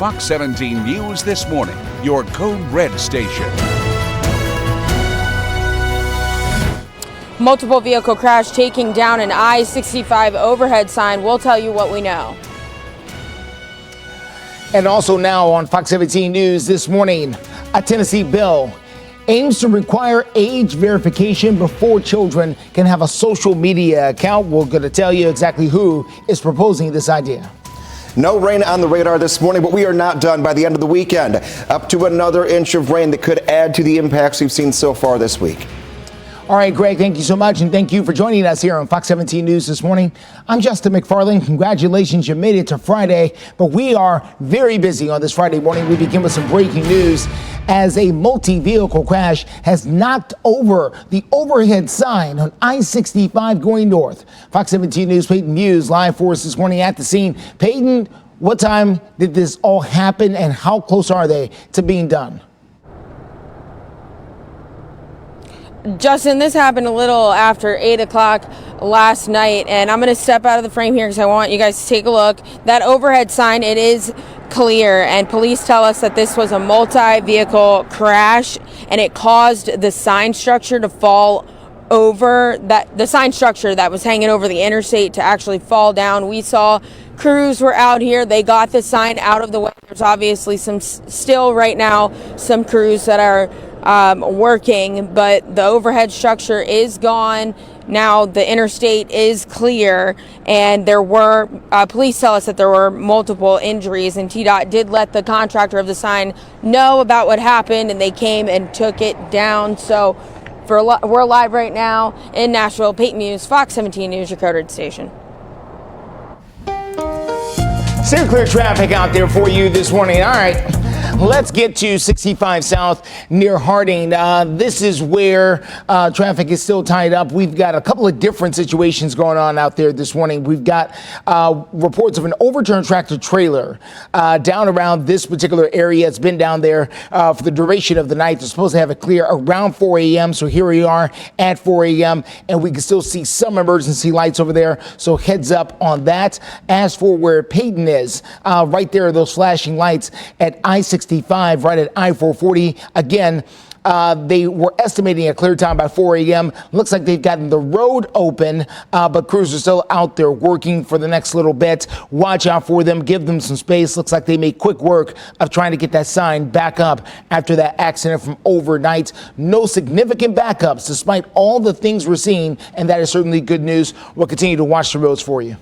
Fox 17 News This Morning, your Code Red station. Multiple vehicle crash taking down an I-65 overhead sign. We'll tell you what we know. And also now on Fox 17 News This Morning, a Tennessee bill aims to require age verification before children can have a social media account. We're going to tell you exactly who is proposing this idea. No rain on the radar this morning, but we are not done. By the end of the weekend, up to another inch of rain that could add to the impacts we've seen so far this week. All right, Greg, thank you so much, and thank you for joining us here on Fox 17 News This Morning. I'm Justin McFarland. Congratulations, you made it to Friday, but we are very busy on this Friday morning. We begin with some breaking news as a multi-vehicle crash has knocked over the overhead sign on I-65 going north. Fox 17 News Peyton Muse live for us this morning at the scene. Peyton, what time did this all happen, and how close are they to being done? Justin, this happened a little after 8 o'clock last night, and I'm going to step out of the frame here because I want you guys to take a look. That overhead sign, it is clear, and police tell us that this was a multi-vehicle crash, and it caused the sign structure to fall over, the sign structure that was hanging over the interstate to actually fall down. We saw crews were out here. They got the sign out of the way. There's obviously still right now some crews that are working, but the overhead structure is gone. Now the interstate is clear, and there were police tell us that there were multiple injuries, and TDOT did let the contractor of the sign know about what happened, and they came and took it down. So we're live right now in Nashville. Peyton Muse, Fox 17 News, your coded station. Stay clear traffic out there for you this morning. All right, let's get to 65 South near Harding. This is where traffic is still tied up. We've got a couple of different situations going on out there this morning. We've got reports of an overturned tractor trailer down around this particular area. It's been down there for the duration of the night. They're supposed to have it clear around 4 a.m. So here we are at 4 a.m. and we can still see some emergency lights over there. So heads up on that. As for where Peyton is, right there are those flashing lights at I-65, right at I-440. Again, they were estimating a clear time by 4 a.m. Looks like they've gotten the road open, but crews are still out there working for the next little bit. Watch out for them. Give them some space. Looks like they made quick work of trying to get that sign back up after that accident from overnight. No significant backups despite all the things we're seeing, and that is certainly good news. We'll continue to watch the roads for you.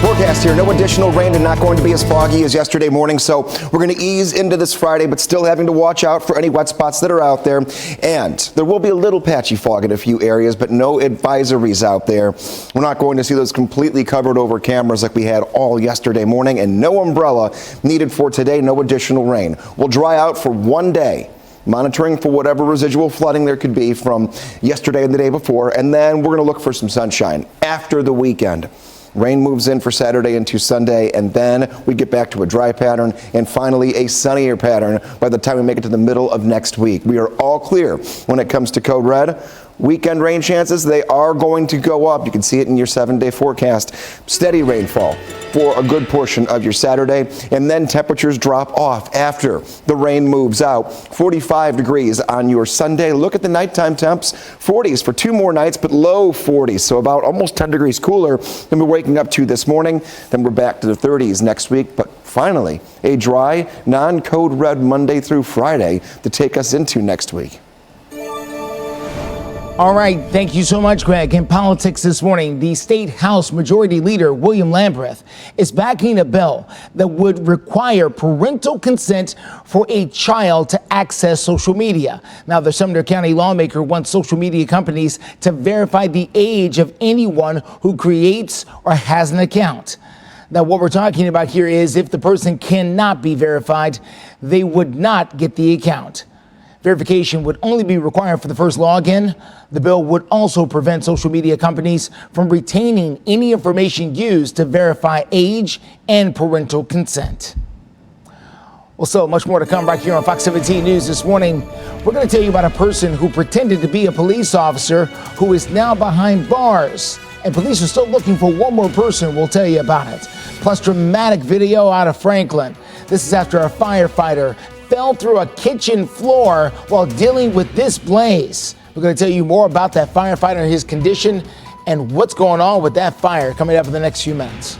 Forecast here, no additional rain and not going to be as foggy as yesterday morning, so we're going to ease into this Friday, but still having to watch out for any wet spots that are out there. And there will be a little patchy fog in a few areas, but no advisories out there. We're not going to see those completely covered over cameras like we had all yesterday morning, and no umbrella needed for today, no additional rain. We'll dry out for one day, monitoring for whatever residual flooding there could be from yesterday and the day before, and then we're going to look for some sunshine after the weekend. Rain moves in for Saturday into Sunday, and then we get back to a dry pattern and finally a sunnier pattern by the time we make it to the middle of next week. We are all clear when it comes to code red. Weekend rain chances, they are going to go up. You can see it in your 7-day forecast. Steady rainfall for a good portion of your Saturday, and then temperatures drop off after the rain moves out. 45 degrees on your Sunday. Look at the nighttime temps. 40s for 2 more nights, but low 40s, so about almost 10 degrees cooler than we're waking up to this morning. Then we're back to the 30s next week, but finally a dry, non-code red Monday through Friday to take us into next week. All right, thank you so much, Greg. In politics this morning, the State House Majority Leader, William Lamberth, is backing a bill that would require parental consent for a child to access social media. Now, the Sumner County lawmaker wants social media companies to verify the age of anyone who creates or has an account. Now, what we're talking about here is if the person cannot be verified, they would not get the account. Verification would only be required for the first login. The bill would also prevent social media companies from retaining any information used to verify age and parental consent. Well, so much more to come right here on Fox 17 News this morning. We're going to tell you about a person who pretended to be a police officer who is now behind bars and police are still looking for one more person. We'll tell you about it. Plus, dramatic video out of Franklin. This is after a firefighter fell through a kitchen floor while dealing with this blaze. We're going to tell you more about that firefighter and his condition and what's going on with that fire coming up in the next few minutes.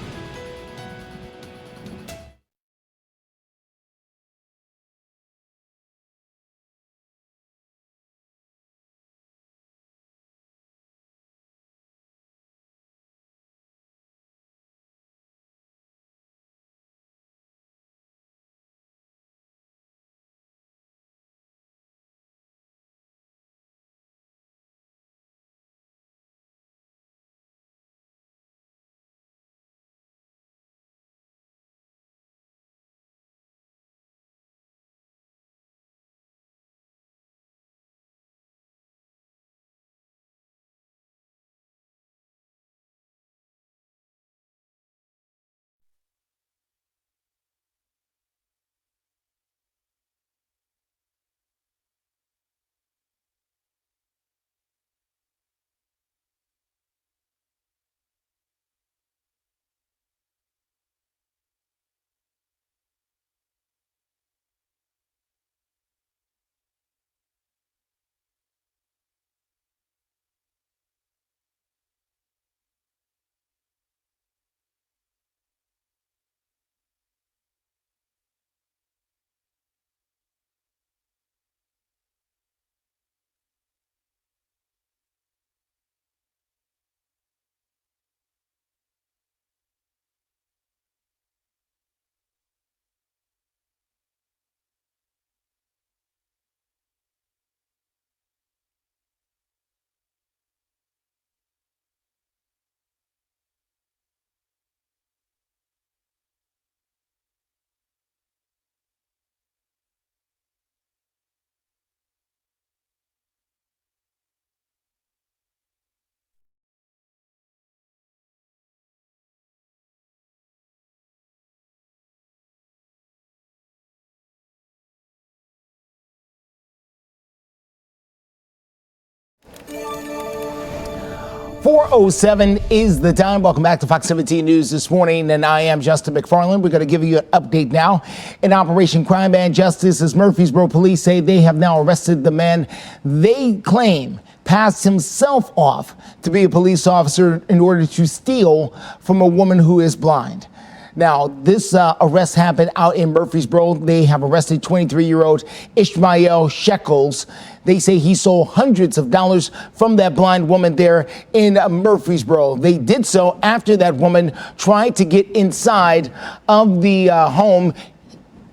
.407 is the time. Welcome back to Fox 17 News this morning, and I am Justin McFarland. We're going to give you an update now. In Operation Crime and Justice, as Murfreesboro police say they have now arrested the man they claim passed himself off to be a police officer in order to steal from a woman who is blind. Now, this arrest happened out in Murfreesboro. They have arrested 23-year-old Ishmael Shekels. They say he stole hundreds of dollars from that blind woman there in Murfreesboro. They did so after that woman tried to get inside of the home,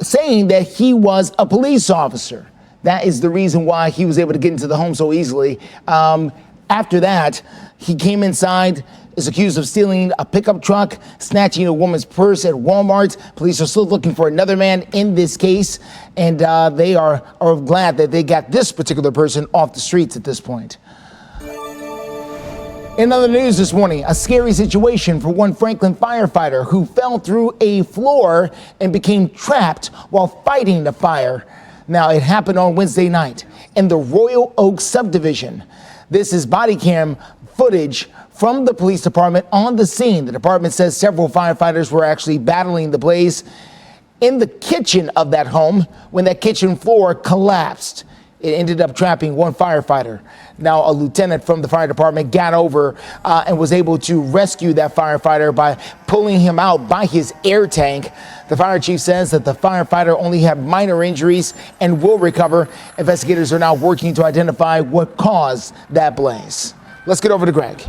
saying that he was a police officer. That is the reason why he was able to get into the home so easily. After that, he came inside, is accused of stealing a pickup truck, snatching a woman's purse at Walmart. Police are still looking for another man in this case, and they are glad that they got this particular person off the streets at this point. In other news this morning, a scary situation for one Franklin firefighter who fell through a floor and became trapped while fighting the fire. Now, it happened on Wednesday night in the Royal Oak subdivision. This is body cam footage from the police department on the scene. The department says several firefighters were actually battling the blaze in the kitchen of that home when that kitchen floor collapsed. It ended up trapping one firefighter. Now, a lieutenant from the fire department got over and was able to rescue that firefighter by pulling him out by his air tank. The fire chief says that the firefighter only had minor injuries and will recover. Investigators are now working to identify what caused that blaze. Let's get over to Greg.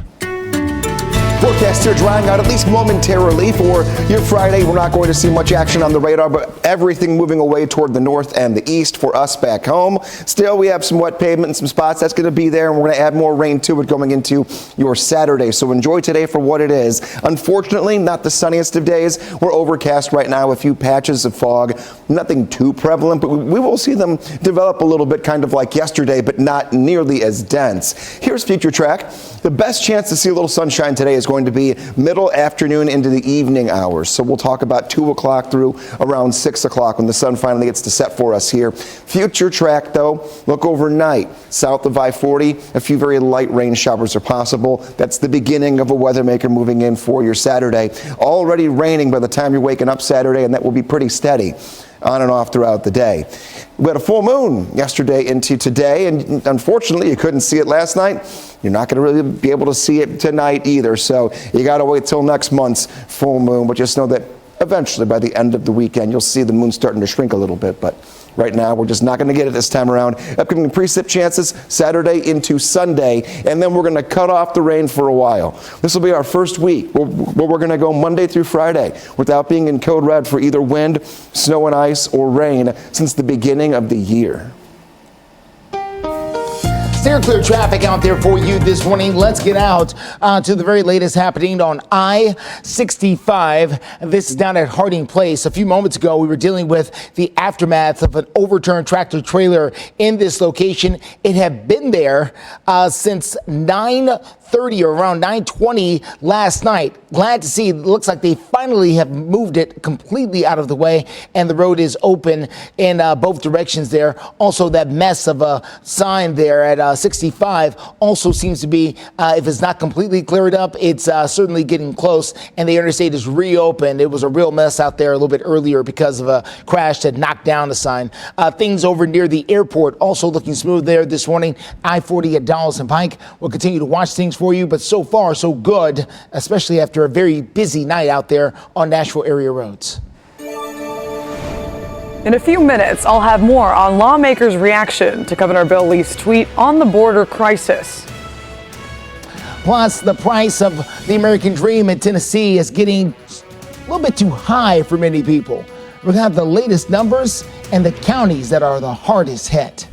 Forecast here drying out at least momentarily for your Friday. We're not going to see much action on the radar, but everything moving away toward the north and the east for us back home. Still, we have some wet pavement in some spots. That's going to be there, and we're going to add more rain to it going into your Saturday. So enjoy today for what it is. Unfortunately, not the sunniest of days. We're overcast right now, a few patches of fog. Nothing too prevalent, but we will see them develop a little bit, kind of like yesterday, but not nearly as dense. Here's Future Track. The best chance to see a little sunshine today is going to be middle afternoon into the evening hours. So we'll talk about 2 o'clock through around 6 o'clock when the sun finally gets to set for us here. Future track, though, look overnight. South of I-40, a few very light rain showers are possible. That's the beginning of a weather maker moving in for your Saturday. Already raining by the time you're waking up Saturday, and that will be pretty steady on and off throughout the day. We had a full moon yesterday into today, and unfortunately you couldn't see it last night. You're not going to really be able to see it tonight either, so you got to wait till next month's full moon. But just know that eventually by the end of the weekend you'll see the moon starting to shrink a little bit, but right now we're just not going to get it this time around. Upcoming precip chances Saturday into Sunday, and then we're going to cut off the rain for a while. This will be our first week where we're going to go Monday through Friday without being in code red for either wind, snow and ice, or rain since the beginning of the year. Steer clear traffic out there for you this morning. Let's get out to the very latest happening on I-65. This is down at Harding Place. A few moments ago, we were dealing with the aftermath of an overturned tractor trailer in this location. It had been there since 9:30 or around 9:20 last night. Glad to see it looks like they finally have moved it completely out of the way, and the road is open in both directions there. Also, that mess of a sign there at 65 also seems to be, if it's not completely cleared up, it's certainly getting close, and the interstate is reopened. It was a real mess out there a little bit earlier because of a crash that knocked down the sign. Things over near the airport also looking smooth there this morning. I-40 at Donaldson Pike. We'll continue to watch things for you, but so far so good, especially after a very busy night out there on Nashville area roads. In a few minutes, I'll have more on lawmakers' reaction to Governor Bill Lee's tweet on the border crisis. Plus, the price of the American dream in Tennessee is getting a little bit too high for many people. We're going to have the latest numbers and the counties that are the hardest hit.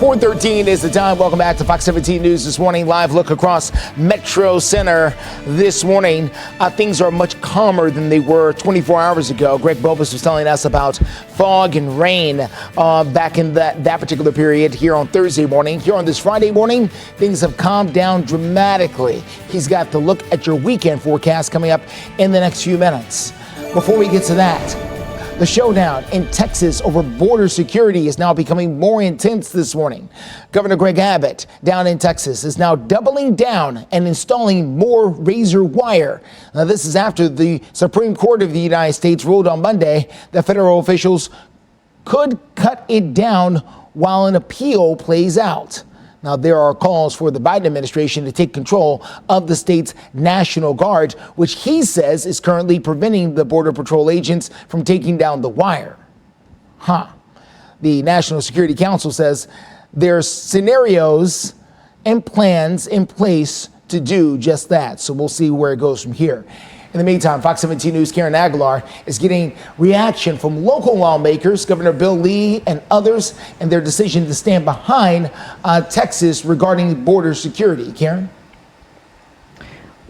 .413 is the time. Welcome back to Fox 17 News this morning. Live look across Metro Center this morning. Things are much calmer than they were 24 hours ago. Greg Bobus was telling us about fog and rain back in that particular period here on Thursday morning. Here on this Friday morning, things have calmed down dramatically. He's got the look at your weekend forecast coming up in the next few minutes. Before we get to that, the showdown in Texas over border security is now becoming more intense this morning. Governor Greg Abbott down in Texas is now doubling down and installing more razor wire. Now, this is after the Supreme Court of the United States ruled on Monday that federal officials could cut it down while an appeal plays out. Now, there are calls for the Biden administration to take control of the state's National Guard, which he says is currently preventing the Border Patrol agents from taking down the wire. The National Security Council says there's scenarios and plans in place to do just that. So we'll see where it goes from here. In the meantime, Fox 17 News' Karen Aguilar is getting reaction from local lawmakers, Governor Bill Lee and others, and their decision to stand behind Texas regarding border security. Karen?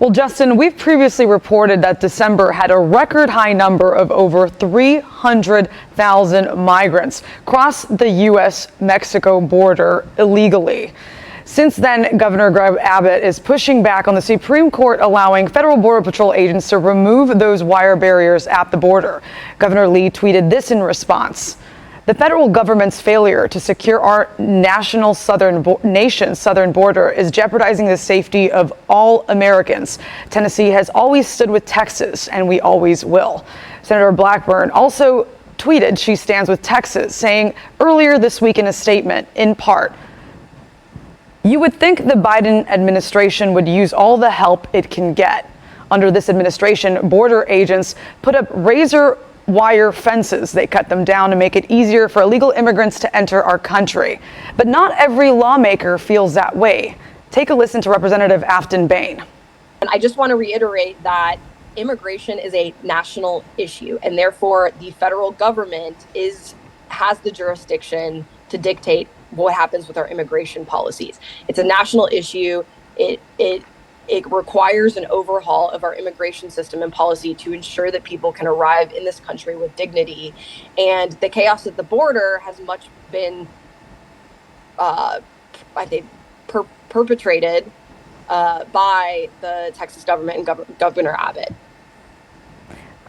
Well, Justin, we've previously reported that December had a record high number of over 300,000 migrants cross the U.S.-Mexico border illegally. Since then, Governor Greg Abbott is pushing back on the Supreme Court allowing federal Border Patrol agents to remove those wire barriers at the border. Governor Lee tweeted this in response. The federal government's failure to secure our nation's southern border is jeopardizing the safety of all Americans. Tennessee has always stood with Texas, and we always will. Senator Blackburn also tweeted she stands with Texas, saying earlier this week in a statement, in part, "You would think the Biden administration would use all the help it can get. Under this administration, border agents put up razor wire fences. They cut them down to make it easier for illegal immigrants to enter our country. But not every lawmaker feels that way." Take a listen to Representative Afton Bain. And I just want to reiterate that immigration is a national issue, and therefore the federal government has the jurisdiction to dictate what happens with our immigration policies. It's a national issue. It requires an overhaul of our immigration system and policy to ensure that people can arrive in this country with dignity. And the chaos at the border has much been, I think, perpetrated by the Texas government and Governor Abbott.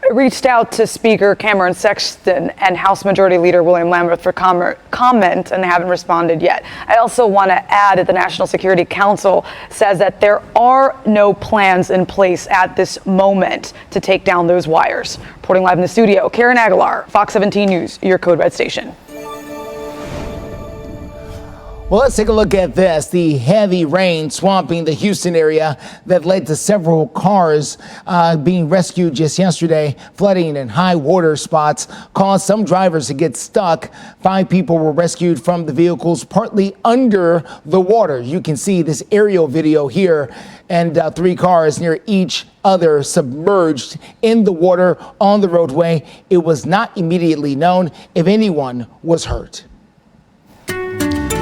I reached out to Speaker Cameron Sexton and House Majority Leader William Lamberth for comment, and they haven't responded yet. I also want to add that the National Security Council says that there are no plans in place at this moment to take down those wires. Reporting live in the studio, Karen Aguilar, Fox 17 News, your Code Red station. Well, let's take a look at this. The heavy rain swamping the Houston area that led to several cars being rescued just yesterday. Flooding and high water spots caused some drivers to get stuck. 5 people were rescued from the vehicles partly under the water. You can see this aerial video here, and 3 cars near each other submerged in the water on the roadway. It was not immediately known if anyone was hurt.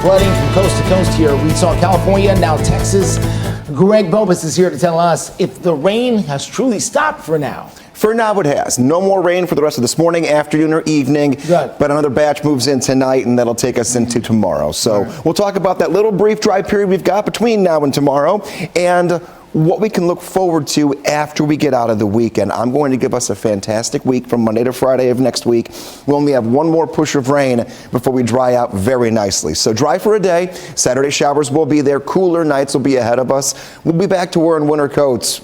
Flooding from coast to coast here. We saw California, now Texas. Greg Bobus is here to tell us if the rain has truly stopped for now. For now, it has. No more rain for the rest of this morning, afternoon, or evening. Good. But another batch moves in tonight, and that'll take us into tomorrow. So we'll talk about that little brief dry period we've got between now and tomorrow, and what we can look forward to after we get out of the weekend. I'm going to give us a fantastic week from Monday to Friday of next week. We'll only have one more push of rain before we dry out very nicely. So dry for a day. Saturday showers will be there. Cooler nights will be ahead of us. We'll be back to wearing winter coats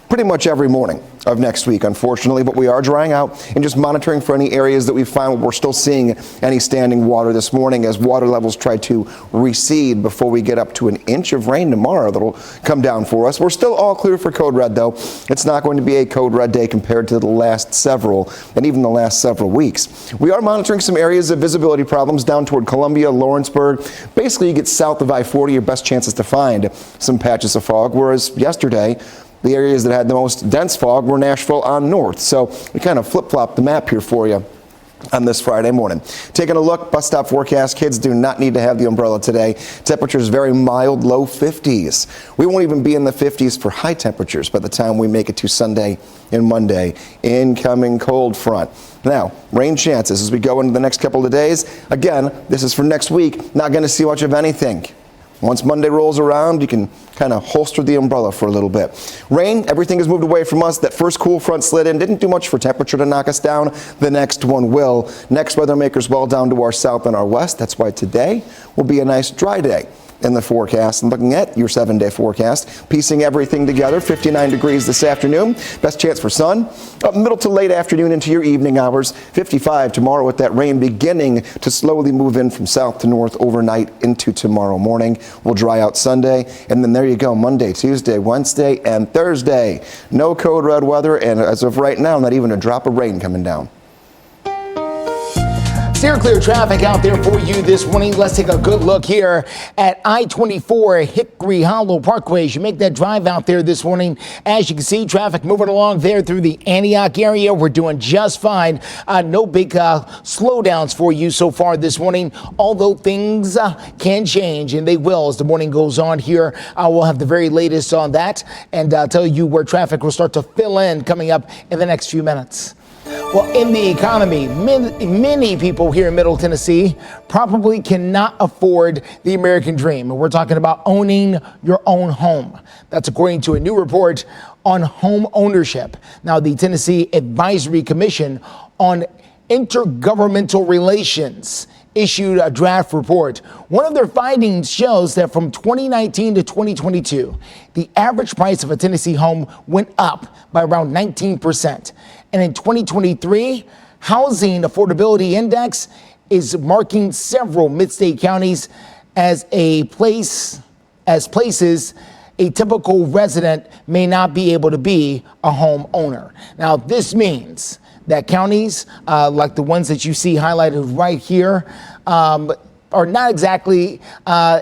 pretty much every morning of next week, unfortunately, but we are drying out and just monitoring for any areas that we find where we're still seeing any standing water this morning as water levels try to recede before we get up to an inch of rain tomorrow that'll come down for us. We're still all clear for code red, though. It's not going to be a code red day compared to the last several and even the last several weeks. We are monitoring some areas of visibility problems down toward Columbia, Lawrenceburg. Basically, you get south of I-40, your best chances to find some patches of fog, whereas yesterday, the areas that had the most dense fog were Nashville on north. So we kind of flip-flopped the map here for you on this Friday morning. Taking a look, bus stop forecast. Kids do not need to have the umbrella today. Temperatures very mild, low 50s. We won't even be in the 50s for high temperatures by the time we make it to Sunday and Monday. Incoming cold front. Now, rain chances as we go into the next couple of days. Again, this is for next week. Not going to see much of anything. Once Monday rolls around, you can kind of holster the umbrella for a little bit. Rain, everything has moved away from us. That first cool front slid in, didn't do much for temperature to knock us down. The next one will. Next weather makers well down to our south and our west. That's why today will be a nice dry day in the forecast. And looking at your 7-day forecast, piecing everything together, 59 degrees this afternoon. Best chance for sun up middle to late afternoon into your evening hours. 55 tomorrow with that rain beginning to slowly move in from south to north overnight into tomorrow morning. We'll dry out Sunday, and then there you go, Monday, Tuesday, Wednesday, and Thursday. No code red weather, and as of right now, not even a drop of rain coming down. Steer clear traffic out there for you this morning. Let's take a good look here at I-24 Hickory Hollow Parkway. As you make that drive out there this morning, as you can see, traffic moving along there through the Antioch area. We're doing just fine. No big slowdowns for you so far this morning, although things can change, and they will as the morning goes on here. We'll have the very latest on that and tell you where traffic will start to fill in coming up in the next few minutes. Well, in the economy, many people here in Middle Tennessee probably cannot afford the American dream. And we're talking about owning your own home. That's according to a new report on home ownership. Now, the Tennessee Advisory Commission on Intergovernmental Relations issued a draft report. One of their findings shows that from 2019 to 2022, the average price of a Tennessee home went up by around 19%. And in 2023, Housing Affordability Index is marking several mid-state counties as places a typical resident may not be able to be a home owner. Now, this means that counties like the ones that you see highlighted right here are not exactly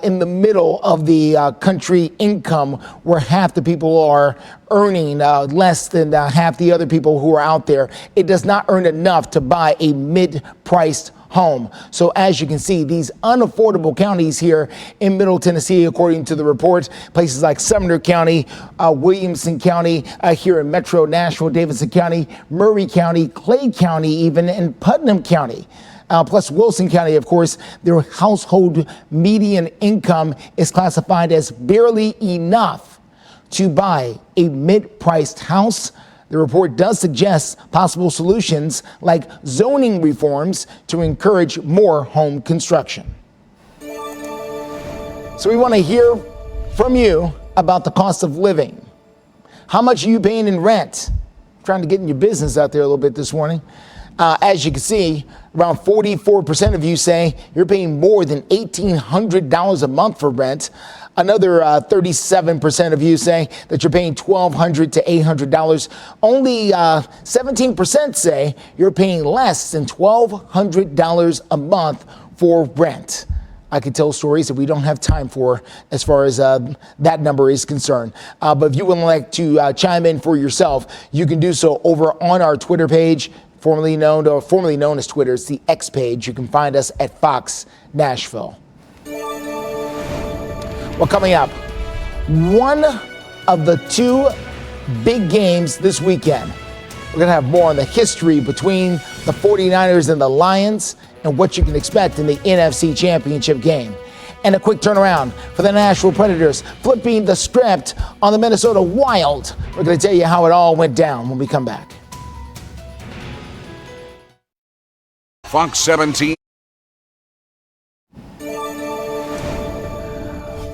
in the middle of the country income, where half the people are earning less than half the other people who are out there. It does not earn enough to buy a mid-priced home. So as you can see, these unaffordable counties here in Middle Tennessee, according to the report, places like Sumner County, Williamson County, here in Metro Nashville, Davidson County, Murray County, Clay County, even in Putnam County. Plus Wilson County, of course, their household median income is classified as barely enough to buy a mid-priced house. The report does suggest possible solutions like zoning reforms to encourage more home construction. So we want to hear from you about the cost of living. How much are you paying in rent? I'm trying to get in your business out there a little bit this morning. As you can see, around 44% of you say you're paying more than $1,800 a month for rent. Another 37% of you say that you're paying $1,200 to $800. Only 17% say you're paying less than $1,200 a month for rent. I could tell stories that we don't have time for as far as that number is concerned. But if you would like to chime in for yourself, you can do so over on our Twitter page, formerly known as Twitter. It's the X page. You can find us at Fox Nashville. Well, coming up, one of the two big games this weekend. We're going to have more on the history between the 49ers and the Lions and what you can expect in the NFC Championship game. And a quick turnaround for the Nashville Predators, flipping the script on the Minnesota Wild. We're going to tell you how it all went down when we come back. Fox 17.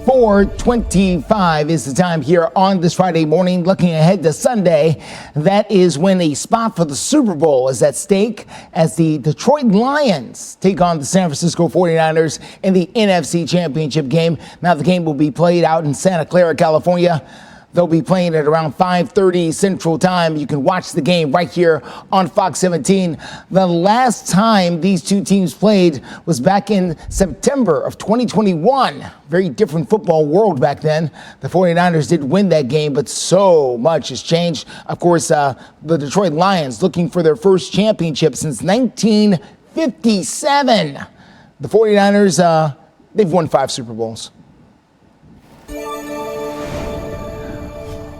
4:25 is the time here on this Friday morning. Looking ahead to Sunday, that is when a spot for the Super Bowl is at stake as the Detroit Lions take on the San Francisco 49ers in the NFC Championship game. Now the game will be played out in Santa Clara, California. They'll be playing at around 5:30 Central Time. You can watch the game right here on Fox 17. The last time these two teams played was back in September of 2021. Very different football world back then. The 49ers did win that game, but so much has changed. Of course, the Detroit Lions looking for their first championship since 1957. The 49ers, they've won 5 Super Bowls.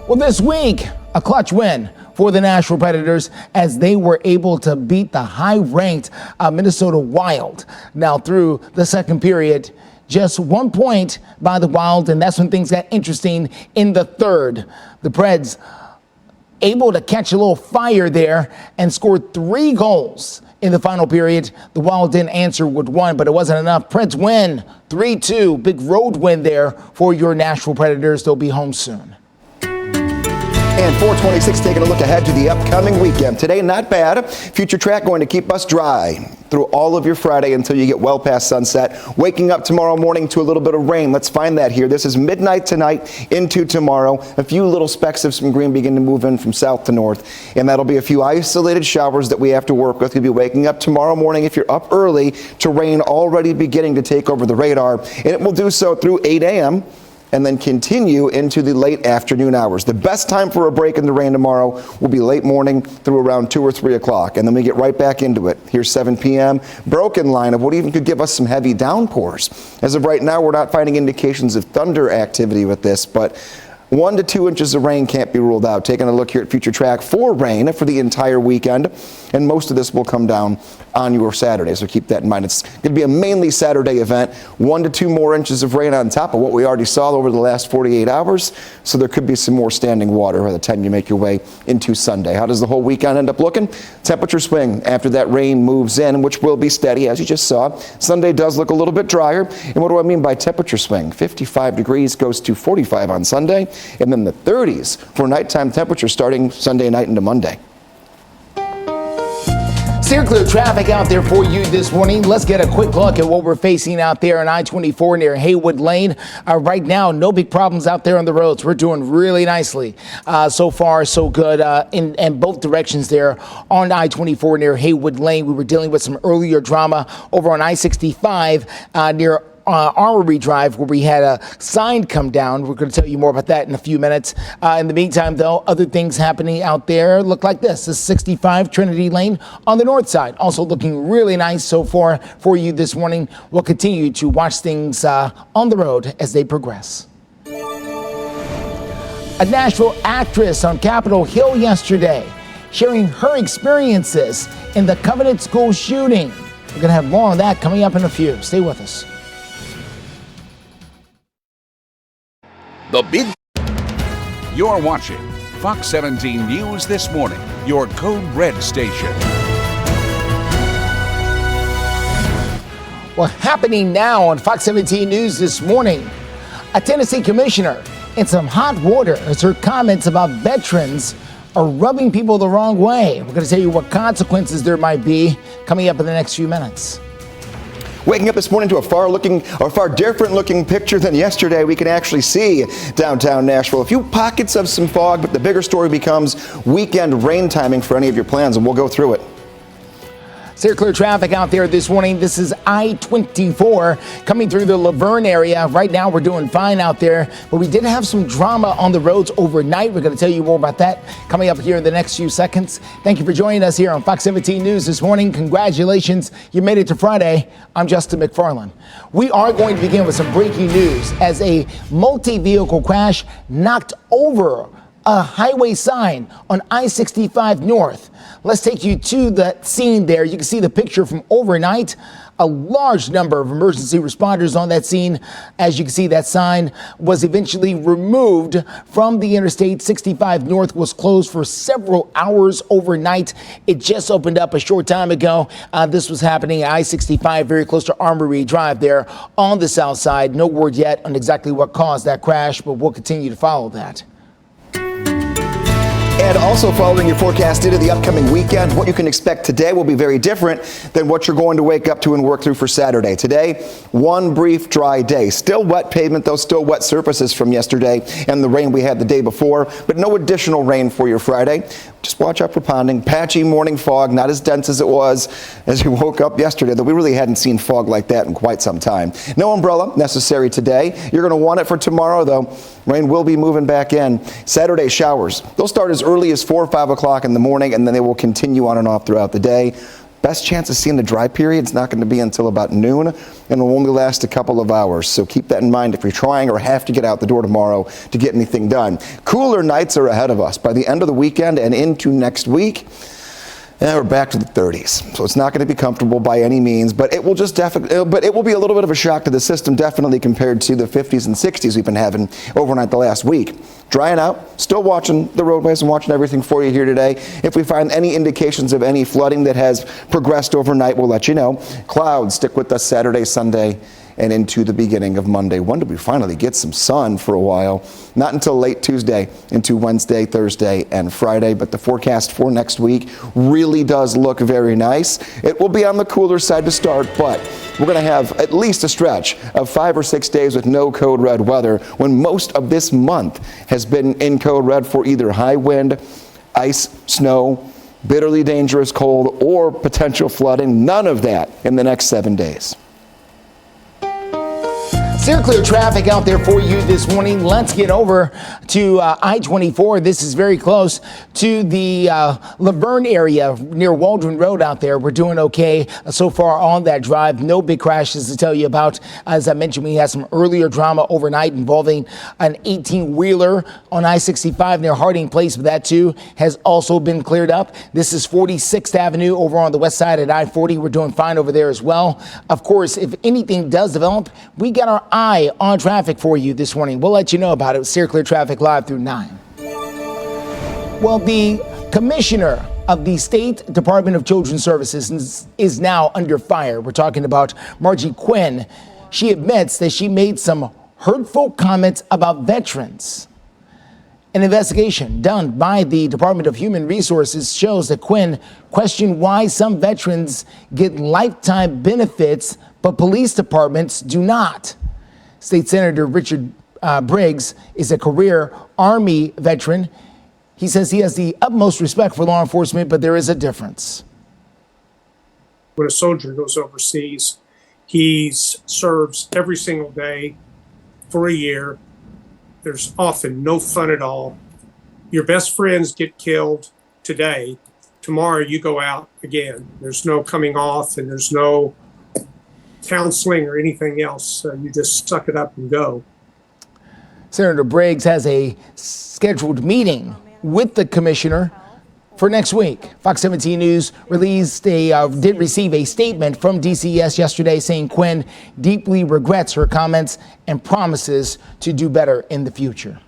Well, this week, a clutch win for the Nashville Predators as they were able to beat the high-ranked Minnesota Wild. Now, through the second period, just 1 point by the Wild, and that's when things got interesting in the third. The Preds able to catch a little fire there and scored 3 goals in the final period. The Wild didn't answer with 1, but it wasn't enough. Preds win 3-2. Big road win there for your Nashville Predators. They'll be home soon. And 426, taking a look ahead to the upcoming weekend. Today, not bad. Future track going to keep us dry through all of your Friday until you get well past sunset. Waking up tomorrow morning to a little bit of rain. Let's find that here. This is midnight tonight into tomorrow. A few little specks of some green begin to move in from south to north. And that'll be a few isolated showers that we have to work with. You'll be waking up tomorrow morning, if you're up early, to rain already beginning to take over the radar. And it will do so through 8 a.m. and then continue into the late afternoon hours. The best time for a break in the rain tomorrow will be late morning through around 2 or 3 o'clock, and then we get right back into it. Here's 7 p.m., broken line of what even could give us some heavy downpours. As of right now, we're not finding indications of thunder activity with this, but 1 to 2 inches of rain can't be ruled out. Taking a look here at Future Track for rain for the entire weekend, and most of this will come down on your Saturday, so keep that in mind. It's going to be a mainly Saturday event. 1 to 2 more inches of rain on top of what we already saw over the last 48 hours, so there could be some more standing water by the time you make your way into Sunday. How does the whole weekend end up looking? Temperature swing after that rain moves in, which will be steady, as you just saw. Sunday does look a little bit drier, and what do I mean by temperature swing? 55 degrees goes to 45 on Sunday, and then the 30s for nighttime temperature starting Sunday night into Monday. Steer clear traffic out there for you this morning. Let's get a quick look at what we're facing out there on I-24 near Haywood Lane. Right now, no big problems out there on the roads. We're doing really nicely. So far, so good in both directions there on I-24 near Haywood Lane. We were dealing with some earlier drama over on I-65 near Armory Drive, where we had a sign come down. We're going to tell you more about that in a few minutes. In the meantime, though, other things happening out there look like this. This is 65 Trinity Lane on the north side. Also looking really nice so far for you this morning. We'll continue to watch things on the road as they progress. A Nashville actress on Capitol Hill yesterday sharing her experiences in the Covenant School shooting. We're going to have more on that coming up in a few. Stay with us. The big. You're watching Fox 17 News This Morning, your Code Red station. Well, happening now on Fox 17 News This Morning, a Tennessee commissioner in some hot water as her comments about veterans are rubbing people the wrong way. We're going to tell you what consequences there might be coming up in the next few minutes. Waking up this morning to a far different looking picture than yesterday. We can actually see downtown Nashville. A few pockets of some fog, but the bigger story becomes weekend rain timing for any of your plans, and we'll go through it. Steer clear traffic out there this morning. This is I-24 coming through the Laverne area. Right now we're doing fine out there, but we did have some drama on the roads overnight. We're going to tell you more about that coming up here in the next few seconds. Thank you for joining us here on Fox 17 News this morning. Congratulations, you made it to Friday. I'm Justin McFarland. We are going to begin with some breaking news as a multi-vehicle crash knocked over a highway sign on I-65 North. Let's take you to the scene there. You can see the picture from overnight. A large number of emergency responders on that scene. As you can see, that sign was eventually removed from the Interstate. 65 North was closed for several hours overnight. It just opened up a short time ago. This was happening at I-65 very close to Armory Drive there on the south side. No word yet on exactly what caused that crash, but we'll continue to follow that. And also following your forecast into the upcoming weekend, what you can expect today will be very different than what you're going to wake up to and work through for Saturday. Today, one brief dry day. Still wet pavement, though, still wet surfaces from yesterday and the rain we had the day before, but no additional rain for your Friday. Just watch out for ponding. Patchy morning fog, not as dense as it was as you woke up yesterday, though we really hadn't seen fog like that in quite some time. No umbrella necessary today. You're going to want it for tomorrow, though. Rain will be moving back in. Saturday showers. They'll start as early as 4 or 5 o'clock in the morning, and then they will continue on and off throughout the day. Best chance of seeing the dry period is not going to be until about noon, and will only last a couple of hours. So keep that in mind if you're trying or have to get out the door tomorrow to get anything done. Cooler nights are ahead of us. By the end of the weekend and into next week, we're back to the 30s. So it's not going to be comfortable by any means, but it will it will be a little bit of a shock to the system, definitely compared to the 50s and 60s we've been having overnight the last week. Drying out, still watching the roadways and watching everything for you here today. If we find any indications of any flooding that has progressed overnight, we'll let you know. Clouds stick with us Saturday, Sunday, and into the beginning of Monday. When do we finally get some sun for a while? Not until late Tuesday into Wednesday, Thursday, and Friday. But the forecast for next week really does look very nice. It will be on the cooler side to start, but we're going to have at least a stretch of 5 or 6 days with no code red weather, when most of this month has been in code red for either high wind, ice, snow, bitterly dangerous cold, or potential flooding. None of that in the next 7 days. Steer clear traffic out there for you this morning. Let's get over to I-24. This is very close to the Laverne area near Waldron Road out there. We're doing okay so far on that drive. No big crashes to tell you about. As I mentioned, we had some earlier drama overnight involving an 18-wheeler on I-65 near Harding Place, but that too has also been cleared up. This is 46th Avenue over on the west side at I-40. We're doing fine over there as well. Of course, if anything does develop, we got our eye on traffic for you this morning. We'll let you know about it. Steer Clear Traffic live through 9. Well, the commissioner of the State Department of Children's Services is now under fire. We're talking about Margie Quinn. She admits that she made some hurtful comments about veterans. An investigation done by the Department of Human Resources shows that Quinn questioned why some veterans get lifetime benefits, but police departments do not. State Senator Richard Briggs is a career Army veteran. He says he has the utmost respect for law enforcement, but there is a difference. When a soldier goes overseas, he serves every single day for a year. There's often no fun at all. Your best friends get killed today. Tomorrow you go out again. There's no coming off, and there's no counseling or anything else. You just suck it up and go. Senator Briggs has a scheduled meeting with the commissioner for next week. Fox 17 News did receive a statement from DCS yesterday saying Quinn deeply regrets her comments and promises to do better in the future.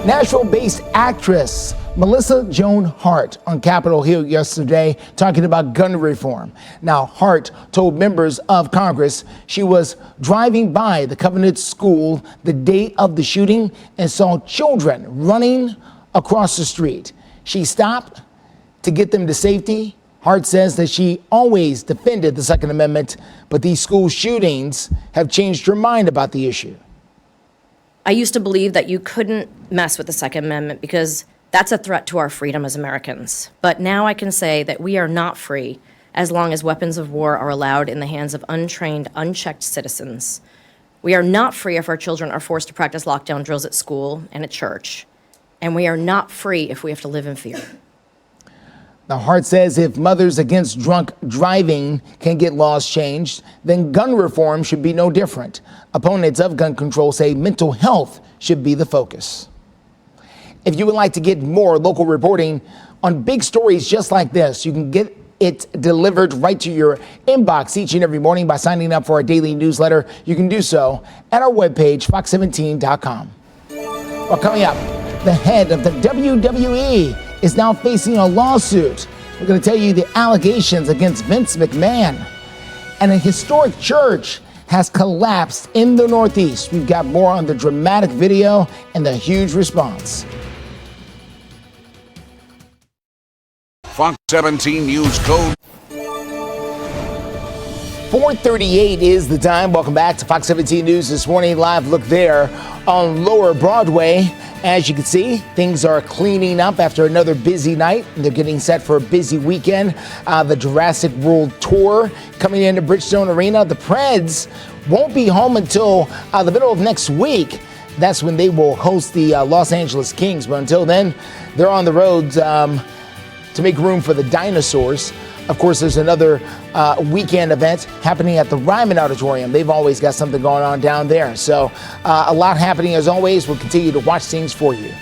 Nashville-based actress Melissa Joan Hart on Capitol Hill yesterday talking about gun reform. Now, Hart told members of Congress she was driving by the Covenant School the day of the shooting and saw children running across the street. She stopped to get them to safety. Hart says that she always defended the Second Amendment, but these school shootings have changed her mind about the issue. I used to believe that you couldn't mess with the Second Amendment because that's a threat to our freedom as Americans. But now I can say that we are not free as long as weapons of war are allowed in the hands of untrained, unchecked citizens. We are not free if our children are forced to practice lockdown drills at school and at church. And we are not free if we have to live in fear. Now, Hart says if Mothers Against Drunk Driving can get laws changed, then gun reform should be no different. Opponents of gun control say mental health should be the focus. If you would like to get more local reporting on big stories just like this, you can get it delivered right to your inbox each and every morning by signing up for our daily newsletter. You can do so at our webpage, fox17.com. Well, coming up, the head of the WWE is now facing a lawsuit. We're going to tell you the allegations against Vince McMahon. And a historic church has collapsed in the Northeast. We've got more on the dramatic video and the huge response. Fox 17 News Code. 4:38 is the time. Welcome back to Fox 17 News this morning. Live look there on Lower Broadway. As you can see, things are cleaning up after another busy night. They're getting set for a busy weekend. The Jurassic World Tour coming into Bridgestone Arena. The Preds won't be home until the middle of next week. That's when they will host the Los Angeles Kings. But until then, they're on the road to make room for the dinosaurs. Of course, there's another weekend event happening at the Ryman Auditorium. They've always got something going on down there. So a lot happening as always. We'll continue to watch things for you.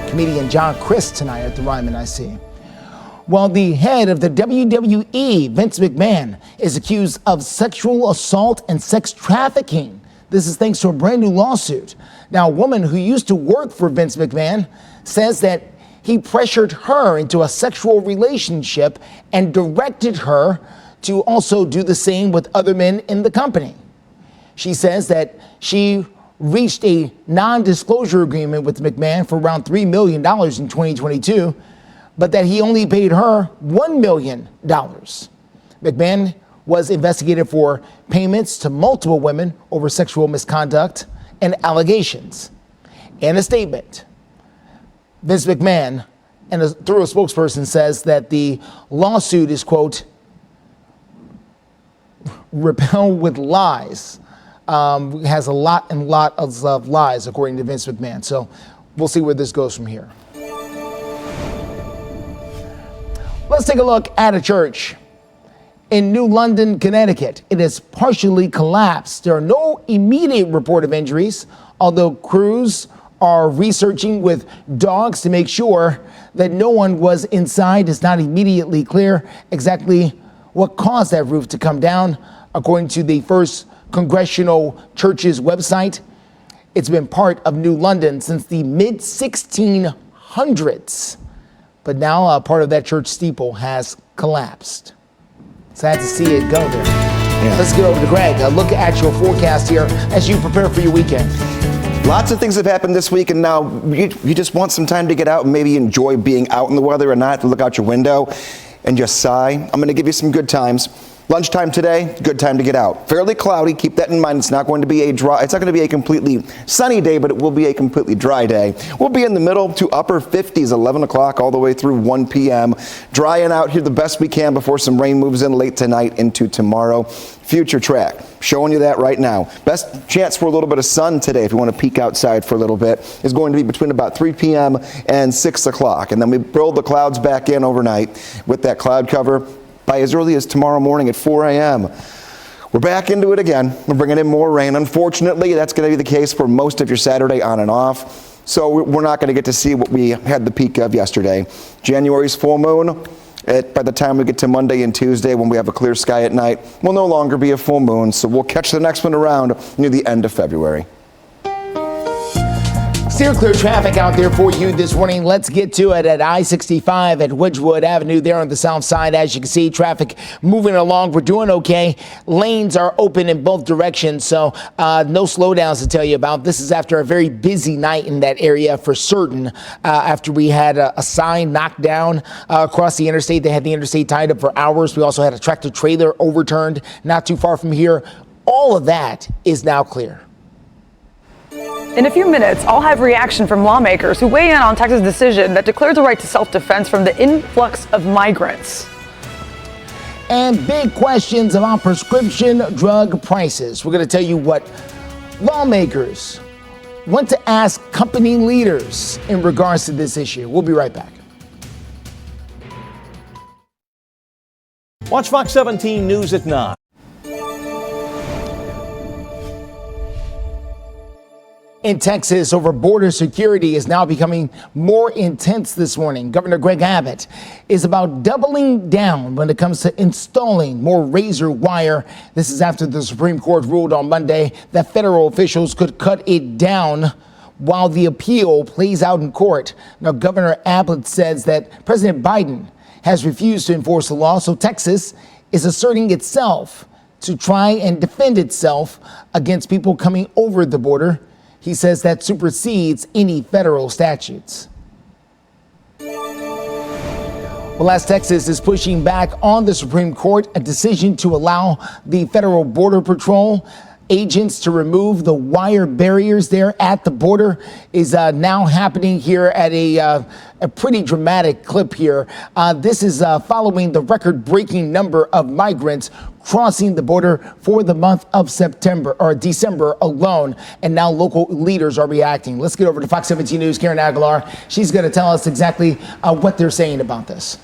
Comedian John Crist tonight at the Ryman, I see. Well, the head of the WWE, Vince McMahon, is accused of sexual assault and sex trafficking. This is thanks to a brand new lawsuit. Now, a woman who used to work for Vince McMahon says that he pressured her into a sexual relationship and directed her to also do the same with other men in the company. She says that she reached a non-disclosure agreement with McMahon for around $3 million in 2022, but that he only paid her $1 million. McMahon was investigated for payments to multiple women over sexual misconduct and allegations. In a statement, Vince McMahon, through a spokesperson, says that the lawsuit is, quote, repelled with lies. Has a lot of lies, according to Vince McMahon. So we'll see where this goes from here. Let's take a look at a church in New London, Connecticut. It has partially collapsed. There are no immediate report of injuries, although crews are researching with dogs to make sure that no one was inside. It's not immediately clear exactly what caused that roof to come down. According to the First Congregational Church's website, it's been part of New London since the mid-1600s. But now a part of that church steeple has collapsed. Sad to see it go there. Yeah. Let's get over to Greg. A look at your forecast here as you prepare for your weekend. Lots of things have happened this week, and now you just want some time to get out and maybe enjoy being out in the weather and not have to look out your window and just sigh. I'm going to give you some good times. Lunchtime today, good time to get out. Fairly cloudy, keep that in mind. It's not going to be it's not going to be a completely sunny day, but it will be a completely dry day. We'll be in the middle to upper 50s, 11 o'clock all the way through 1 p.m. Drying out here the best we can before some rain moves in late tonight into tomorrow. Future track, showing you that right now. Best chance for a little bit of sun today, if you want to peek outside for a little bit, is going to be between about 3 p.m. and 6 o'clock. And then we roll the clouds back in overnight with that cloud cover by as early as tomorrow morning at 4 a.m. We're back into it again. We're bringing in more rain. Unfortunately, that's going to be the case for most of your Saturday on and off. So we're not going to get to see what we had the peak of yesterday. January's full moon, by the time we get to Monday and Tuesday when we have a clear sky at night, will no longer be a full moon. So we'll catch the next one around near the end of February. Still clear traffic out there for you this morning. Let's get to it at I-65 at Wedgwood Avenue there on the south side. As you can see, traffic moving along. We're doing okay. Lanes are open in both directions, so no slowdowns to tell you about. This is after a very busy night in that area for certain. After we had a sign knocked down across the interstate. They had the interstate tied up for hours. We also had a tractor trailer overturned not too far from here. All of that is now clear. In a few minutes, I'll have reaction from lawmakers who weigh in on Texas' decision that declares a right to self-defense from the influx of migrants. And big questions about prescription drug prices. We're going to tell you what lawmakers want to ask company leaders in regards to this issue. We'll be right back. Watch Fox 17 News at 9. In Texas, over border security is now becoming more intense this morning. Governor Greg Abbott is about doubling down when it comes to installing more razor wire. This is after the Supreme Court ruled on Monday that federal officials could cut it down while the appeal plays out in court. Now, Governor Abbott says that President Biden has refused to enforce the law, so Texas is asserting itself to try and defend itself against people coming over the border. He says that supersedes any federal statutes. Well, as Texas is pushing back on the Supreme Court, a decision to allow the Federal Border Patrol agents to remove the wire barriers there at the border is now happening here at a pretty dramatic clip here. This is following the record-breaking number of migrants crossing the border for the month of December alone. And now local leaders are reacting. Let's get over to Fox 17 News, Karen Aguilar. She's going to tell us exactly what they're saying about this.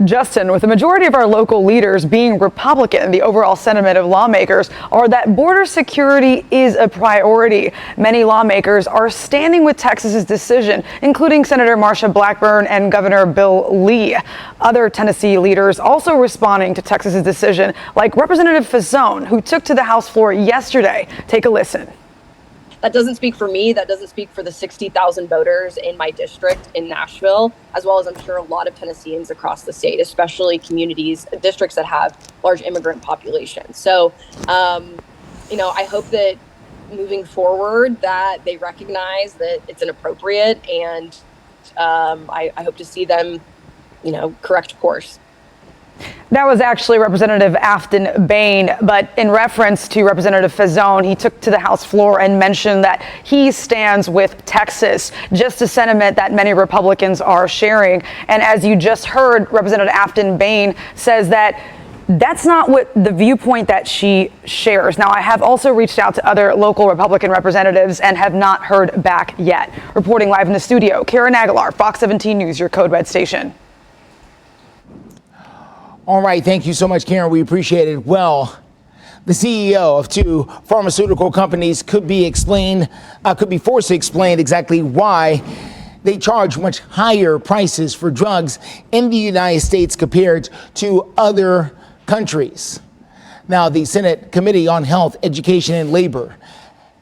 Justin, with the majority of our local leaders being Republican, the overall sentiment of lawmakers are that border security is a priority. Many lawmakers are standing with Texas's decision, including Senator Marsha Blackburn and Governor Bill Lee. Other Tennessee leaders also responding to Texas's decision, like Representative Fazzone, who took to the House floor yesterday. Take a listen. that doesn't speak for me. That doesn't speak for the 60,000 voters in my district in Nashville, as well as I'm sure a lot of Tennesseans across the state, especially districts that have large immigrant populations. So, I hope that moving forward that they recognize that it's inappropriate, and I hope to see them, correct course. That was actually Representative Afton Bain, but in reference to Representative Faison, he took to the House floor and mentioned that he stands with Texas, just a sentiment that many Republicans are sharing. And as you just heard, Representative Afton Bain says that that's not what the viewpoint that she shares. Now, I have also reached out to other local Republican representatives and have not heard back yet. Reporting live in the studio, Karen Aguilar, Fox 17 News, your Code Red station. All right, thank you so much, Karen. We appreciate it. Well, the CEO of two pharmaceutical companies could be forced to explain exactly why they charge much higher prices for drugs in the United States compared to other countries. Now, the Senate Committee on Health, Education, and Labor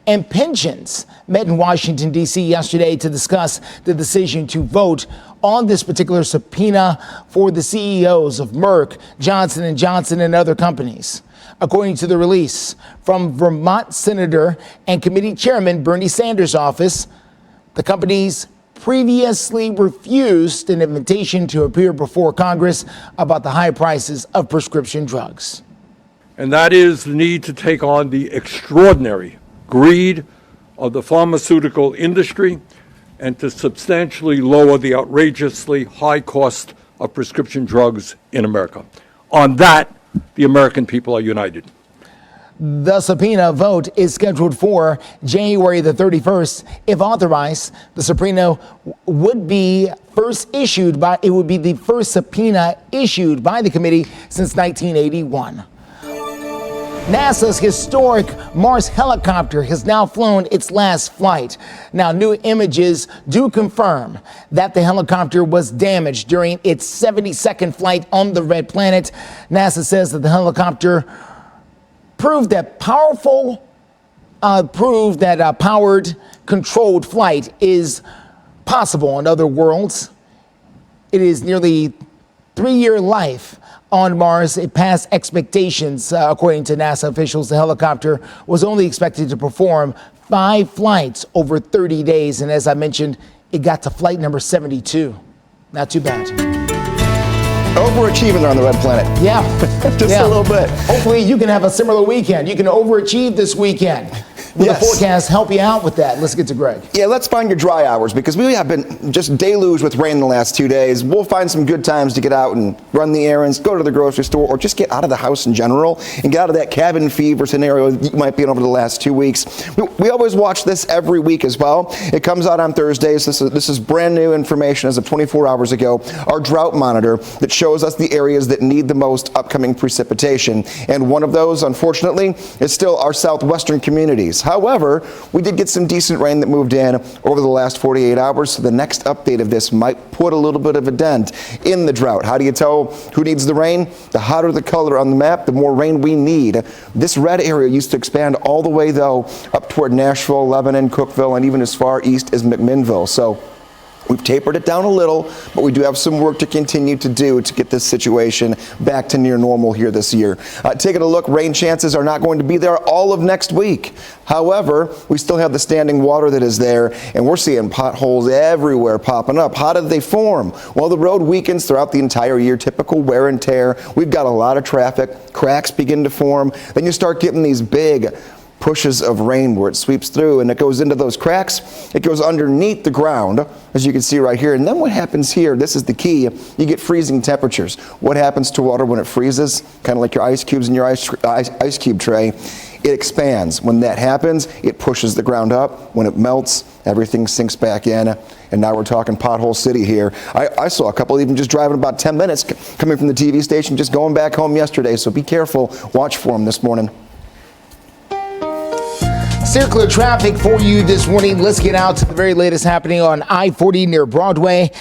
and Pensions met in Washington, D.C. yesterday to discuss the decision to vote on this particular subpoena for the CEOs of Merck, Johnson & Johnson, and other companies. According to the release from Vermont Senator and Committee Chairman Bernie Sanders' office, the companies previously refused an invitation to appear before Congress about the high prices of prescription drugs. And that is the need to take on the extraordinary greed of the pharmaceutical industry and to substantially lower the outrageously high cost of prescription drugs in America. On that, the American people are united. The subpoena vote is scheduled for January the 31st. If authorized, the subpoena would be the first subpoena issued by the committee since 1981. NASA's historic Mars helicopter has now flown its last flight. Now, new images do confirm that the helicopter was damaged during its 72nd flight on the Red Planet. NASA says that the helicopter proved that powered, controlled flight is possible in other worlds. It is nearly 3-year life on Mars. It passed expectations, according to NASA officials. The helicopter was only expected to perform 5 flights over 30 days. And as I mentioned, it got to flight number 72. Not too bad. Overachieving on the Red Planet. Yeah. Just a little bit. Hopefully you can have a similar weekend. You can overachieve this weekend. Will the forecast help you out with that? Let's get to Greg. Yeah, let's find your dry hours, because we have been just deluged with rain the last 2 days. We'll find some good times to get out and run the errands, go to the grocery store, or just get out of the house in general and get out of that cabin fever scenario you might be in over the last 2 weeks. We always watch this every week as well. It comes out on Thursdays. This is brand new information as of 24 hours ago. Our drought monitor that shows us the areas that need the most upcoming precipitation. And one of those, unfortunately, is still our southwestern communities. However, we did get some decent rain that moved in over the last 48 hours, so the next update of this might put a little bit of a dent in the drought. How do you tell who needs the rain? The hotter the color on the map, the more rain we need. This red area used to expand all the way, though, up toward Nashville, Lebanon, Cookeville, and even as far east as McMinnville. So we've tapered it down a little, but we do have some work to continue to do to get this situation back to near normal here this year. Taking a look, rain chances are not going to be there all of next week. However, we still have the standing water that is there, and we're seeing potholes everywhere popping up. How did they form? Well, the road weakens throughout the entire year, typical wear and tear. We've got a lot of traffic, cracks begin to form. Then you start getting these big pushes of rain where it sweeps through and it goes into those cracks. It goes underneath the ground, as you can see right here. And then what happens here, this is the key, you get freezing temperatures. What happens to water when it freezes? Kind of like your ice cubes in your ice cube tray. It expands. When that happens, it pushes the ground up. When it melts, everything sinks back in. And now we're talking pothole city here. I saw a couple even just driving about 10 minutes coming from the TV station, just going back home yesterday. So be careful. Watch for them this morning. Circular traffic for you this morning. Let's get out to the very latest happening on I-40 near Broadway.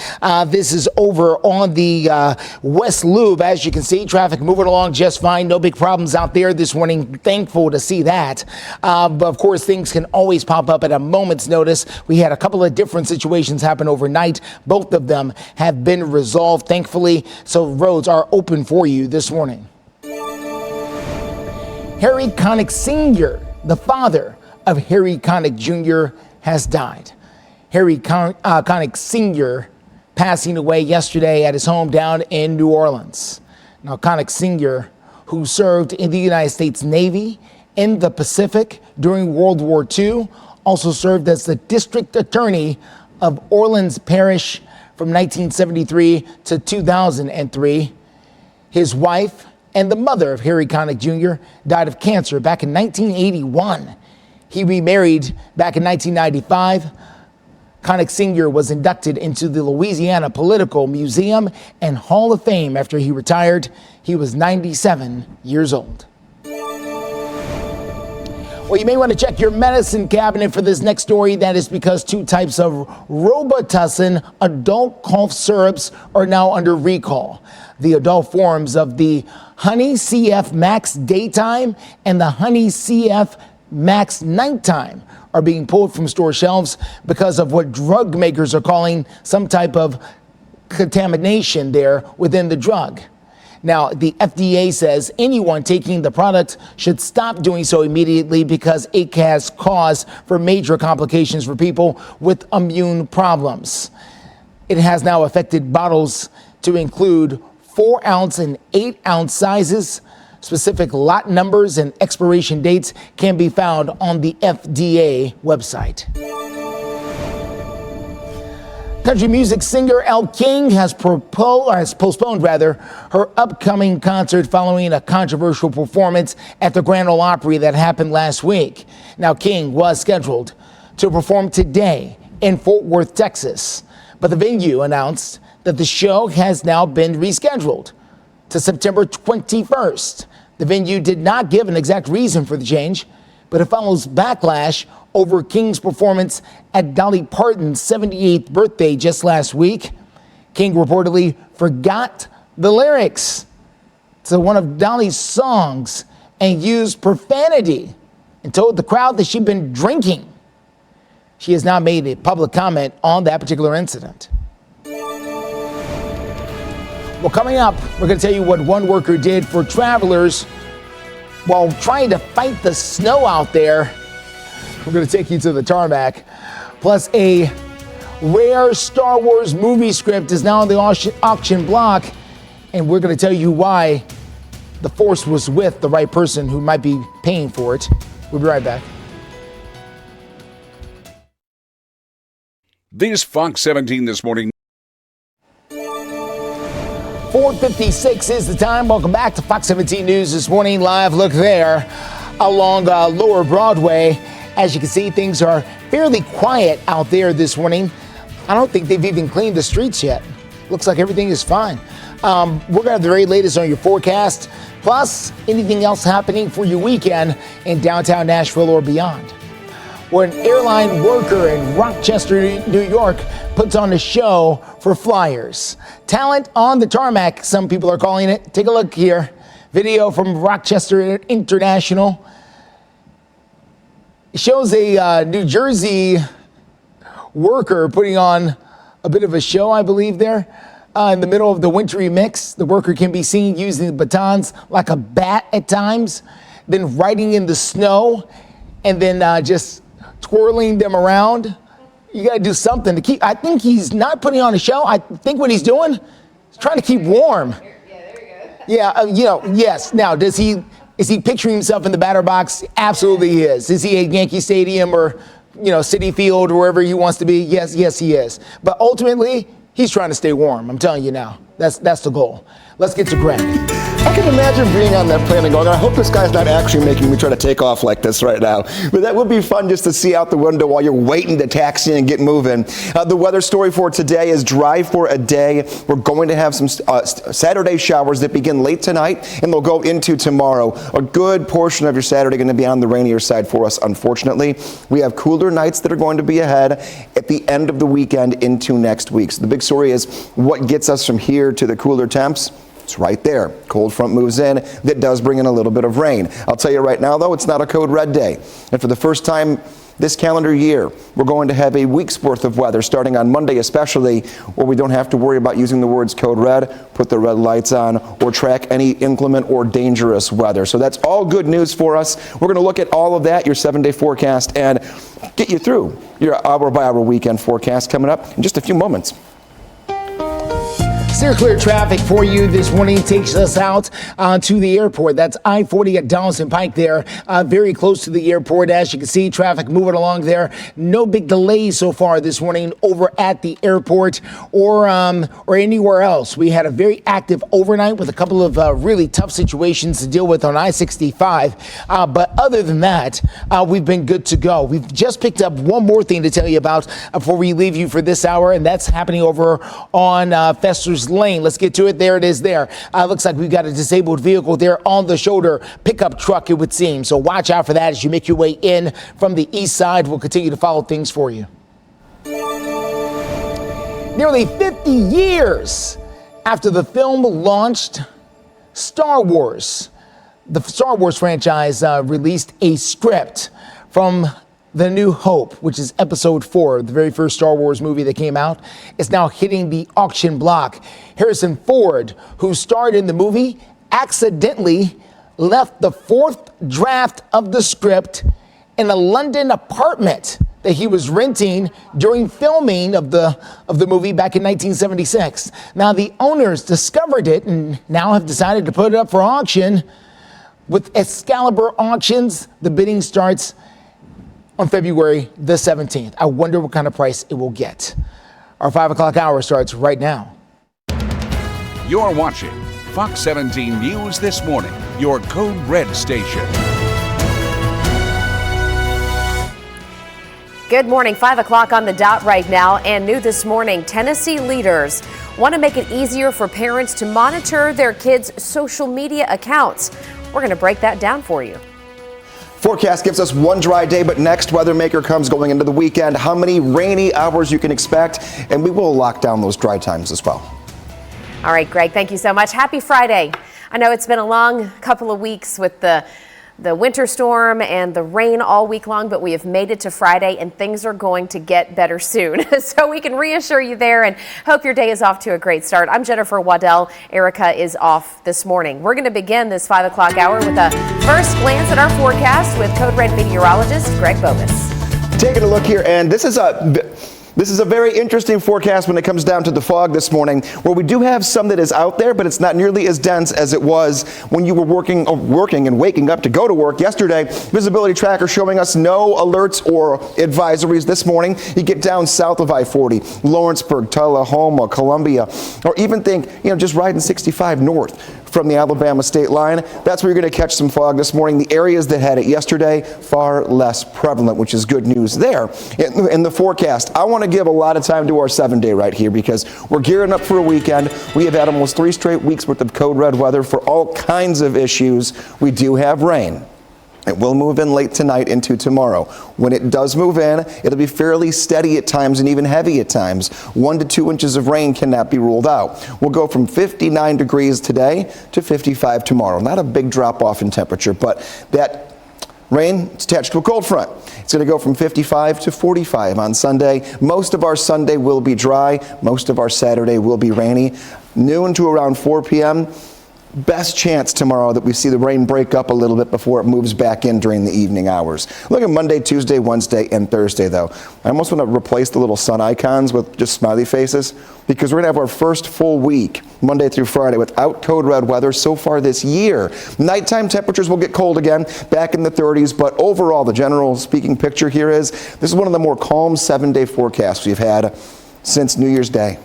This is over on the West Loop. As you can see, traffic moving along just fine. No big problems out there this morning. Thankful to see that. But of course, things can always pop up at a moment's notice. We had a couple of different situations happen overnight. Both of them have been resolved, thankfully. So roads are open for you this morning. Harry Connick Sr., the father of Harry Connick Jr., has died. Harry Connick Sr. passing away yesterday at his home down in New Orleans. Now, Connick Sr., who served in the United States Navy in the Pacific during World War II, also served as the district attorney of Orleans Parish from 1973 to 2003. His wife and the mother of Harry Connick Jr. died of cancer back in 1981. He remarried back in 1995. Connick Sr. was inducted into the Louisiana Political Museum and Hall of Fame after he retired. He was 97 years old. Well, you may want to check your medicine cabinet for this next story. That is because two types of Robitussin adult cough syrups are now under recall. The adult forms of the Honey CF Max Daytime and the Honey CF Max Nighttime are being pulled from store shelves because of what drug makers are calling some type of contamination there within the drug. Now, the FDA says anyone taking the product should stop doing so immediately because it has cause for major complications for people with immune problems. It has now affected bottles to include 4-ounce and 8-ounce sizes. Specific lot numbers and expiration dates can be found on the FDA website. Country music singer Elle King has postponed her upcoming concert following a controversial performance at the Grand Ole Opry that happened last week. Now, King was scheduled to perform today in Fort Worth, Texas, but the venue announced that the show has now been rescheduled to September 21st. The venue did not give an exact reason for the change, but it follows backlash over King's performance at Dolly Parton's 78th birthday just last week. King reportedly forgot the lyrics to one of Dolly's songs and used profanity and told the crowd that she'd been drinking. She has now made a public comment on that particular incident. Well, coming up, we're going to tell you what one worker did for travelers while trying to fight the snow out there. We're going to take you to the tarmac. Plus, a rare Star Wars movie script is now on the auction block, and we're going to tell you why the Force was with the right person who might be paying for it. We'll be right back. This Fox 17 this morning. 4:56 is the time. Welcome back to Fox 17 News this morning. Live look there along Lower Broadway. As you can see, things are fairly quiet out there this morning. I don't think they've even cleaned the streets yet. Looks like everything is fine. We're going to have the very latest on your forecast, plus anything else happening for your weekend in downtown Nashville or beyond. Where an airline worker in Rochester, New York, puts on a show for flyers. Talent on the tarmac, some people are calling it. Take a look here. Video from Rochester International. It shows a New Jersey worker putting on a bit of a show, I believe, there. In the middle of the wintry mix, the worker can be seen using the batons like a bat at times, then riding in the snow, and then just twirling them around. You got to do something to keep. I think he's not putting on a show. I think what he's doing is trying to keep warm. Yeah, there you go. Yeah, yes. Now, is he picturing himself in the batter box? Absolutely he is. Is he at Yankee Stadium or, Citi Field or wherever he wants to be? Yes, he is. But ultimately, he's trying to stay warm. I'm telling you now. That's the goal. Let's get to Greg. I can imagine being on that plane and going, I hope this guy's not actually making me try to take off like this right now. But that would be fun just to see out the window while you're waiting to taxi and get moving. The weather story for today is dry for a day. We're going to have some Saturday showers that begin late tonight and they'll go into tomorrow. A good portion of your Saturday going to be on the rainier side for us, unfortunately. We have cooler nights that are going to be ahead at the end of the weekend into next week. So the big story is what gets us from here to the cooler temps. It's right there. Cold front moves in. That does bring in a little bit of rain. I'll tell you right now, though, it's not a code red day. And for the first time this calendar year, we're going to have a week's worth of weather, starting on Monday especially, where we don't have to worry about using the words code red, put the red lights on, or track any inclement or dangerous weather. So that's all good news for us. We're going to look at all of that, your 7-day forecast, and get you through your hour-by-hour weekend forecast coming up in just a few moments. Steer clear traffic for you this morning takes us out to the airport. That's I-40 at Donaldson Pike there, very close to the airport. As you can see, traffic moving along there. No big delays so far this morning over at the airport or anywhere else. We had a very active overnight with a couple of really tough situations to deal with on I-65. But other than that, we've been good to go. We've just picked up one more thing to tell you about before we leave you for this hour, and that's happening over on Fester's Lane. Let's get to it. There it is there. Looks like we've got a disabled vehicle there on the shoulder. Pickup truck, it would seem. So watch out for that as you make your way in from the east side. We'll continue to follow things for you. Nearly 50 years after the film launched, Star Wars, the Star Wars franchise released a script from The New Hope, which is episode 4, the very first Star Wars movie that came out, is now hitting the auction block. Harrison Ford, who starred in the movie, accidentally left the 4th draft of the script in a London apartment that he was renting during filming of the movie back in 1976. Now, the owners discovered it and now have decided to put it up for auction. With Excalibur Auctions, the bidding starts on February the 17th. I wonder what kind of price it will get. Our 5 o'clock hour starts right now. You're watching Fox 17 News This Morning, your Code Red station. Good morning, 5 o'clock on the dot right now, and new this morning, Tennessee leaders want to make it easier for parents to monitor their kids' social media accounts. We're going to break that down for you. Forecast gives us one dry day, but next weather maker comes going into the weekend. How many rainy hours you can expect, and we will lock down those dry times as well. All right, Greg, thank you so much. Happy Friday. I know it's been a long couple of weeks with the winter storm and the rain all week long, but we have made it to Friday and things are going to get better soon. So we can reassure you there and hope your day is off to a great start. I'm Jennifer Waddell. Erica is off this morning. We're going to begin this 5 o'clock hour with a first glance at our forecast with Code Red meteorologist Greg Bovis. Taking a look here, and this is a very interesting forecast when it comes down to the fog this morning, where we do have some that is out there, but it's not nearly as dense as it was when you were working and waking up to go to work yesterday. Visibility tracker showing us no alerts or advisories this morning. You get down south of I-40, Lawrenceburg, Tullahoma, Columbia, or even think, just riding 65 north from the Alabama state line. That's where you're going to catch some fog this morning. The areas that had it yesterday, far less prevalent, which is good news there. In the forecast, I want to give a lot of time to our 7-day right here because we're gearing up for a weekend. We have had almost 3 straight weeks worth of code red weather for all kinds of issues. We do have rain. It will move in late tonight into tomorrow. When it does move in, it'll be fairly steady at times and even heavy at times. 1 to 2 inches of rain cannot be ruled out. We'll go from 59 degrees today to 55 tomorrow. Not a big drop off in temperature, but that rain is attached to a cold front. It's going to go from 55 to 45 on Sunday. Most of our Sunday will be dry. Most of our Saturday will be rainy. Noon to around 4 p.m. Best chance tomorrow that we see the rain break up a little bit before it moves back in during the evening hours. Look at Monday, Tuesday, Wednesday, and Thursday, though. I almost want to replace the little sun icons with just smiley faces because we're going to have our first full week, Monday through Friday, without code red weather so far this year. Nighttime temperatures will get cold again, back in the 30s, but overall, the general speaking picture here is this is one of the more calm 7-day forecasts we've had since New Year's Day.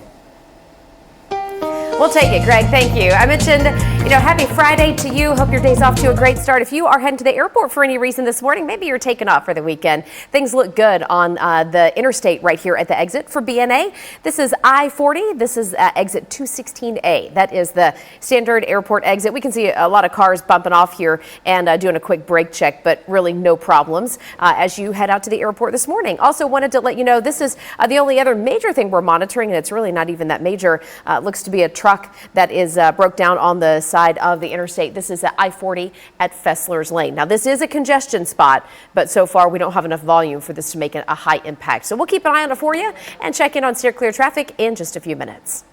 We'll take it, Greg. Thank you. I mentioned, happy Friday to you. Hope your day's off to a great start. If you are heading to the airport for any reason this morning, maybe you're taking off for the weekend. Things look good on the interstate right here at the exit for BNA. This is I-40. This is exit 216A. That is the standard airport exit. We can see a lot of cars bumping off here and doing a quick brake check, but really no problems as you head out to the airport this morning. Also wanted to let you know this is the only other major thing we're monitoring, and it's really not even that major. Looks to be a truck that is broke down on the side of the interstate. This is at I-40 at Fessler's Lane. Now, this is a congestion spot, but so far we don't have enough volume for this to make it a high impact. So we'll keep an eye on it for you and check in on steer clear traffic in just a few minutes.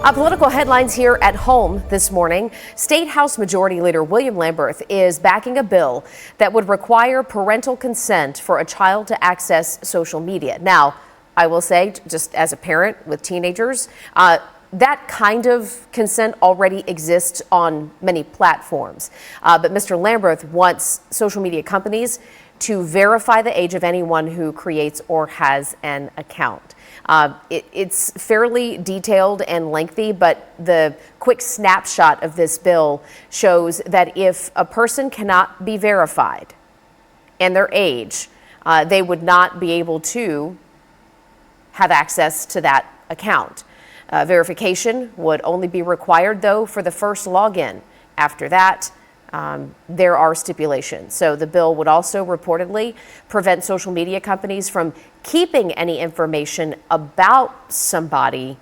Political headlines here at home this morning. State House Majority Leader William Lamberth is backing a bill that would require parental consent for a child to access social media. Now, I will say, just as a parent with teenagers, that kind of consent already exists on many platforms. But Mr. Lamberth wants social media companies to verify the age of anyone who creates or has an account. It's fairly detailed and lengthy, but the quick snapshot of this bill shows that if a person cannot be verified and their age, they would not be able to have access to that account. Verification would only be required, though, for the first login. After that, there are stipulations. So the bill would also reportedly prevent social media companies from keeping any information about somebody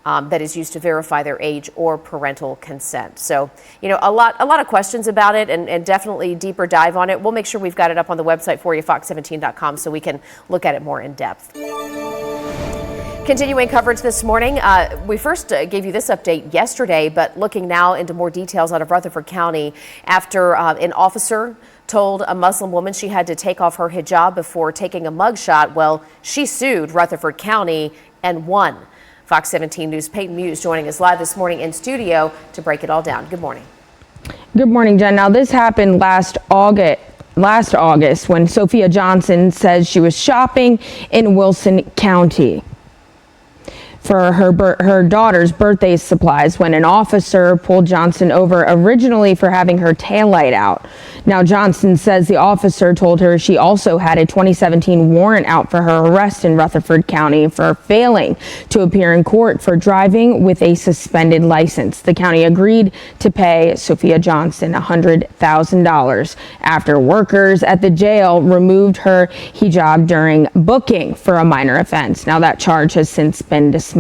that is used to verify their age or parental consent. So, a lot of questions about it and definitely deeper dive on it. We'll make sure we've got it up on the website for you, fox17.com, so we can look at it more in depth. Continuing coverage this morning, we first gave you this update yesterday, but looking now into more details out of Rutherford County after an officer told a Muslim woman she had to take off her hijab before taking a mugshot. Well, she sued Rutherford County and won. Fox 17 News' Peyton Muse joining us live this morning in studio to break it all down. Good morning. Good morning, Jen. Now, this happened last August when Sophia Johnson says she was shopping in Wilson County for her daughter's birthday supplies when an officer pulled Johnson over originally for having her taillight out. Now, Johnson says the officer told her she also had a 2017 warrant out for her arrest in Rutherford County for failing to appear in court for driving with a suspended license. The county agreed to pay Sophia Johnson $100,000 after workers at the jail removed her hijab during booking for a minor offense. Now, that charge has since been dismissed.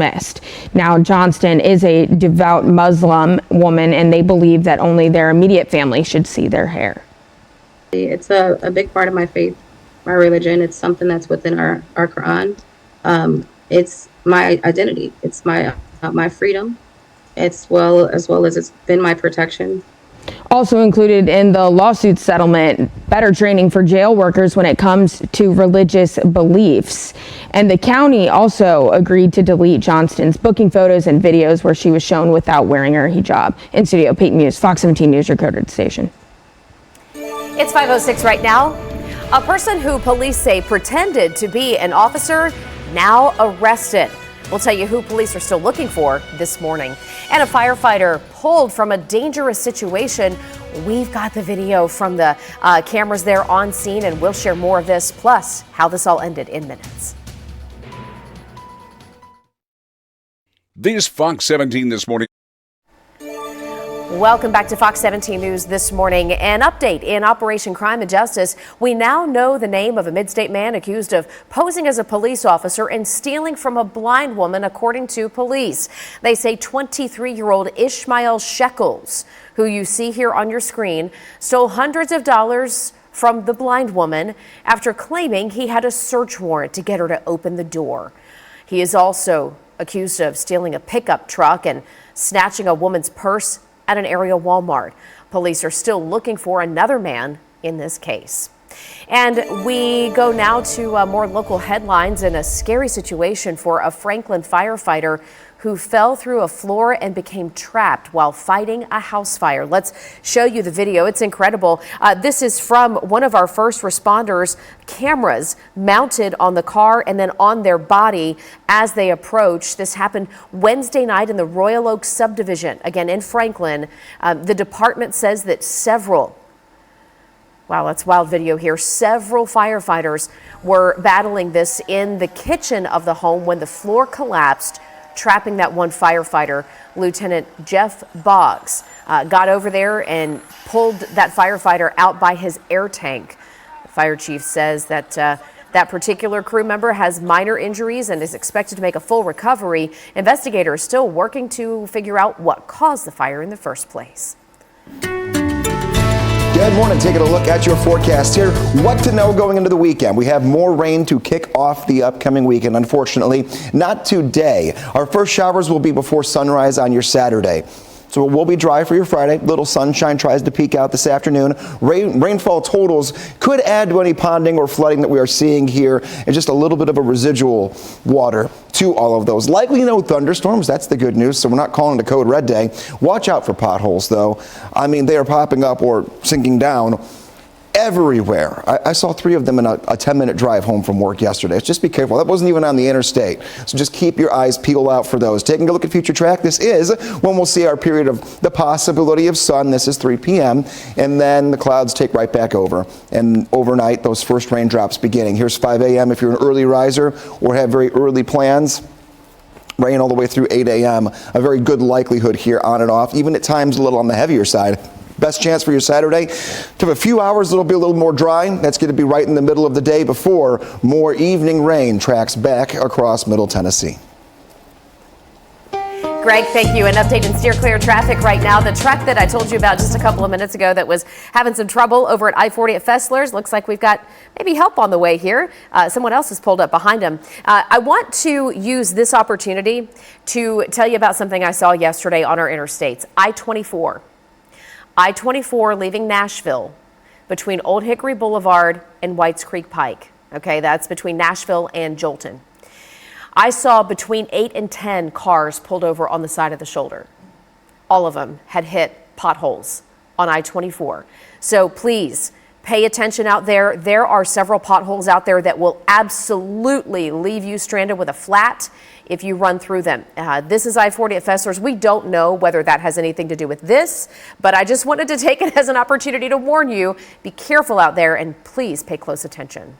Now, Johnston is a devout Muslim woman, and they believe that only their immediate family should see their hair. It's a big part of my faith, my religion. It's something that's within our Quran. It's my identity. It's my freedom. As well as it's been my protection. Also included in the lawsuit settlement, better training for jail workers when it comes to religious beliefs. And the county also agreed to delete Johnston's booking photos and videos where she was shown without wearing her hijab. In studio, Peyton Muse, Fox 17 News, your coded station. It's 5:06 right now. A person who police say pretended to be an officer now arrested. We'll tell you who police are still looking for this morning. And a firefighter pulled from a dangerous situation. We've got the video from the cameras there on scene, and we'll share more of this, plus how this all ended in minutes. This Fox 17 this morning. Welcome back to Fox 17 News this morning. An update in Operation Crime and Justice. We now know the name of a mid-state man accused of posing as a police officer and stealing from a blind woman, according to police. They say 23-year-old Ishmael Shekels, who you see here on your screen, stole hundreds of dollars from the blind woman after claiming he had a search warrant to get her to open the door. He is also accused of stealing a pickup truck and snatching a woman's purse at an area Walmart. Police are still looking for another man in this case. And we go now to more local headlines and a scary situation for a Franklin firefighter who fell through a floor and became trapped while fighting a house fire. Let's show you the video. It's incredible. This is from one of our first responders' cameras mounted on the car and then on their body as they approach. This happened Wednesday night in the Royal Oak subdivision, again in Franklin. The department says that several Wow, that's wild video here. Several firefighters were battling this in the kitchen of the home when the floor collapsed, trapping that one firefighter. Lieutenant Jeff Boggs got over there and pulled that firefighter out by his air tank. The fire chief says that that particular crew member has minor injuries and is expected to make a full recovery. Investigators still working to figure out what caused the fire in the first place. Good morning. Taking a look at your forecast here. What to know going into the weekend. We have more rain to kick off the upcoming weekend, unfortunately. Not today. Our first showers will be before sunrise on your Saturday. So it will be dry for your Friday. Little sunshine tries to peek out this afternoon. Rainfall totals could add to any ponding or flooding that we are seeing here, and just a little bit of a residual water to all of those. Likely no thunderstorms. That's the good news. So we're not calling it a code red day. Watch out for potholes, though. I mean, they are popping up or sinking down everywhere. I saw 3 of them in a 10-minute drive home from work yesterday. Just be careful. That wasn't even on the interstate. So just keep your eyes peeled out for those. Taking a look at future track, this is when we'll see our period of the possibility of sun. This is 3 p.m. And then the clouds take right back over. And overnight, those first raindrops beginning. Here's 5 a.m. if you're an early riser or have very early plans. Rain all the way through 8 a.m. A very good likelihood here on and off, even at times a little on the heavier side. Best chance for your Saturday to have a few hours. It'll be a little more dry. That's going to be right in the middle of the day before more evening rain tracks back across Middle Tennessee. Greg, thank you. An update in steer clear traffic right now. The truck that I told you about just a couple of minutes ago that was having some trouble over at I-40 at Fessler's. Looks like we've got maybe help on the way here. Someone else has pulled up behind him. I want to use this opportunity to tell you about something I saw yesterday on our interstates. I-24 leaving Nashville between Old Hickory Boulevard and Whites Creek Pike. Okay, that's between Nashville and Jolton. I saw between 8 and 10 cars pulled over on the side of the shoulder. All of them had hit potholes on I-24. So please pay attention out there. There are several potholes out there that will absolutely leave you stranded with a flat if you run through them. This is I-40 at Fessler's. We don't know whether that has anything to do with this, but I just wanted to take it as an opportunity to warn you. Be careful out there and please pay close attention.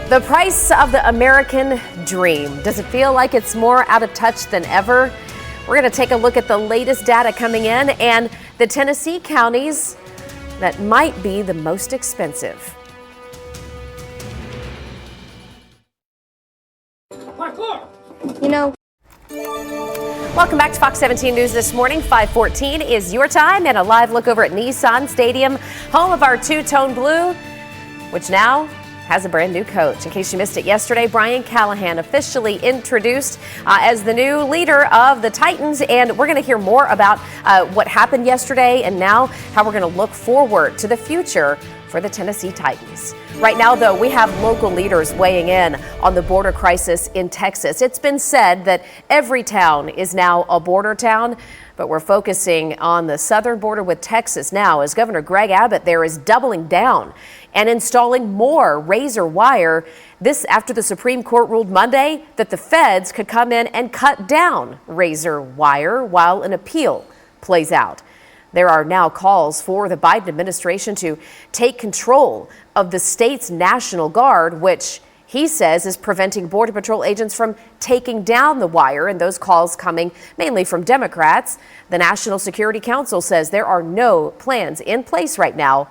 The price of the American dream. Does it feel like it's more out of touch than ever? We're going to take a look at the latest data coming in and the Tennessee counties that might be the most expensive. Welcome back to Fox 17 News this morning. 5:14 is your time and a live look over at Nissan Stadium, home of our two-tone blue, which now has a brand new coach. In case you missed it yesterday, Brian Callahan officially introduced as the new leader of the Titans, and we're going to hear more about what happened yesterday and now how we're going to look forward to the future for the Tennessee Titans. Right now, though, we have local leaders weighing in on the border crisis in Texas. It's been said that every town is now a border town, but we're focusing on the southern border with Texas now as Governor Greg Abbott there is doubling down and installing more razor wire. This after the Supreme Court ruled Monday that the feds could come in and cut down razor wire while an appeal plays out. There are now calls for the Biden administration to take control of the state's National Guard, which he says is preventing Border Patrol agents from taking down the wire, and those calls coming mainly from Democrats. The National Security Council says there are no plans in place right now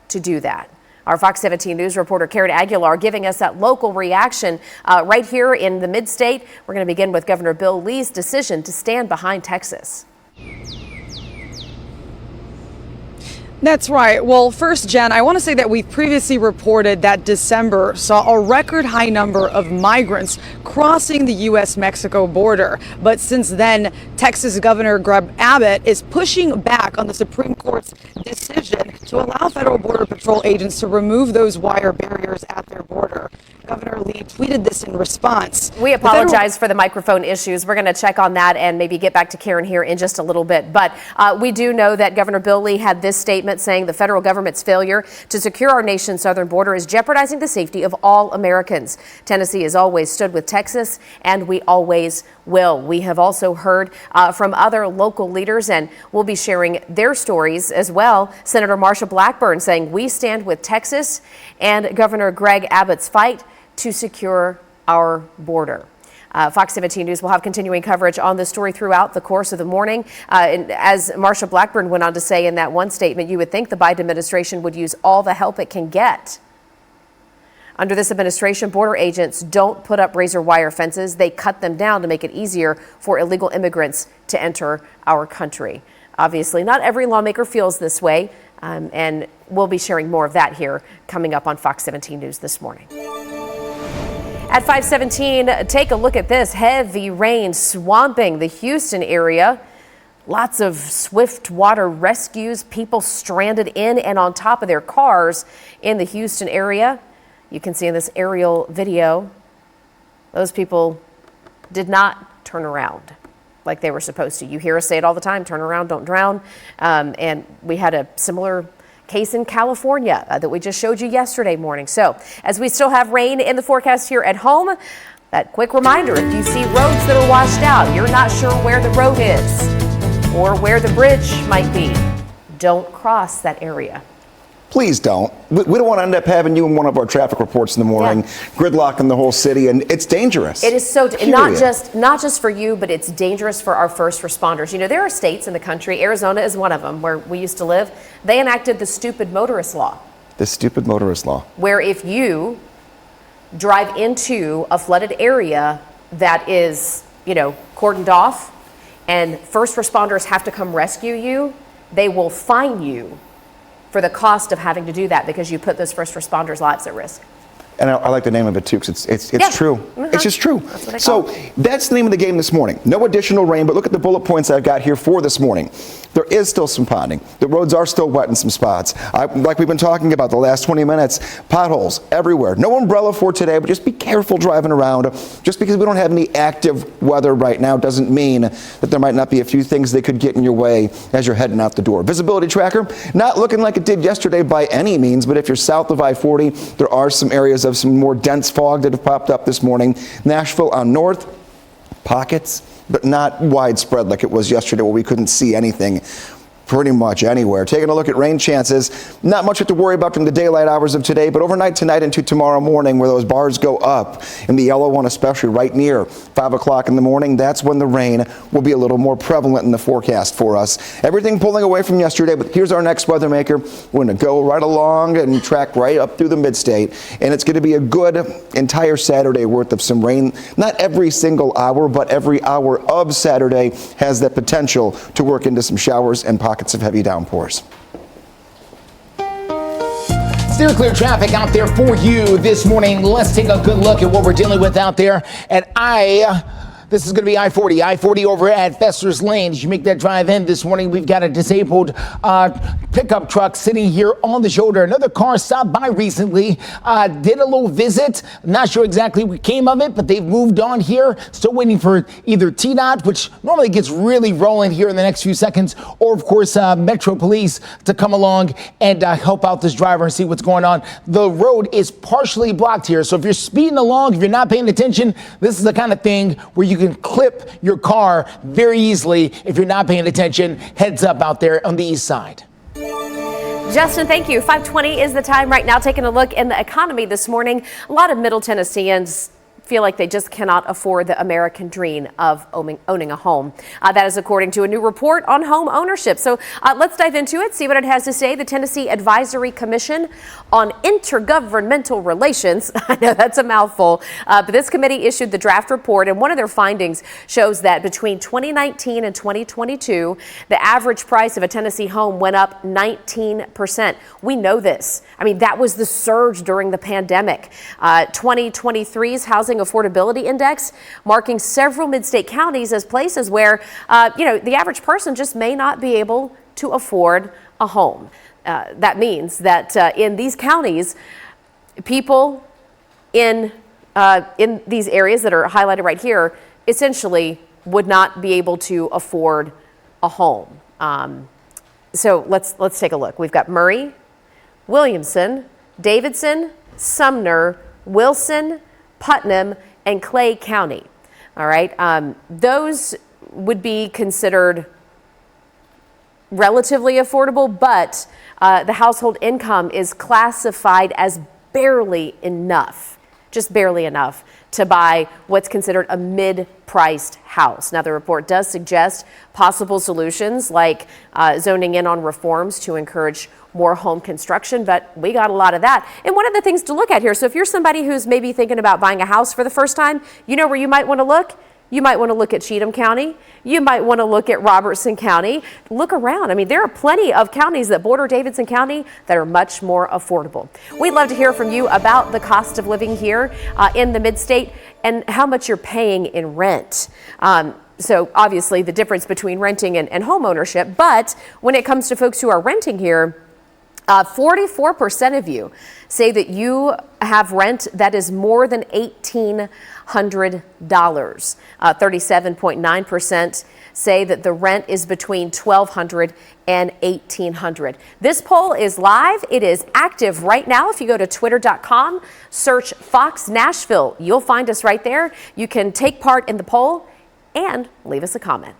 to do that. Our Fox 17 News reporter Karen Aguilar giving us that local reaction right here in the mid-state. We're going to begin with Governor Bill Lee's decision to stand behind Texas. That's right. Well, first, Jen, I want to say that we previously reported that December saw a record high number of migrants crossing the U.S.-Mexico border. But since then, Texas Governor Greg Abbott is pushing back on the Supreme Court's decision to allow federal Border Patrol agents to remove those wire barriers at their border. Governor Lee tweeted this in response. We apologize for the microphone issues. We're going to check on that and maybe get back to Karen here in just a little bit. But we do know that Governor Bill Lee had this statement saying the federal government's failure to secure our nation's southern border is jeopardizing the safety of all Americans. Tennessee has always stood with Texas, and we always will. We have also heard from other local leaders, and we'll be sharing their stories as well. Senator Marsha Blackburn saying we stand with Texas and Governor Greg Abbott's fight to secure our border. Fox 17 News will have continuing coverage on this story throughout the course of the morning. And as Marsha Blackburn went on to say in that one statement, you would think the Biden administration would use all the help it can get. Under this administration, border agents don't put up razor wire fences. They cut them down to make it easier for illegal immigrants to enter our country. Obviously, not every lawmaker feels this way, and we'll be sharing more of that here coming up on Fox 17 News this morning. At 5:17, take a look at this. Heavy rain swamping the Houston area. Lots of swift water rescues, people stranded in and on top of their cars in the Houston area. You can see in this aerial video, those people did not turn around like they were supposed to. You hear us say it all the time, turn around, don't drown. And we had a similar case in California that we just showed you yesterday morning. So as we still have rain in the forecast here at home, that quick reminder, if you see roads that are washed out, you're not sure where the road is or where the bridge might be, don't cross that area. Please don't. We don't want to end up having you in one of our traffic reports in the morning, gridlock in the whole city, and it's dangerous. It is so, not just for you, but it's dangerous for our first responders. You know, there are states in the country, Arizona is one of them, where we used to live. They enacted the stupid motorist law. The stupid motorist law. Where if you drive into a flooded area that is, you know, cordoned off, and first responders have to come rescue you, they will fine you for the cost of having to do that because you put those first responders' lives at risk. And I like the name of it too, because it's true. Mm-hmm. It's just true. That's what they So call it. that's the name of the game this morning. No additional rain, but look at the bullet points I've got here for this morning. There is still some ponding. The roads are still wet in some spots. Like we've been talking about the last 20 minutes, potholes everywhere. No umbrella for today, but just be careful driving around. Just because we don't have any active weather right now doesn't mean that there might not be a few things that could get in your way as you're heading out the door. Visibility tracker, not looking like it did yesterday by any means, but if you're south of I-40, there are some areas of some more dense fog that have popped up this morning. Nashville on north, pockets, but not widespread like it was yesterday where we couldn't see anything pretty much anywhere. Taking a look at rain chances, not much to worry about from the daylight hours of today, but overnight tonight into tomorrow morning where those bars go up, and the yellow one especially right near 5 o'clock in the morning, that's when the rain will be a little more prevalent in the forecast for us. Everything pulling away from yesterday, but here's our next weather maker. We're going to go right along and track right up through the mid-state, and it's going to be a good entire Saturday worth of some rain. Not every single hour, but every hour of Saturday has that potential to work into some showers and pockets of heavy downpours. Steer clear traffic out there for you this morning. Let's take a good look at what we're dealing with out there at This is going to be I-40 over at Fester's Lane. As you make that drive in this morning, we've got a disabled pickup truck sitting here on the shoulder. Another car stopped by recently, did a little visit. Not sure exactly what came of it, but they've moved on here. Still waiting for either TDOT, which normally gets really rolling here in the next few seconds, or of course Metro Police to come along and help out this driver and see what's going on. The road is partially blocked here, so if you're speeding along, if you're not paying attention, this is the kind of thing where you can clip your car very easily if you're not paying attention. Heads up out there on the east side. Justin, thank you. 5:20 is the time right now. Taking a look in the economy this morning. A lot of Middle Tennesseans feel like they just cannot afford the American dream of owning a home. That is according to a new report on home ownership. So let's dive into it, see what it has to say. The Tennessee Advisory Commission on Intergovernmental Relations. I know that's a mouthful, but this committee issued the draft report, and one of their findings shows that between 2019 and 2022, the average price of a Tennessee home went up 19%. We know this. I mean, that was the surge during the pandemic. 2023's Housing Affordability Index marking several mid-state counties as places where, the average person just may not be able to afford a home. That means that in these counties, people in these areas that are highlighted right here essentially would not be able to afford a home. So let's take a look. We've got Murray, Williamson, Davidson, Sumner, Wilson, Putnam, and Clay County. All right, those would be considered relatively affordable, but the household income is classified as barely enough, just barely enough to buy what's considered a mid-priced house. Now, the report does suggest possible solutions like zoning in on reforms to encourage more home construction, but we got a lot of that. And one of the things to look at here, so if you're somebody who's maybe thinking about buying a house for the first time, you know where you might want to look? You might want to look at Cheatham County. You might want to look at Robertson County. Look around. I mean, there are plenty of counties that border Davidson County that are much more affordable. We'd love to hear from you about the cost of living here in the mid-state and how much you're paying in rent. So obviously the difference between renting and home ownership, but when it comes to folks who are renting here, 44% of you say that you have rent that is more than $1,800. 37.9% say that the rent is between $1,200 and $1,800. This poll is live. It is active right now. If you go to twitter.com, search Fox Nashville, you'll find us right there. You can take part in the poll and leave us a comment.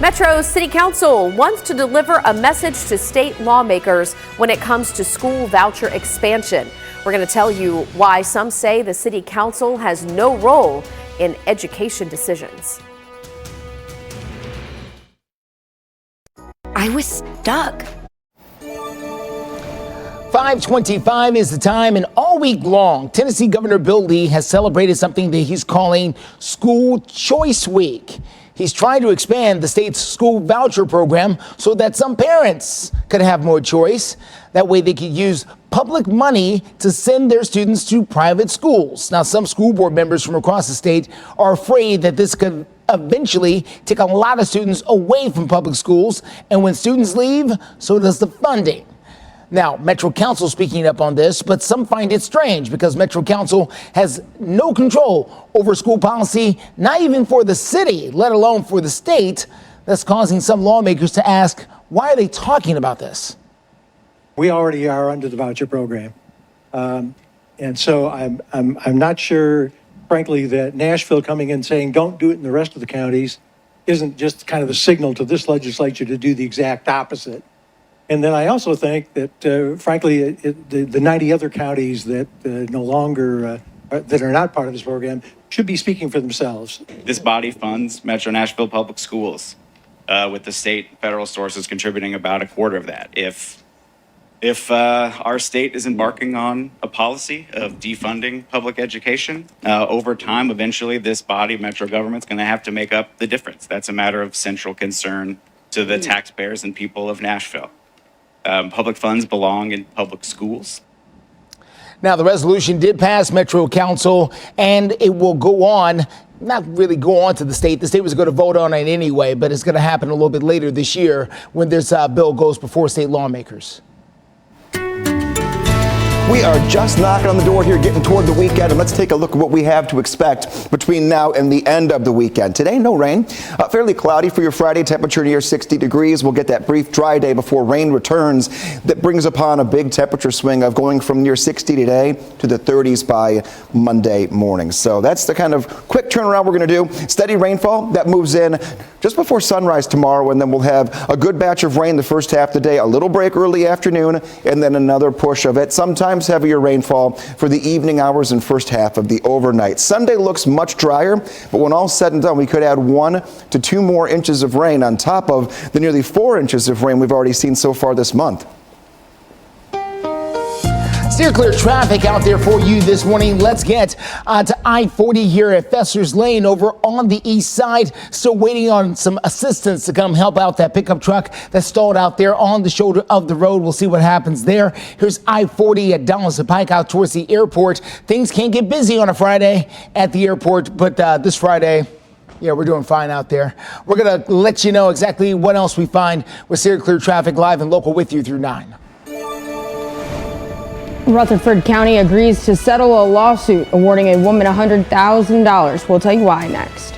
Metro City Council wants to deliver a message to state lawmakers when it comes to school voucher expansion. We're going to tell you why some say the City Council has no role in education decisions. I was stuck. 5:25 is the time, and all week long, Tennessee Governor Bill Lee has celebrated something that he's calling School Choice Week. He's trying to expand the state's school voucher program so that some parents could have more choice. That way they could use public money to send their students to private schools. Now, some school board members from across the state are afraid that this could eventually take a lot of students away from public schools. And when students leave, so does the funding. Now, Metro Council speaking up on this, but some find it strange because Metro Council has no control over school policy, not even for the city, let alone for the state. That's causing some lawmakers to ask, why are they talking about this? We already are under the voucher program. And so I'm not sure, frankly, that Nashville coming in saying don't do it in the rest of the counties isn't just kind of a signal to this legislature to do the exact opposite. And then I also think that, frankly, the 90 other counties that no longer, that are not part of this program, should be speaking for themselves. This body funds Metro Nashville Public Schools, with the state and federal sources contributing about a quarter of that. If our state is embarking on a policy of defunding public education, over time, eventually this body, Metro government's going to have to make up the difference. That's a matter of central concern to the taxpayers and people of Nashville. Public funds belong in public schools. Now, the resolution did pass Metro Council, and it will go on, not really go on to the state. The state was going to vote on it anyway, but it's going to happen a little bit later this year when this bill goes before state lawmakers. We are just knocking on the door here, getting toward the weekend, and let's take a look at what we have to expect between now and the end of the weekend. Today, no rain. Fairly cloudy for your Friday, temperature near 60 degrees. We'll get that brief dry day before rain returns. That brings upon a big temperature swing of going from near 60 today to the 30s by Monday morning. So that's the kind of quick turnaround we're going to do. Steady rainfall that moves in just before sunrise tomorrow, and then we'll have a good batch of rain the first half of the day, a little break early afternoon, and then another push of it. Sometimes heavier rainfall for the evening hours and first half of the overnight. Sunday looks much drier, but when all said and done, we could add 1 to 2 more inches of rain on top of the nearly 4 inches of rain we've already seen so far this month. Steer clear traffic out there for you this morning. Let's get to I-40 here at Fesser's Lane over on the east side. Still waiting on some assistance to come help out that pickup truck that's stalled out there on the shoulder of the road. We'll see what happens there. Here's I-40 at Dallas and Pike out towards the airport. Things can get busy on a Friday at the airport, but this Friday, yeah, we're doing fine out there. We're going to let you know exactly what else we find with Steer Clear Traffic live and local with you through 9. Rutherford County agrees to settle a lawsuit awarding a woman $100,000. We'll tell you why next.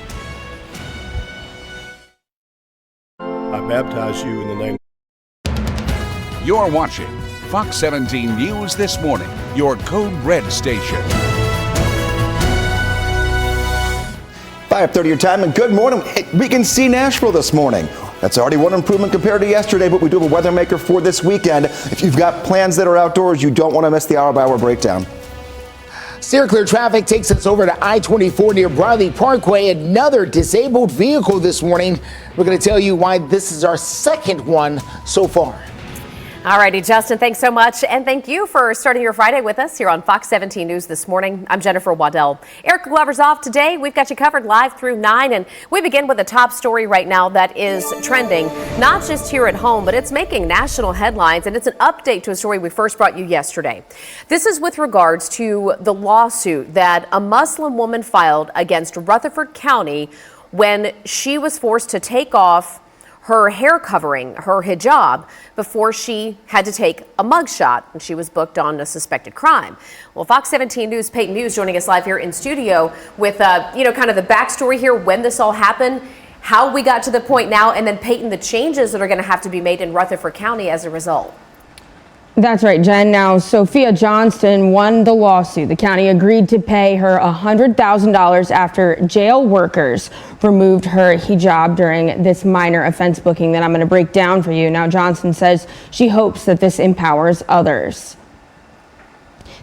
I baptize you in the name. You're watching Fox 17 News This Morning, your Code Red station. 5:30 your time, and good morning. Hey, we can see Nashville this morning. That's already one improvement compared to yesterday, but we do have a weather maker for this weekend. If you've got plans that are outdoors, you don't want to miss the hour-by-hour breakdown. Steer clear traffic takes us over to I-24 near Briley Parkway. Another disabled vehicle this morning. We're going to tell you why this is our second one so far. All righty, Justin, thanks so much. And thank you for starting your Friday with us here on Fox 17 News This Morning. I'm Jennifer Waddell. Eric Glover's off today. We've got you covered live through 9. And we begin with a top story right now that is trending, not just here at home, but it's making national headlines. And it's an update to a story we first brought you yesterday. This is with regards to the lawsuit that a Muslim woman filed against Rutherford County when she was forced to take off her hair covering, her hijab, before she had to take a mugshot and she was booked on a suspected crime. Well, Fox 17 News' Peyton News joining us live here in studio with, kind of the backstory here, when this all happened, how we got to the point now, and then Peyton, the changes that are going to have to be made in Rutherford County as a result. That's right, Jen. Now, Sophia Johnston won the lawsuit. The county agreed to pay her $100,000 after jail workers removed her hijab during this minor offense booking that I'm going to break down for you. Now, Johnston says she hopes that this empowers others.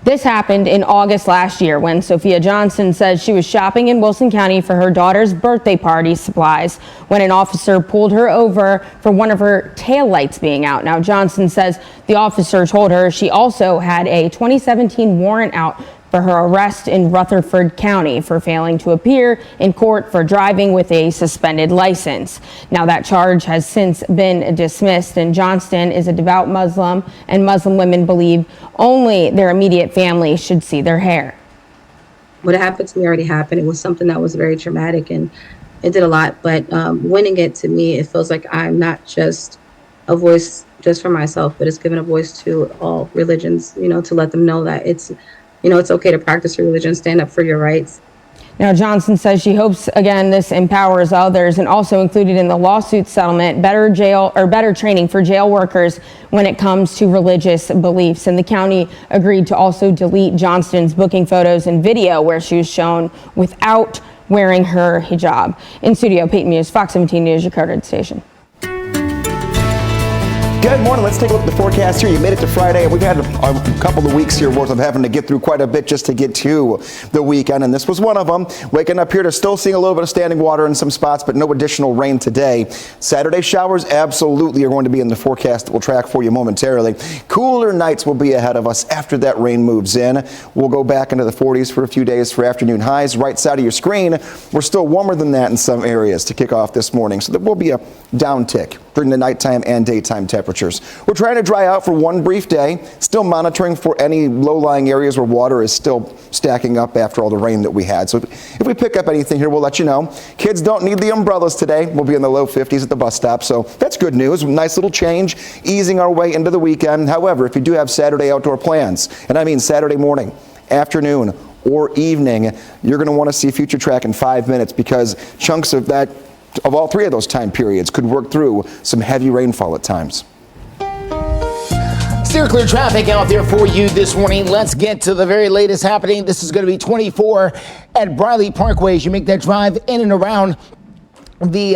This happened in August last year when Sophia Johnston says she was shopping in Wilson County for her daughter's birthday party supplies when an officer pulled her over for one of her taillights being out. Now, Johnston says the officer told her she also had a 2017 warrant out for her arrest in Rutherford County for failing to appear in court for driving with a suspended license. Now, that charge has since been dismissed, and Johnston is a devout Muslim, and Muslim women believe only their immediate family should see their hair. What happened to me already happened. It was something that was very traumatic, and it did a lot. But winning it, to me, it feels like I'm not just a voice just for myself, but it's giving a voice to all religions, to let them know that it's okay to practice your religion, stand up for your rights. Now, Johnson says she hopes, again, this empowers others, and also included in the lawsuit settlement, better training for jail workers when it comes to religious beliefs. And the county agreed to also delete Johnston's booking photos and video where she was shown without wearing her hijab. In studio, Peyton Muse, Fox 17 News, your coded station. Good morning. Let's take a look at the forecast here. You made it to Friday, and we've had a couple of weeks here worth of having to get through quite a bit just to get to the weekend, and this was one of them. Waking up here to still seeing a little bit of standing water in some spots, but no additional rain today. Saturday showers absolutely are going to be in the forecast that we'll track for you momentarily. Cooler nights will be ahead of us after that rain moves in. We'll go back into the 40s for a few days for afternoon highs. Right side of your screen, we're still warmer than that in some areas to kick off this morning, so there will be a downtick during the nighttime and daytime temperatures. We're trying to dry out for one brief day, still monitoring for any low-lying areas where water is still stacking up after all the rain that we had. So if we pick up anything here, we'll let you know. Kids don't need the umbrellas today. We'll be in the low 50s at the bus stop, so that's good news. Nice little change, easing our way into the weekend. However, if you do have Saturday outdoor plans, and I mean Saturday morning, afternoon, or evening, you're going to want to see Future Track in 5 minutes, because chunks of all three of those time periods could work through some heavy rainfall at times. Steer clear traffic out there for you this morning. Let's get to the very latest happening. This is going to be 24 at Briley Parkway as you make that drive in and around the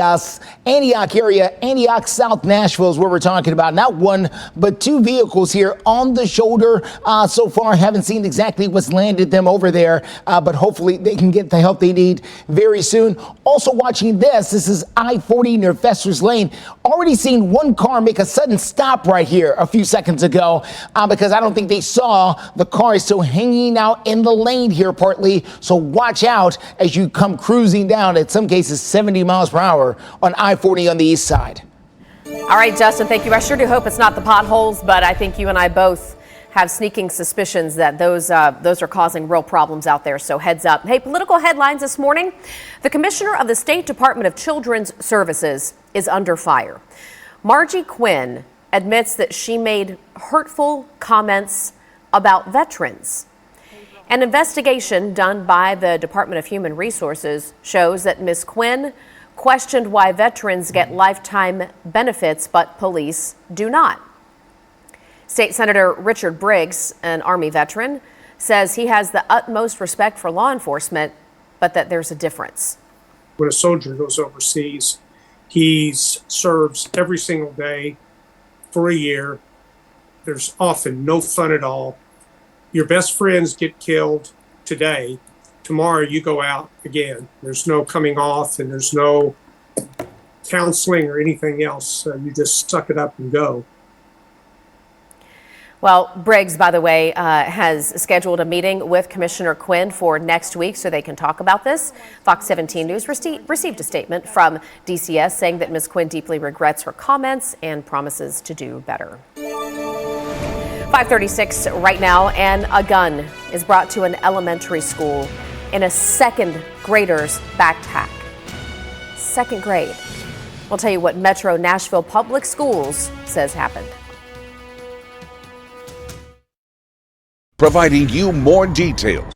Antioch area. Antioch, South Nashville is where we're talking about. Not one, but two vehicles here on the shoulder. So far, haven't seen exactly what's landed them over there, but hopefully they can get the help they need very soon. Also watching this is I-40 near Fester's Lane. Already seen one car make a sudden stop right here a few seconds ago because I don't think they saw the car is still hanging out in the lane here partly. So watch out as you come cruising down, in some cases 70 miles per hour on I-40 on the east side. All right, Justin, thank you. I sure do hope it's not the potholes, but I think you and I both have sneaking suspicions that those are causing real problems out there, so heads up. Hey, political headlines this morning. The commissioner of the State Department of Children's Services is under fire. Margie Quinn admits that she made hurtful comments about veterans. An investigation done by the Department of Human Resources shows that Ms. Quinn questioned why veterans get lifetime benefits but police do not. State Senator Richard Briggs, an Army veteran, says he has the utmost respect for law enforcement, but that there's a difference. When a soldier goes overseas, he serves every single day for a year. There's often no fun at all. Your best friends get killed today. Tomorrow you go out again. There's no coming off and there's no counseling or anything else. You just suck it up and go. Well, Briggs, by the way, has scheduled a meeting with Commissioner Quinn for next week so they can talk about this. Fox 17 News received a statement from DCS saying that Ms. Quinn deeply regrets her comments and promises to do better. 5:36 right now, and a gun is brought to an elementary school in a second grader's backpack. Second grade. We'll tell you what Metro Nashville Public Schools says happened. Providing you more details.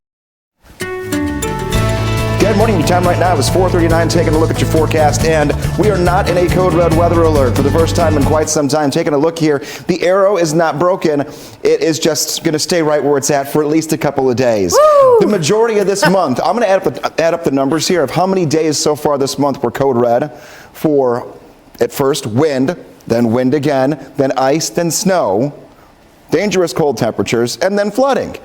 Good morning. Your time right now is 4:39. Taking a look at your forecast, and we are not in a code red weather alert for the first time in quite some time. Taking a look here, the arrow is not broken. It is just going to stay right where it's at for at least a couple of days. Woo! The majority of this month, I'm going to add up the numbers here of how many days so far this month were code red for, at first, wind, then wind again, then ice, then snow, dangerous cold temperatures, and then flooding.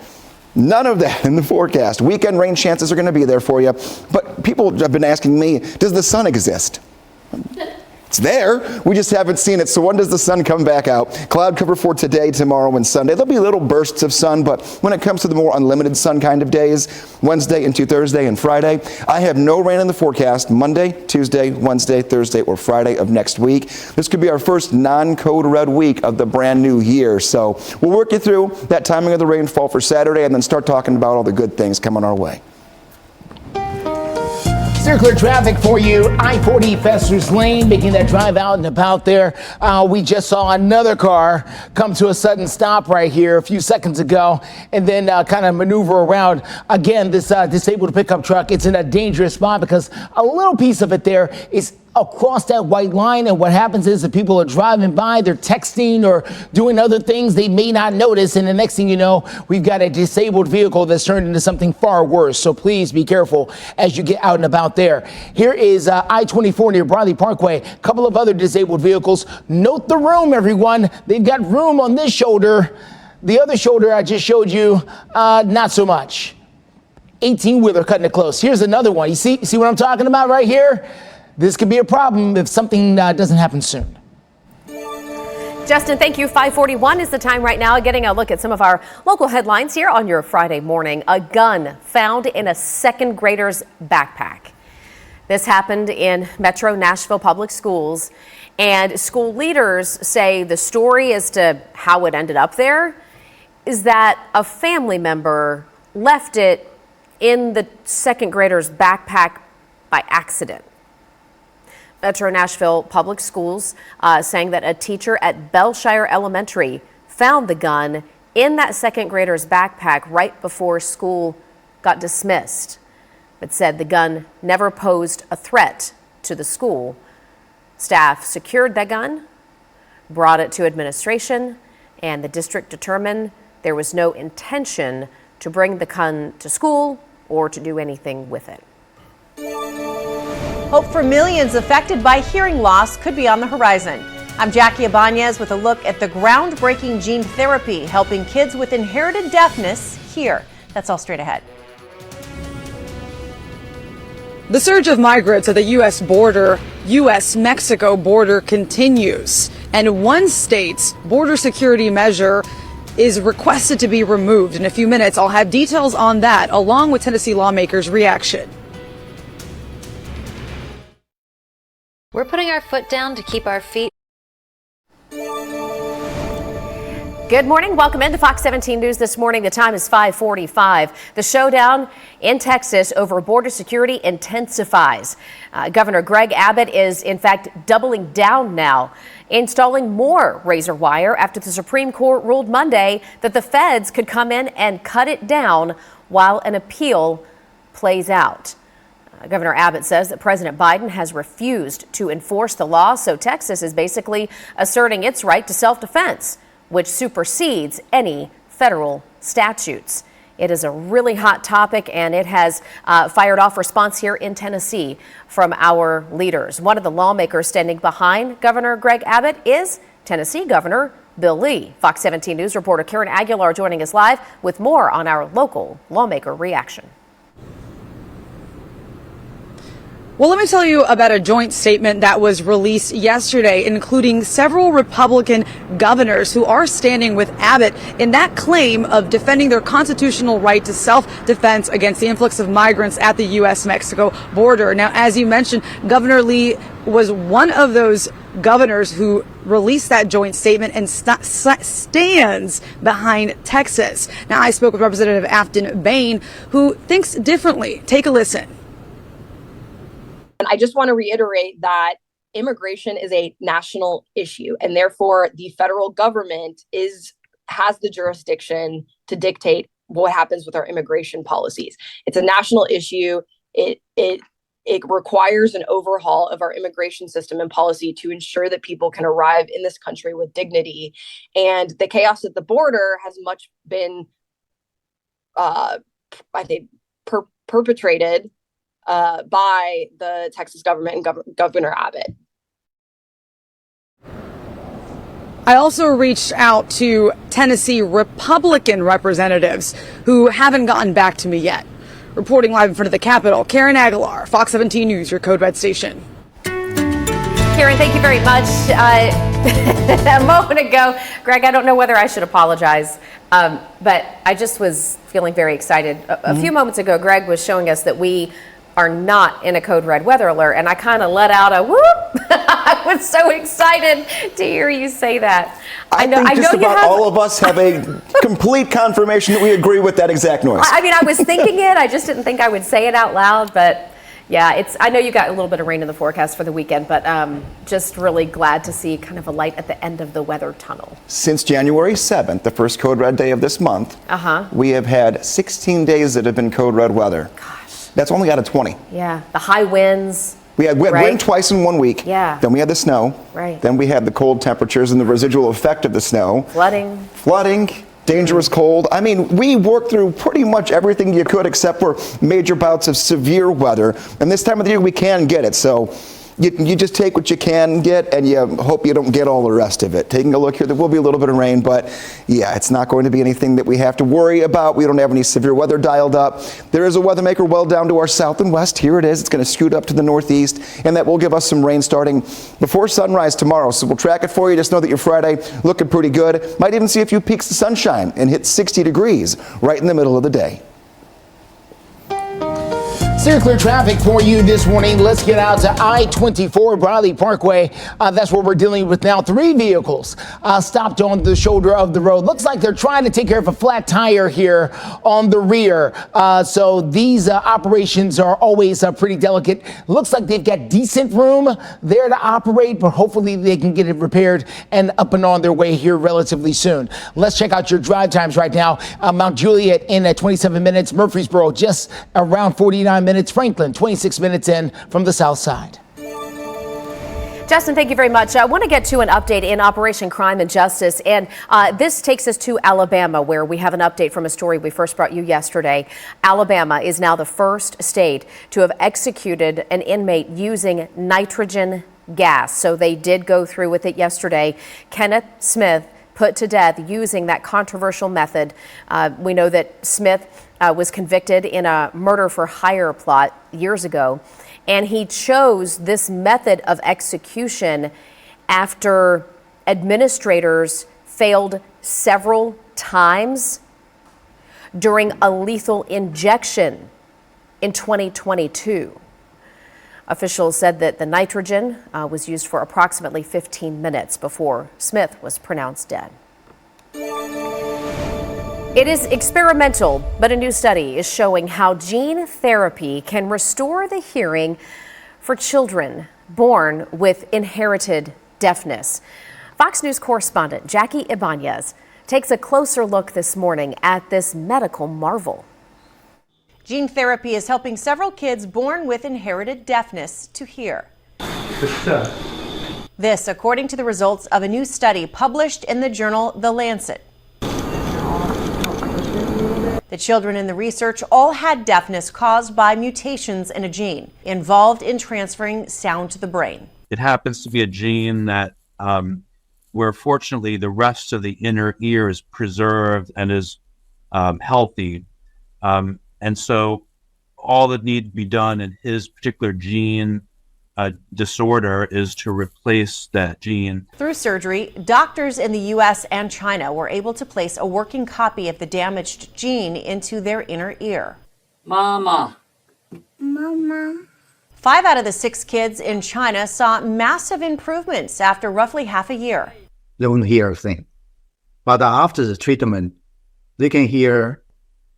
None of that in the forecast. Weekend rain chances are going to be there for you. But people have been asking me, does the sun exist? It's there. We just haven't seen it. So when does the sun come back out? Cloud cover for today, tomorrow, and Sunday. There'll be little bursts of sun, but when it comes to the more unlimited sun kind of days, Wednesday into Thursday and Friday, I have no rain in the forecast Monday, Tuesday, Wednesday, Thursday, or Friday of next week. This could be our first non-code red week of the brand new year. So we'll work you through that timing of the rainfall for Saturday and then start talking about all the good things coming our way. Circular traffic for you. I-40 Fester's Lane, making that drive out and about there. We just saw another car come to a sudden stop right here a few seconds ago and then kind of maneuver around. Again, this disabled pickup truck, it's in a dangerous spot because a little piece of it there is across that white line, and what happens is that people are driving by, they're texting or doing other things they may not notice, and the next thing you know, we've got a disabled vehicle that's turned into something far worse. So please be careful as you get out and about there. Here is I-24 near Bradley Parkway. A couple of other disabled vehicles. Note the room, everyone. They've got room on this shoulder. The other shoulder I just showed you, not so much. 18-wheeler cutting it close. Here's another one. You see what I'm talking about right here? This could be a problem if something doesn't happen soon. Justin, thank you. 5:41 is the time right now. Getting a look at some of our local headlines here on your Friday morning. A gun found in a second grader's backpack. This happened in Metro Nashville Public Schools, and school leaders say the story as to how it ended up there is that a family member left it in the second grader's backpack by accident. Metro Nashville Public Schools saying that a teacher at Bellshire Elementary found the gun in that second grader's backpack right before school got dismissed, but said the gun never posed a threat to the school. Staff secured that gun, brought it to administration, and the district determined there was no intention to bring the gun to school or to do anything with it. Hope for millions affected by hearing loss could be on the horizon. I'm Jackie Ibanez with a look at the groundbreaking gene therapy helping kids with inherited deafness hear. That's all straight ahead. The surge of migrants at the U.S.-Mexico border continues, and one state's border security measure is requested to be removed. In a few minutes, I'll have details on that, along with Tennessee lawmakers' reaction. We're putting our foot down to keep our feet. Good morning. Welcome into Fox 17 News this morning. The time is 5:45. The showdown in Texas over border security intensifies. Governor Greg Abbott is, in fact, doubling down now, installing more razor wire after the Supreme Court ruled Monday that the feds could come in and cut it down while an appeal plays out. Governor Abbott says that President Biden has refused to enforce the law, so Texas is basically asserting its right to self-defense, which supersedes any federal statutes. It is a really hot topic, and it has fired off response here in Tennessee from our leaders. One of the lawmakers standing behind Governor Greg Abbott is Tennessee Governor Bill Lee. Fox 17 News reporter Karen Aguilar joining us live with more on our local lawmaker reaction. Well, let me tell you about a joint statement that was released yesterday, including several Republican governors who are standing with Abbott in that claim of defending their constitutional right to self-defense against the influx of migrants at the U.S.-Mexico border. Now, as you mentioned, Governor Lee was one of those governors who released that joint statement and stands behind Texas. Now, I spoke with Representative Afton Bain, who thinks differently. Take a listen. I just want to reiterate that immigration is a national issue, and therefore the federal government has the jurisdiction to dictate what happens with our immigration policies. It's a national issue. It requires an overhaul of our immigration system and policy to ensure that people can arrive in this country with dignity. And the chaos at the border has much been, I think, perpetrated by the Texas government and Governor Abbott. I also reached out to Tennessee Republican representatives who haven't gotten back to me yet. Reporting live in front of the Capitol, Karen Aguilar, Fox 17 News, your Code Red station. Karen, thank you very much. A moment ago, Greg, I don't know whether I should apologize, but I just was feeling very excited. A few moments ago, Greg was showing us that we are not in a code red weather alert, and I kind of let out a whoop. I was so excited to hear you say that. I think just about all of us have a complete confirmation that we agree with that exact noise. I mean, I was thinking it. I just didn't think I would say it out loud, but yeah, I know you got a little bit of rain in the forecast for the weekend, but just really glad to see kind of a light at the end of the weather tunnel. Since January 7th, the first code red day of this month, we have had 16 days that have been code red weather. Gosh. That's only out of 20. Yeah, the high winds. We had wind twice in 1 week. Yeah. Then we had the snow. Right. Then we had the cold temperatures and the residual effect of the snow. Flooding, dangerous cold. I mean, we worked through pretty much everything you could except for major bouts of severe weather. And this time of the year, we can get it. So you just take what you can get, and you hope you don't get all the rest of it. Taking a look here, there will be a little bit of rain, but yeah, it's not going to be anything that we have to worry about. We don't have any severe weather dialed up. There is a weather maker well down to our south and west. Here it is. It's going to scoot up to the northeast, and that will give us some rain starting before sunrise tomorrow. So we'll track it for you. Just know that your Friday looking pretty good. Might even see a few peaks of sunshine and hit 60 degrees right in the middle of the day. Steer clear traffic for you this morning. Let's get out to I-24 Bradley Parkway. That's what we're dealing with now. 3 vehicles stopped on the shoulder of the road. Looks like they're trying to take care of a flat tire here on the rear. So these operations are always pretty delicate. Looks like they've got decent room there to operate, but hopefully they can get it repaired and up and on their way here relatively soon. Let's check out your drive times right now. Mount Juliet in at 27 minutes. Murfreesboro just around 49 minutes. Franklin, 26 minutes in from the south side. Justin, thank you very much. I want to get to an update in Operation Crime and Justice, and this takes us to Alabama, where we have an update from a story we first brought you yesterday. Alabama is now the first state to have executed an inmate using nitrogen gas. So they did go through with it yesterday. Kenneth Smith put to death using that controversial method. We know that Smith was convicted in a murder for hire plot years ago, and he chose this method of execution after administrators failed several times during a lethal injection in 2022. Officials said that the nitrogen was used for approximately 15 minutes before Smith was pronounced dead. It is experimental, but a new study is showing how gene therapy can restore the hearing for children born with inherited deafness. Fox News correspondent Jackie Ibanez takes a closer look this morning at this medical marvel. Gene therapy is helping several kids born with inherited deafness to hear. This, according to the results of a new study published in the journal The Lancet. The children in the research all had deafness caused by mutations in a gene involved in transferring sound to the brain. It happens to be a gene that where fortunately the rest of the inner ear is preserved and is healthy. And so all that needs to be done in his particular gene disorder is to replace that gene. Through surgery, doctors in the U.S. and China were able to place a working copy of the damaged gene into their inner ear. Mama. 5 out of the 6 kids in China saw massive improvements after roughly half a year. They won't hear a thing. But after the treatment, they can hear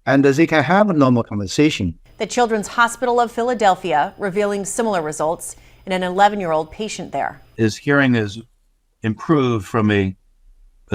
and they can have a normal conversation. The Children's Hospital of Philadelphia revealing similar results in an 11-year-old patient there. His hearing is improved from a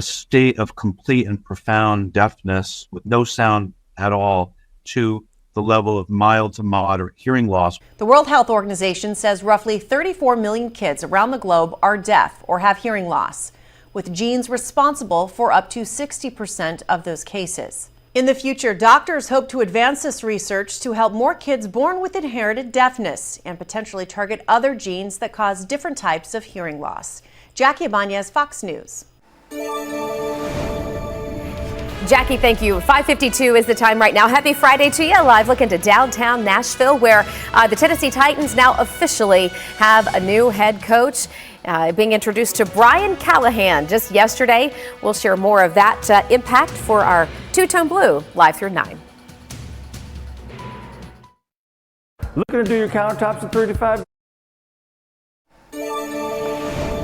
state of complete and profound deafness with no sound at all to the level of mild to moderate hearing loss. The World Health Organization says roughly 34 million kids around the globe are deaf or have hearing loss, with genes responsible for up to 60% of those cases. In the future, doctors hope to advance this research to help more kids born with inherited deafness and potentially target other genes that cause different types of hearing loss. Jackie Ibanez, Fox News. Jackie, thank you. 5:52 is the time right now. Happy Friday to you. Live look into downtown Nashville, where the Tennessee Titans now officially have a new head coach. Being introduced to Brian Callahan just yesterday. We'll share more of that impact for our Two-Tone Blue live through 9. Looking to do your countertops at 35?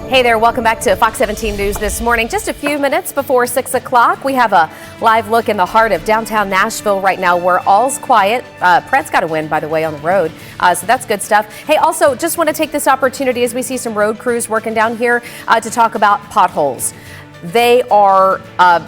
Hey there, welcome back to Fox 17 News this morning. Just a few minutes before 6 o'clock, we have a live look in the heart of downtown Nashville right now where all's quiet. Pratt's got a win, by the way, on the road, so that's good stuff. Hey, also, just want to take this opportunity as we see some road crews working down here to talk about potholes. They are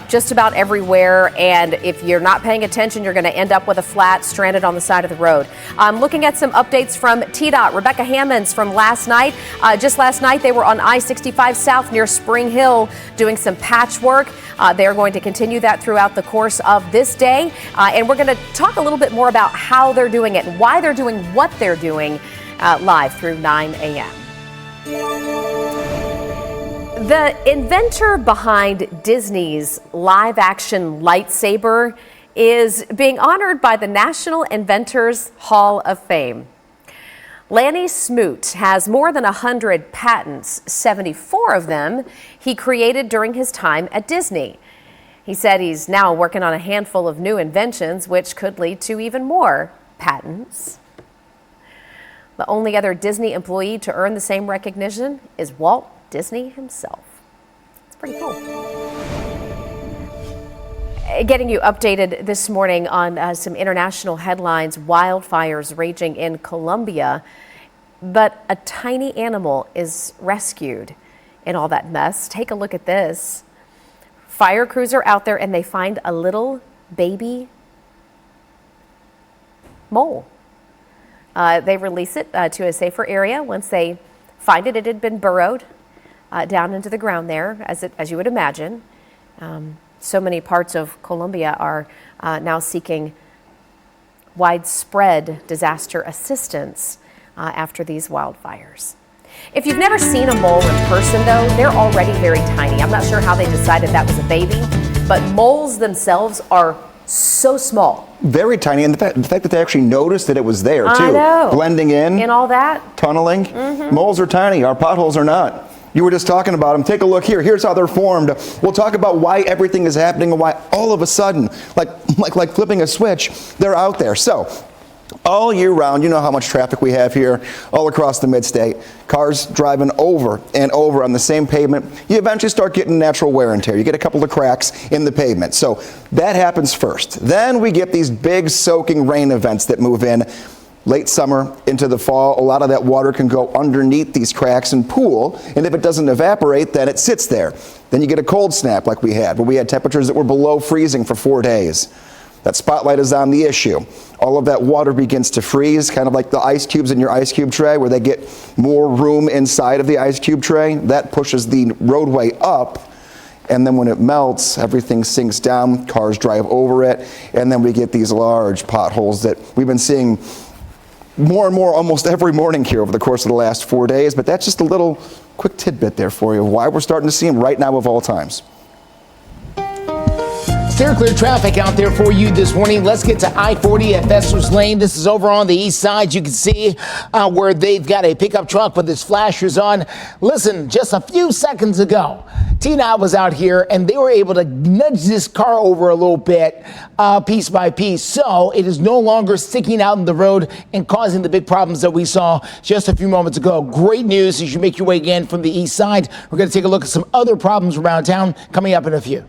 just about everywhere, and if you're not paying attention, you're going to end up with a flat stranded on the side of the road. Looking at some updates from TDOT, Rebecca Hammonds from last night. Just last night, they were on I-65 South near Spring Hill doing some patchwork. They're going to continue that throughout the course of this day, and we're going to talk a little bit more about how they're doing it and why they're doing what they're doing live through 9 a.m. The inventor behind Disney's live-action lightsaber is being honored by the National Inventors Hall of Fame. Lanny Smoot has more than 100 patents, 74 of them he created during his time at Disney. He said he's now working on a handful of new inventions, which could lead to even more patents. The only other Disney employee to earn the same recognition is Walt Disney himself. It's pretty cool. Getting you updated this morning on some international headlines. Wildfires raging in Colombia, but a tiny animal is rescued in all that mess. Take a look at this. Fire crews are out there and they find a little baby mole. They release it to a safer area. Once they find it, it had been burrowed down into the ground there, as you would imagine. So many parts of Colombia are now seeking widespread disaster assistance after these wildfires. If you've never seen a mole in person, though, they're already very tiny. I'm not sure how they decided that was a baby, but moles themselves are so small. Very tiny, and the fact that they actually noticed that it was there, too. I know. Blending in. And all that. Tunneling. Mm-hmm. Moles are tiny. Our potholes are not. You were just talking about them. Take a look here. Here's how they're formed. We'll talk about why everything is happening and why all of a sudden, like flipping a switch, they're out there. So, all year round. You know how much traffic we have here all across the mid-state. Cars driving over and over on the same pavement. You eventually start getting natural wear and tear. You get a couple of cracks in the pavement. So that happens first. Then we get these big soaking rain events that move in late summer into the fall. A lot of that water can go underneath these cracks and pool, and if it doesn't evaporate, then it sits there. Then you get a cold snap like we had, where we had temperatures that were below freezing for 4 days. That spotlight is on the issue. All of that water begins to freeze, kind of like the ice cubes in your ice cube tray, where they get more room inside of the ice cube tray. That pushes the roadway up, and then when it melts, everything sinks down, cars drive over it, and then we get these large potholes that we've been seeing more and more almost every morning here over the course of the last 4 days. But that's just a little quick tidbit there for you of why we're starting to see them right now of all times. Steer clear traffic out there for you this morning. Let's get to I-40 at Festus Lane. This is over on the east side. You can see where they've got a pickup truck with its flashers on. Listen, just a few seconds ago, Tina was out here and they were able to nudge this car over a little bit, piece by piece. So it is no longer sticking out in the road and causing the big problems that we saw just a few moments ago. Great news as you make your way again from the east side. We're going to take a look at some other problems around town coming up in a few.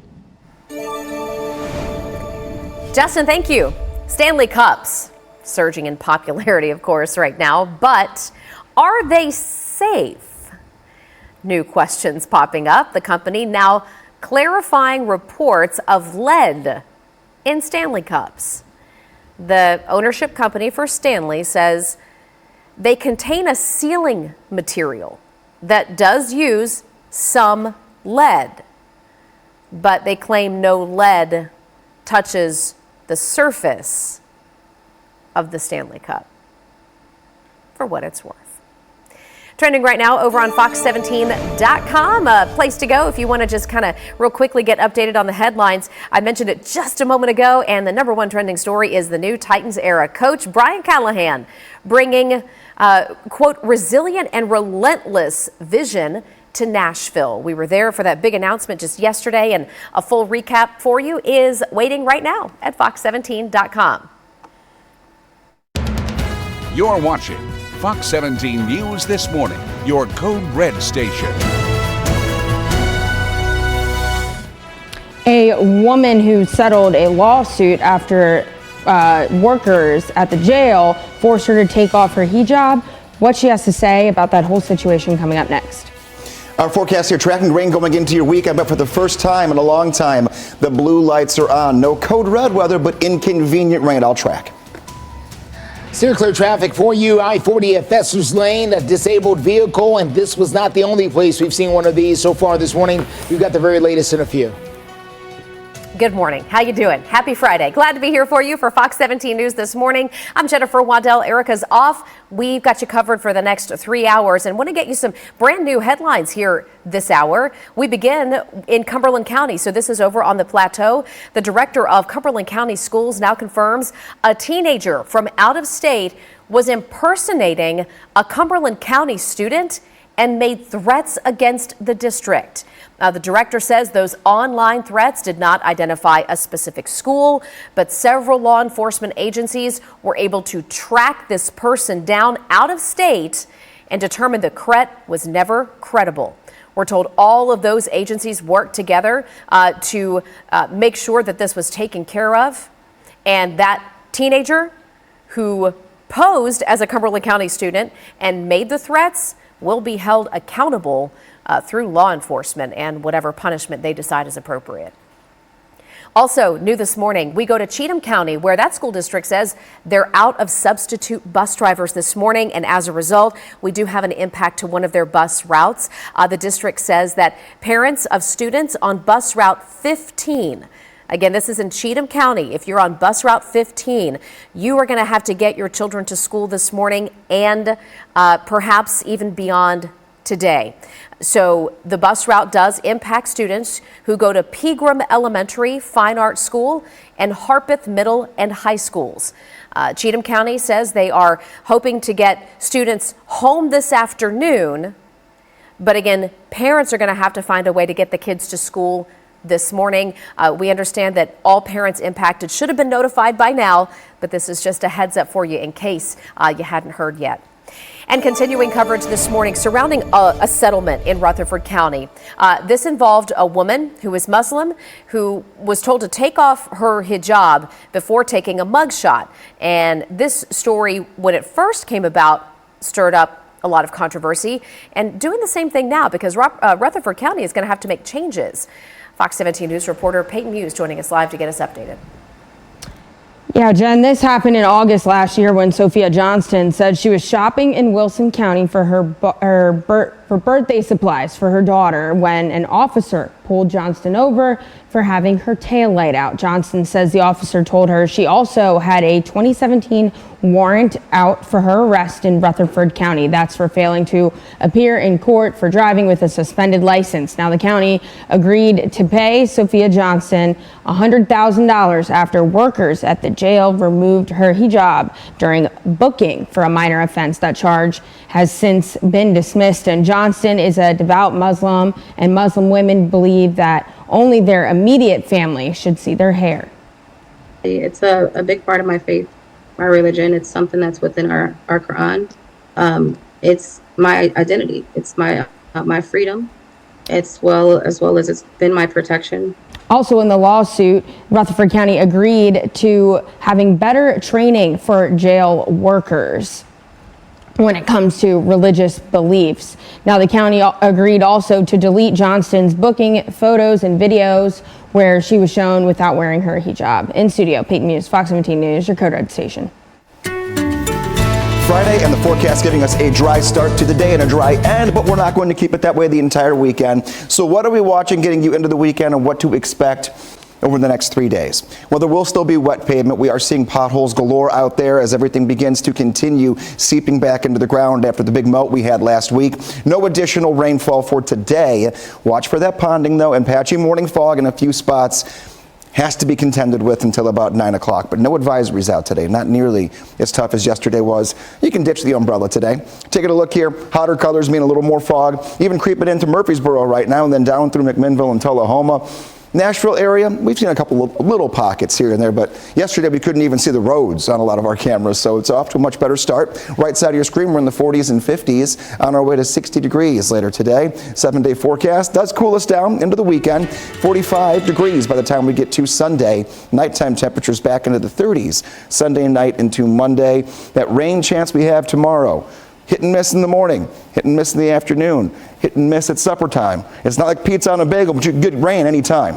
Justin, thank you. Stanley Cups, surging in popularity, of course, right now, but are they safe? New questions popping up. The company now clarifying reports of lead in Stanley Cups. The ownership company for Stanley says they contain a sealing material that does use some lead, but they claim no lead touches the surface of the Stanley Cup, for what it's worth. Trending right now over on Fox17.com, a place to go if you want to just kind of real quickly get updated on the headlines. I mentioned it just a moment ago, and the #1 trending story is the new Titans era coach, Brian Callahan, bringing, quote, resilient and relentless vision to Nashville. We were there for that big announcement just yesterday, and a full recap for you is waiting right now at Fox17.com. You're watching Fox 17 News This Morning, your Code Red station. A woman who settled a lawsuit after workers at the jail forced her to take off her hijab. What she has to say about that whole situation coming up next. Our forecast here, tracking rain going into your weekend, but for the first time in a long time, the blue lights are on. No code red weather, but inconvenient rain. I'll track. Steer clear traffic for you. I-40 at Festus Lane, a disabled vehicle, and this was not the only place we've seen one of these so far this morning. We've got the very latest in a few. Good morning. How you doing? Happy Friday. Glad to be here for you for Fox 17 News this morning. I'm Jennifer Waddell. Erica's off. We've got you covered for the next 3 hours and want to get you some brand new headlines here this hour. We begin in Cumberland County. So this is over on the plateau. The director of Cumberland County Schools now confirms a teenager from out of state was impersonating a Cumberland County student and made threats against the district. The director says those online threats did not identify a specific school, but several law enforcement agencies were able to track this person down out of state and determine the threat was never credible. We're told all of those agencies worked together to make sure that this was taken care of. And that teenager who posed as a Cumberland County student and made the threats will be held accountable through law enforcement and whatever punishment they decide is appropriate. Also, new this morning, we go to Cheatham County, where that school district says they're out of substitute bus drivers this morning, and as a result, we do have an impact to one of their bus routes. The district says that parents of students on bus route 15, again, this is in Cheatham County, if you're on bus route 15, you are going to have to get your children to school this morning and perhaps even beyond today. So the bus route does impact students who go to Pegram Elementary, Fine Arts School, and Harpeth Middle and High Schools. Cheatham County says they are hoping to get students home this afternoon, but again, parents are going to have to find a way to get the kids to school this morning. We understand that all parents impacted should have been notified by now, but this is just a heads up for you in case you hadn't heard yet. And continuing coverage this morning surrounding a settlement in Rutherford County. This involved a woman who is Muslim who was told to take off her hijab before taking a mugshot. And this story, when it first came about, stirred up a lot of controversy, and doing the same thing now because Rutherford County is going to have to make changes. Fox 17 News reporter Peyton Muse joining us live to get us updated. Yeah, Jen, this happened in August last year when Sophia Johnston said she was shopping in Wilson County for for birthday supplies for her daughter when an officer pulled Johnston over for having her taillight out. Johnston says the officer told her she also had a 2017 warrant out for her arrest in Rutherford County. That's for failing to appear in court for driving with a suspended license. Now, the county agreed to pay Sophia Johnston $100,000 after workers at the jail removed her hijab during booking for a minor offense. That charge has since been dismissed, and Johnston is a devout Muslim, and Muslim women believe that only their immediate family should see their hair. It's a big part of my faith, my religion. It's something that's within our Quran. It's my identity. It's my freedom. As well as it's been my protection. Also in the lawsuit, Rutherford County agreed to having better training for jail workers when it comes to religious beliefs. Now, the county agreed also to delete Johnston's booking photos and videos where she was shown without wearing her hijab. In studio, Peyton Muse, Fox 17 News, your Code Red station. Friday, and the forecast giving us a dry start to the day and a dry end, but we're not going to keep it that way the entire weekend. So what are we watching getting you into the weekend and what to expect over the next 3 days? Well, there will still be wet pavement. We are seeing potholes galore out there as everything begins to continue seeping back into the ground after the big melt we had last week. No additional rainfall for today. Watch for that ponding, though, and patchy morning fog in a few spots. Has to be contended with until about 9 o'clock, but no advisories out today. Not nearly as tough as yesterday was. You can ditch the umbrella today. Taking a look here, hotter colors mean a little more fog, even creeping into Murfreesboro right now and then down through McMinnville and Tullahoma. Nashville area, we've seen a couple of little pockets here and there, but yesterday we couldn't even see the roads on a lot of our cameras, so it's off to a much better start. Right side of your screen, we're in the 40s and 50s, on our way to 60 degrees later today. 7-day forecast does cool us down into the weekend. 45 degrees by the time we get to Sunday. Nighttime temperatures back into the 30s. Sunday night into Monday. That rain chance we have tomorrow. Hit and miss in the morning, hit and miss in the afternoon, hit and miss at supper time. It's not like pizza on a bagel, but you can get rain anytime.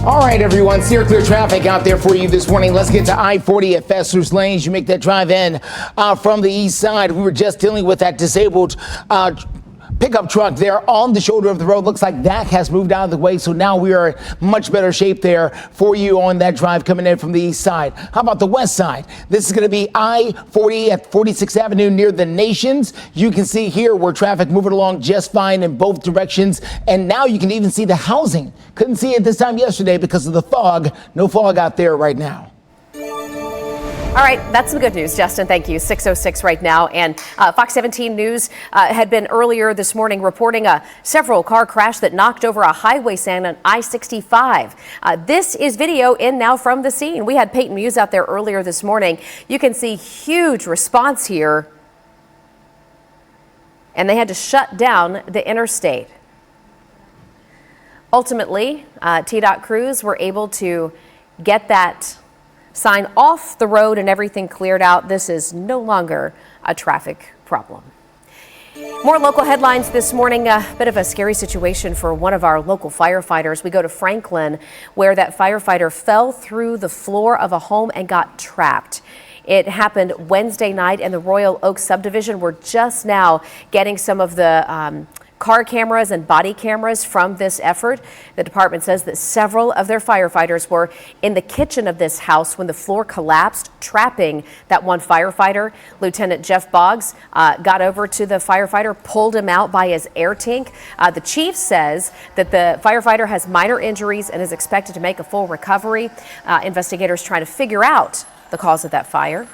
All right, everyone, steer clear traffic out there for you this morning. Let's get to I-40 at Fester's Lanes. You make that drive in from the east side. We were just dealing with that disabled pickup truck there on the shoulder of the road. Looks like that has moved out of the way, so now we are in much better shape there for you on that drive coming in from the east side. How about the west side? This is going to be I-40 at 46th Avenue near the Nations. You can see here where traffic moving along just fine in both directions, and now you can even see the housing. Couldn't see it this time yesterday because of the fog. No fog out there right now. All right, that's some good news, Justin. Thank you. 6:06 right now. And Fox 17 News had been earlier this morning reporting a several car crash that knocked over a highway stand on I-65. This is video in now from the scene. We had Peyton Muse out there earlier this morning. You can see huge response here. And they had to shut down the interstate. Ultimately, TDOT crews were able to get that sign off the road and everything cleared out. This is no longer a traffic problem. More local headlines this morning. A bit of a scary situation for one of our local firefighters. We go to Franklin, where that firefighter fell through the floor of a home and got trapped. It happened Wednesday night in the Royal Oak subdivision. We're just now getting some of the car cameras and body cameras from this effort. The department says that several of their firefighters were in the kitchen of this house when the floor collapsed, trapping that one firefighter. Lieutenant Jeff Boggs got over to the firefighter, pulled him out by his air tank. The chief says that the firefighter has minor injuries and is expected to make a full recovery. Investigators trying to figure out the cause of that fire.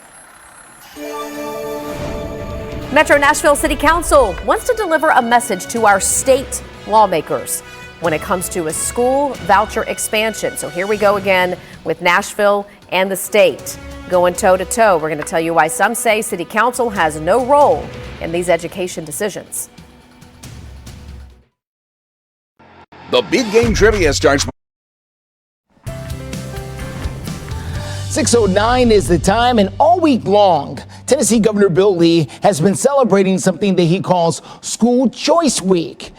Metro Nashville City Council wants to deliver a message to our state lawmakers when it comes to a school voucher expansion. So here we go again with Nashville and the state going toe-to-toe. We're going to tell you why some say City Council has no role in these education decisions. The big game trivia starts. 6:09 is the time, and all week long, Tennessee Governor Bill Lee has been celebrating something that he calls School Choice Week.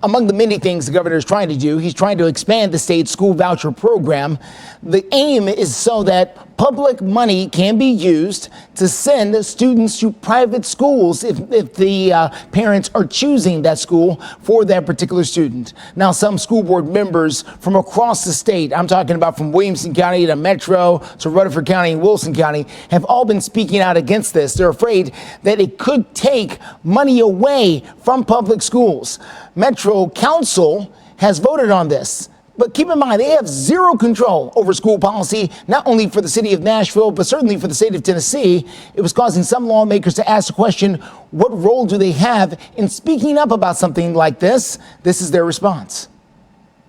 Among the many things the governor is trying to do, he's trying to expand the state's school voucher program. The aim is so that public money can be used to send students to private schools if the parents are choosing that school for that particular student. Now, some school board members from across the state, I'm talking about from Williamson County to Metro to Rutherford County and Wilson County, have all been speaking out against this. They're afraid that it could take money away from public schools. Metro Council has voted on this. But keep in mind, they have zero control over school policy, not only for the city of Nashville, but certainly for the state of Tennessee. It was causing some lawmakers to ask the question, what role do they have in speaking up about something like this? This is their response.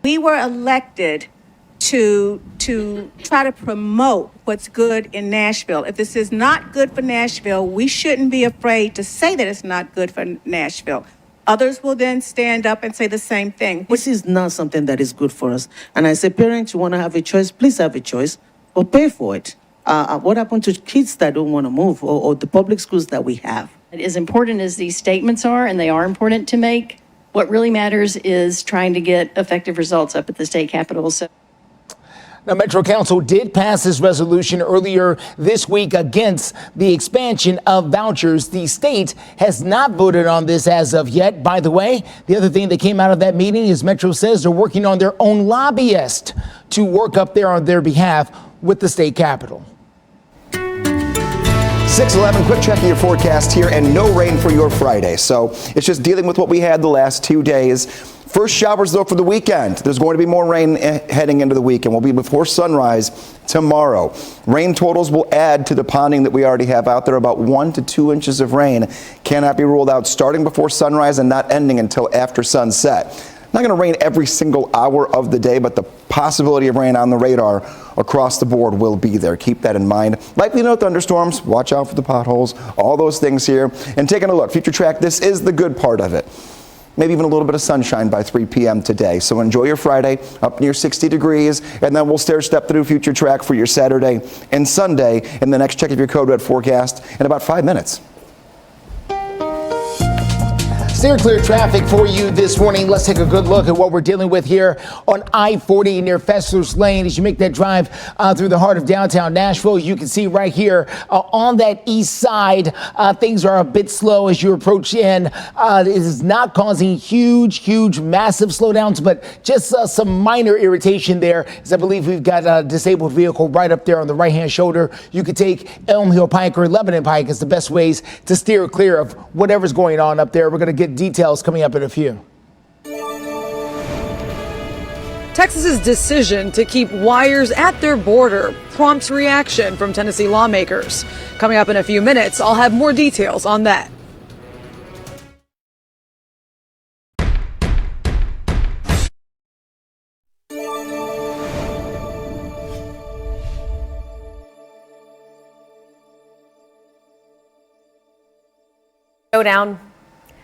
We were elected to try to promote what's good in Nashville. If this is not good for Nashville, we shouldn't be afraid to say that it's not good for Nashville. Others will then stand up and say the same thing. This is not something that is good for us. And as a parent, you want to have a choice, please have a choice, but pay for it. What happened to kids that don't want to move or the public schools that we have? As important as these statements are, and they are important to make, what really matters is trying to get effective results up at the state capitol. So. Now, Metro Council did pass this resolution earlier this week against the expansion of vouchers. The state has not voted on this as of yet. By the way, the other thing that came out of that meeting is Metro says they're working on their own lobbyist to work up there on their behalf with the state capitol. 6:11, quick check of your forecast here, and no rain for your Friday. So it's just dealing with what we had the last 2 days. First showers, though, for the weekend. There's going to be more rain heading into the weekend. We'll be before sunrise tomorrow. Rain totals will add to the ponding that we already have out there. About 1 to 2 inches of rain cannot be ruled out starting before sunrise and not ending until after sunset. Not going to rain every single hour of the day, but the possibility of rain on the radar across the board will be there. Keep that in mind. Likely no thunderstorms. Watch out for the potholes. All those things here. And taking a look, future track, this is the good part of it. Maybe even a little bit of sunshine by 3 p.m. today. So enjoy your Friday up near 60 degrees, and then we'll step through future track for your Saturday and Sunday in the next check of your Code Red forecast in about 5 minutes. Steer clear traffic for you this morning. Let's take a good look at what we're dealing with here on I-40 near Fessler's Lane. As you make that drive through the heart of downtown Nashville, you can see right here on that east side, things are a bit slow as you approach in. It is not causing huge, massive slowdowns, but just some minor irritation there, as I believe we've got a disabled vehicle right up there on the right-hand shoulder. You could take Elm Hill Pike or Lebanon Pike as the best ways to steer clear of whatever's going on up there. We're going to get details coming up in a few. Texas's decision to keep wires at their border prompts reaction from Tennessee lawmakers. Coming up in a few minutes, I'll have more details on that.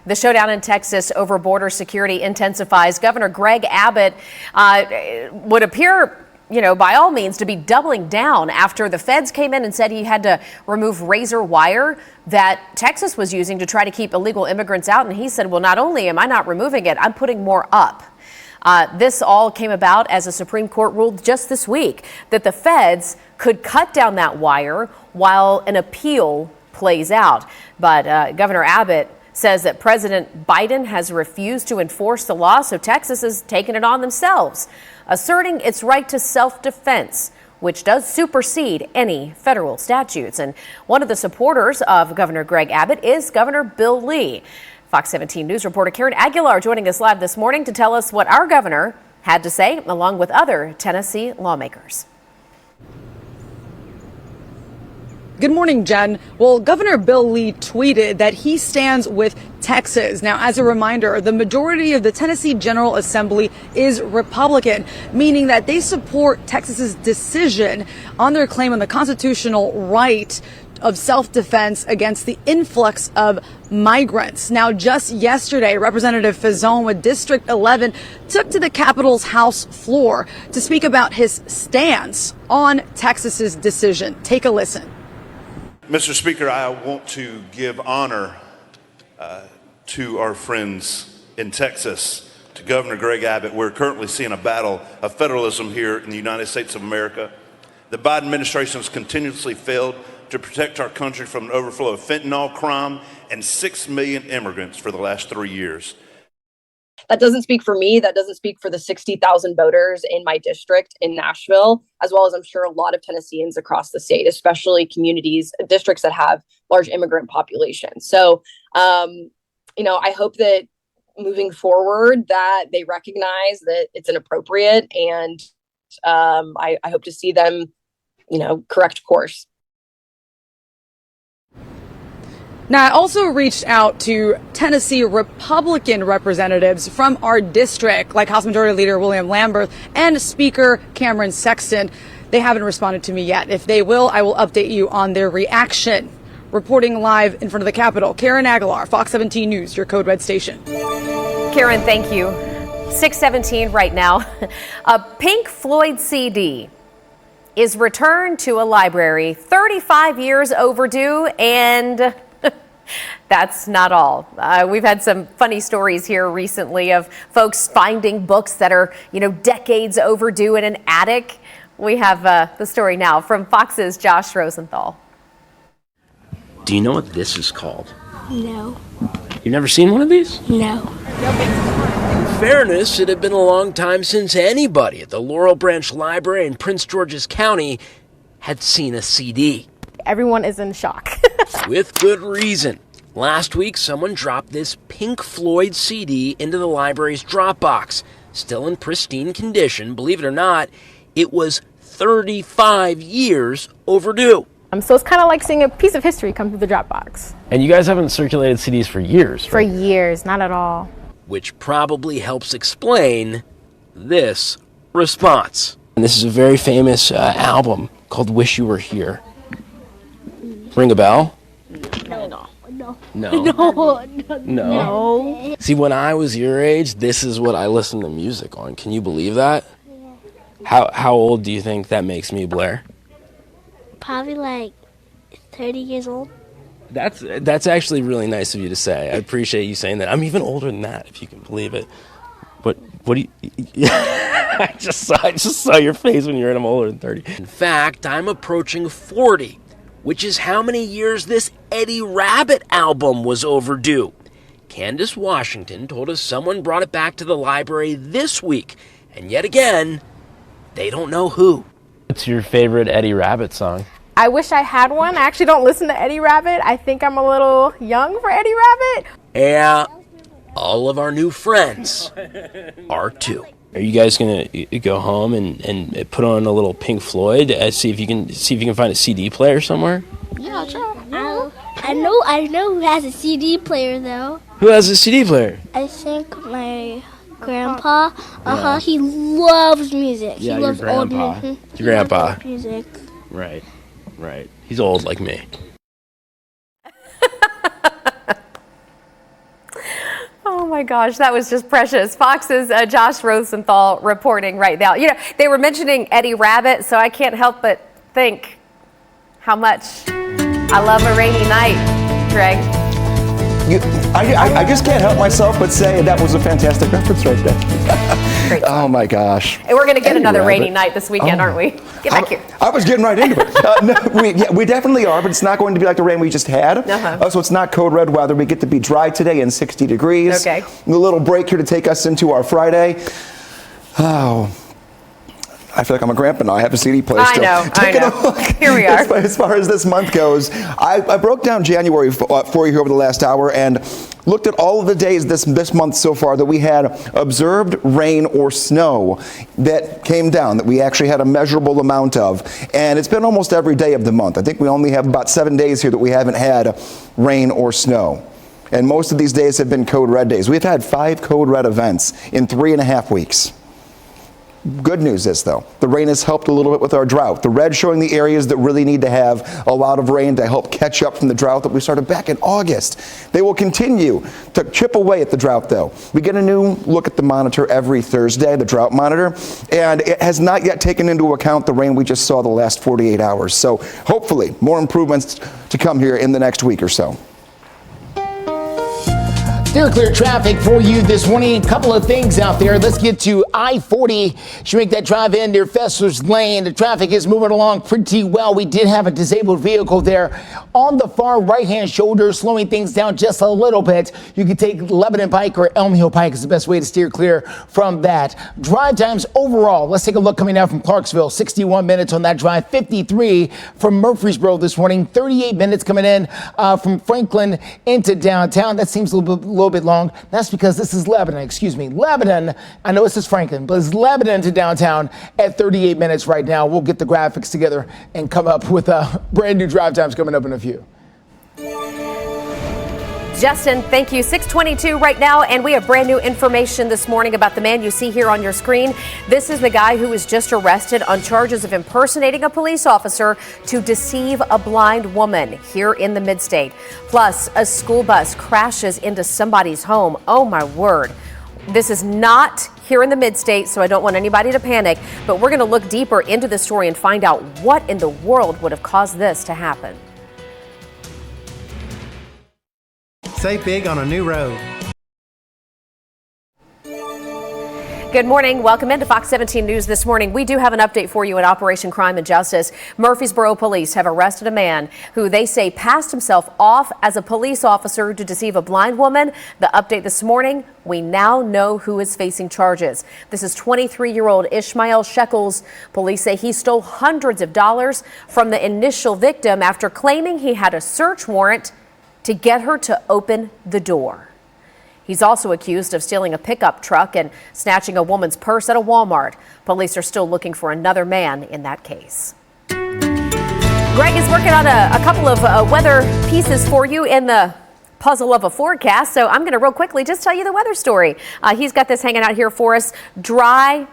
The showdown in Texas over border security intensifies. Governor Greg Abbott would appear, by all means, to be doubling down after the feds came in and said he had to remove razor wire that Texas was using to try to keep illegal immigrants out. And he said, well, not only am I not removing it, I'm putting more up. This all came about as the Supreme Court ruled just this week that the feds could cut down that wire while an appeal plays out. But Governor Abbott says that President Biden has refused to enforce the law, so Texas has taken it on themselves, asserting its right to self-defense, which does supersede any federal statutes. And one of the supporters of Governor Greg Abbott is Governor Bill Lee. Fox 17 News reporter Karen Aguilar joining us live this morning to tell us what our governor had to say, along with other Tennessee lawmakers. Good morning, Jen. Well, Governor Bill Lee tweeted that he stands with Texas. Now, as a reminder, the majority of the Tennessee General Assembly is Republican, meaning that they support Texas's decision on their claim on the constitutional right of self-defense against the influx of migrants. Now, just yesterday, Representative Fazone with District 11 took to the Capitol's House floor to speak about his stance on Texas's decision. Take a listen. Mr. Speaker, I want to give honor to our friends in Texas, to Governor Greg Abbott. We're currently seeing a battle of federalism here in the United States of America. The Biden administration has continuously failed to protect our country from an overflow of fentanyl crime and 6 million immigrants for the last 3 years. That doesn't speak for me. That doesn't speak for the 60,000 voters in my district in Nashville, as well as I'm sure a lot of Tennesseans across the state, especially districts that have large immigrant populations. So, I hope that moving forward that they recognize that it's inappropriate, and I hope to see them, correct course. Now, I also reached out to Tennessee Republican representatives from our district, like House Majority Leader William Lamberth and Speaker Cameron Sexton. They haven't responded to me yet. If they will, I will update you on their reaction. Reporting live in front of the Capitol, Karen Aguilar, Fox 17 News, your Code Red station. Karen, thank you. 6:17 right now. A Pink Floyd CD is returned to a library 35 years overdue, and that's not all. We've had some funny stories here recently of folks finding books that are, decades overdue in an attic. We have the story now from Fox's Josh Rosenthal. Do you know what this is called? No. You've never seen one of these? No. In fairness, it had been a long time since anybody at the Laurel Branch Library in Prince George's County had seen a CD. Everyone is in shock. With good reason. Last week, someone dropped this Pink Floyd CD into the library's drop box. Still in pristine condition, believe it or not, it was 35 years overdue. So it's kind of like seeing a piece of history come through the Dropbox. And you guys haven't circulated CDs for years, For years, not at all. Which probably helps explain this response. And this is a very famous album called Wish You Were Here. Ring a bell? No. See, when I was your age, this is what I listened to music on. Can you believe that? How old do you think that makes me, Blair? Probably like 30 years old. That's actually really nice of you to say. I appreciate you saying that. I'm even older than that, if you can believe it. But what do you... I just saw your face when you heard I'm older than 30. In fact, I'm approaching 40, which is how many years this Eddie Rabbit album was overdue. Candace Washington told us someone brought it back to the library this week, and yet again, they don't know who. What's your favorite Eddie Rabbit song? I wish I had one. I actually don't listen to Eddie Rabbit. I think I'm a little young for Eddie Rabbit. Yeah, all of our new friends are too. Are you guys gonna go home and put on a little Pink Floyd? See if you can find a CD player somewhere. Yeah, I'll try. I know who has a CD player though. Who has a CD player? I think my grandpa. Yeah. He loves music. Yeah, he loves your grandpa. Old, your grandpa. Loves music. Right. He's old like me. Oh my gosh, that was just precious. Fox's Josh Rosenthal reporting right now. They were mentioning Eddie Rabbit, so I can't help but think how much I love a rainy night, Greg. I just can't help myself but say that was a fantastic reference right there. Oh my gosh. And we're going to get another rainy night this weekend, aren't we? Get back here. I was getting right into it. We definitely are, but it's not going to be like the rain we just had. So it's not code red weather. We get to be dry today and 60 degrees. Okay. A little break here to take us into our Friday. Oh. I feel like I'm a grandpa now. I have a CD player still. I know. Here we are. As far as this month goes, I broke down January for you here over the last hour, and looked at all of the days this month so far that we had observed rain or snow that came down, that we actually had a measurable amount of. And it's been almost every day of the month. I think we only have about 7 days here that we haven't had rain or snow. And most of these days have been code red days. We've had 5 code red events in 3.5 weeks. Good news is, though, the rain has helped a little bit with our drought. The red showing the areas that really need to have a lot of rain to help catch up from the drought that we started back in August. They will continue to chip away at the drought, though. We get a new look at the monitor every Thursday, the drought monitor, and it has not yet taken into account the rain we just saw the last 48 hours. So hopefully more improvements to come here in the next week or so. Steer clear traffic for you this morning. A couple of things out there. Let's get to I-40. Should make that drive in near Fesser's Lane. The traffic is moving along pretty well. We did have a disabled vehicle there on the far right-hand shoulder, slowing things down just a little bit. You can take Lebanon Pike or Elm Hill Pike is the best way to steer clear from that. Drive times overall. Let's take a look coming out from Clarksville. 61 minutes on that drive. 53 from Murfreesboro this morning. 38 minutes coming in from Franklin into downtown. That seems a little bit long. That's because this is Lebanon. Lebanon. I know this is Franklin, but it's Lebanon to downtown at 38 minutes right now. We'll get the graphics together and come up with brand new drive times coming up in a few. Justin, thank you. 6:22 right now, and we have brand new information this morning about the man you see here on your screen. This is the guy who was just arrested on charges of impersonating a police officer to deceive a blind woman here in the Mid-State. Plus, a school bus crashes into somebody's home. Oh, my word. This is not here in the Mid-State, so I don't want anybody to panic, but we're going to look deeper into the story and find out what in the world would have caused this to happen. Save big on a new road. Good morning. Welcome into Fox 17 News this morning. We do have an update for you in Operation Crime and Justice. Murfreesboro police have arrested a man who they say passed himself off as a police officer to deceive a blind woman. The update this morning, we now know who is facing charges. This is 23-year-old Ishmael Shekels. Police say he stole hundreds of dollars from the initial victim after claiming he had a search warrant to get her to open the door. He's also accused of stealing a pickup truck and snatching a woman's purse at a Walmart. Police are still looking for another man in that case. Greg is working on a couple of weather pieces for you in the puzzle of a forecast, so I'm going to real quickly just tell you the weather story. He's got this hanging out here for us. Dry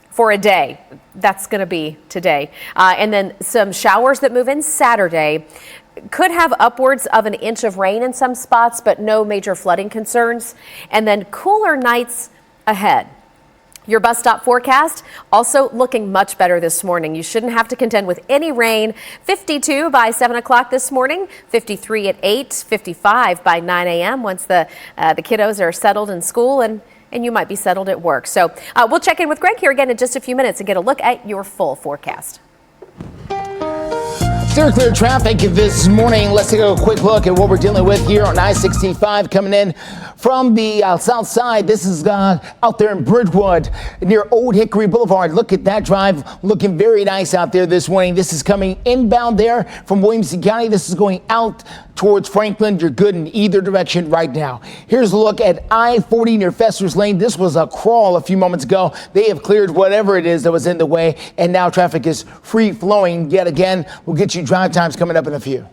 for a day. That's going to be today. And then some showers that move in Saturday. Could have upwards of an inch of rain in some spots, but no major flooding concerns. And then cooler nights ahead. Your bus stop forecast also looking much better this morning. You shouldn't have to contend with any rain. 52 by 7 o'clock this morning, 53 at 8, 55 by 9 a.m. once the kiddos are settled in school and you might be settled at work. So we'll check in with Greg here again in just a few minutes and get a look at your full forecast. Steer clear traffic this morning. Let's take a quick look at what we're dealing with here on I-65 coming in from the south side. This is out there in Brentwood near Old Hickory Boulevard. Look at that drive looking very nice out there this morning. This is coming inbound there from Williamson County. This is going out towards Franklin. You're good in either direction right now. Here's a look at I-40 near Fesser's Lane. This was a crawl a few moments ago. They have cleared whatever it is that was in the way, and now traffic is free flowing yet again. We'll get you drive times coming up in a few.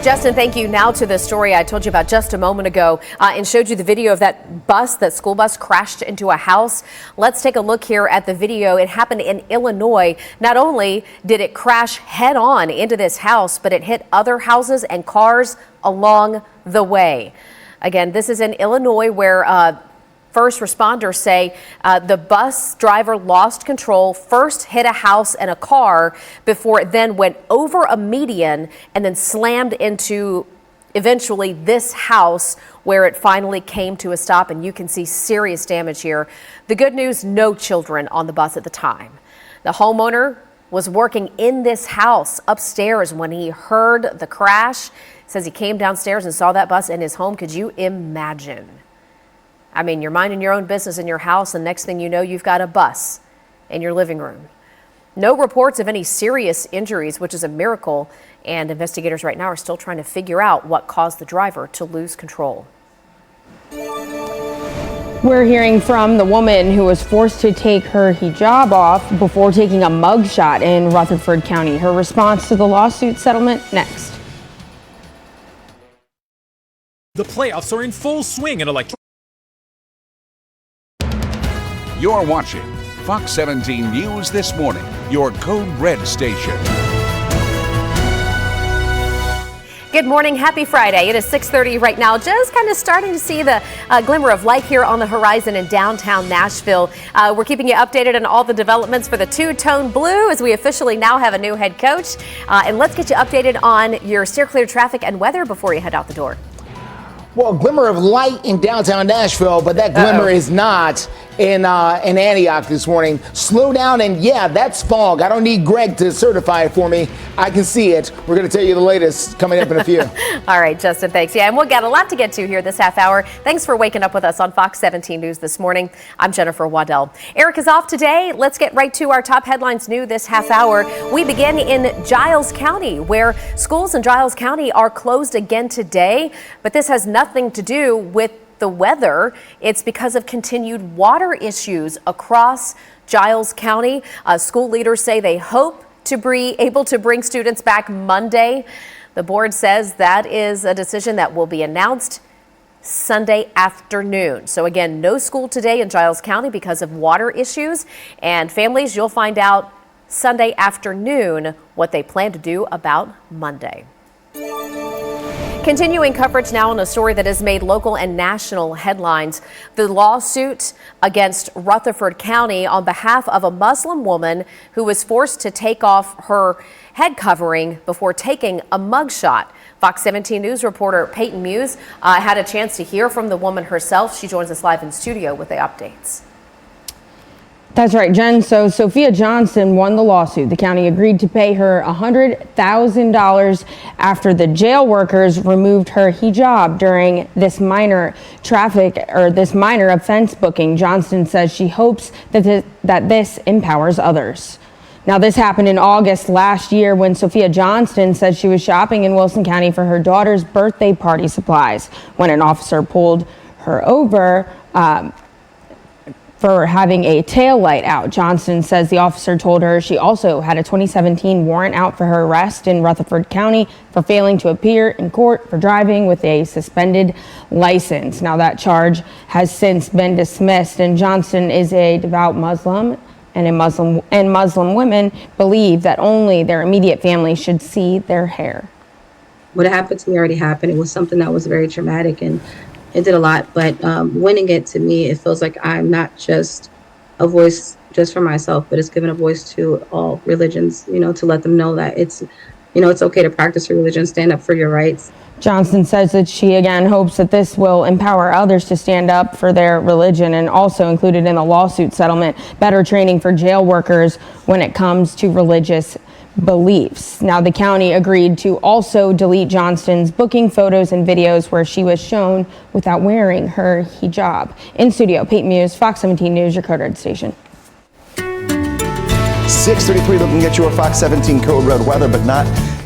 Justin, thank you. Now to the story I told you about just a moment ago and showed you the video of that school bus crashed into a house. Let's take a look here at the video. It happened in Illinois. Not only did it crash head on into this house, but it hit other houses and cars along the way. Again, this is in Illinois where first responders say the bus driver lost control, first hit a house and a car before it then went over a median and then slammed into eventually this house where it finally came to a stop. And you can see serious damage here. The good news, no children on the bus at the time. The homeowner was working in this house upstairs when he heard the crash. Says he came downstairs and saw that bus in his home. Could you imagine? I mean, you're minding your own business in your house, and next thing you know, you've got a bus in your living room. No reports of any serious injuries, which is a miracle. And investigators right now are still trying to figure out what caused the driver to lose control. We're hearing from the woman who was forced to take her hijab off before taking a mugshot in Rutherford County. Her response to the lawsuit settlement next. The playoffs are in full swing in You're watching Fox 17 News This Morning, your Code Red station. Good morning. Happy Friday. It is 6:30 right now. Just kind of starting to see the glimmer of light here on the horizon in downtown Nashville. We're keeping you updated on all the developments for the two-tone blue as we officially now have a new head coach. And let's get you updated on your steer clear traffic and weather before you head out the door. Well, glimmer of light in downtown Nashville, but that glimmer is not in Antioch this morning. Slow down, and yeah, that's fog. I don't need Greg to certify it for me. I can see it. We're going to tell you the latest coming up in a few. All right, Justin, thanks. Yeah, and we'll get a lot to get to here this half hour. Thanks for waking up with us on Fox 17 News this morning. I'm Jennifer Waddell. Eric is off today. Let's get right to our top headlines new this half hour. We begin in Giles County, where schools in Giles County are closed again today, but this has nothing to do with the weather. It's because of continued water issues across Giles County. School leaders say they hope to be able to bring students back Monday. The board says that is a decision that will be announced Sunday afternoon. So again, no school today in Giles County because of water issues. And families, you'll find out Sunday afternoon what they plan to do about Monday. Continuing coverage now on a story that has made local and national headlines. The lawsuit against Rutherford County on behalf of a Muslim woman who was forced to take off her head covering before taking a mugshot. Fox 17 News reporter Peyton Muse had a chance to hear from the woman herself. She joins us live in studio with the updates. That's right, Jen. So Sophia Johnson won the lawsuit. The county agreed to pay her $100,000 after the jail workers removed her hijab during this minor offense booking. Johnson says she hopes that this empowers others. Now, this happened in August last year when Sophia Johnston said she was shopping in Wilson County for her daughter's birthday party supplies when an officer pulled her over for having a tail light out. Johnston says the officer told her she also had a 2017 warrant out for her arrest in Rutherford County for failing to appear in court for driving with a suspended license. Now that charge has since been dismissed, and Johnston is a devout Muslim, and Muslim women believe that only their immediate family should see their hair. What happened to me already happened. It was something that was very traumatic, and it did a lot, but winning it, to me, it feels like I'm not just a voice just for myself, but it's given a voice to all religions, to let them know that it's okay to practice your religion, stand up for your rights. Johnson says that she again hopes that this will empower others to stand up for their religion, and also included in the lawsuit settlement, better training for jail workers when it comes to religious beliefs. Now, the county agreed to also delete Johnston's booking photos and videos where she was shown without wearing her hijab. In studio, Peyton Muse, Fox 17 News, your Code Red station. 6:33, looking at your Fox 17 Code Red weather, but not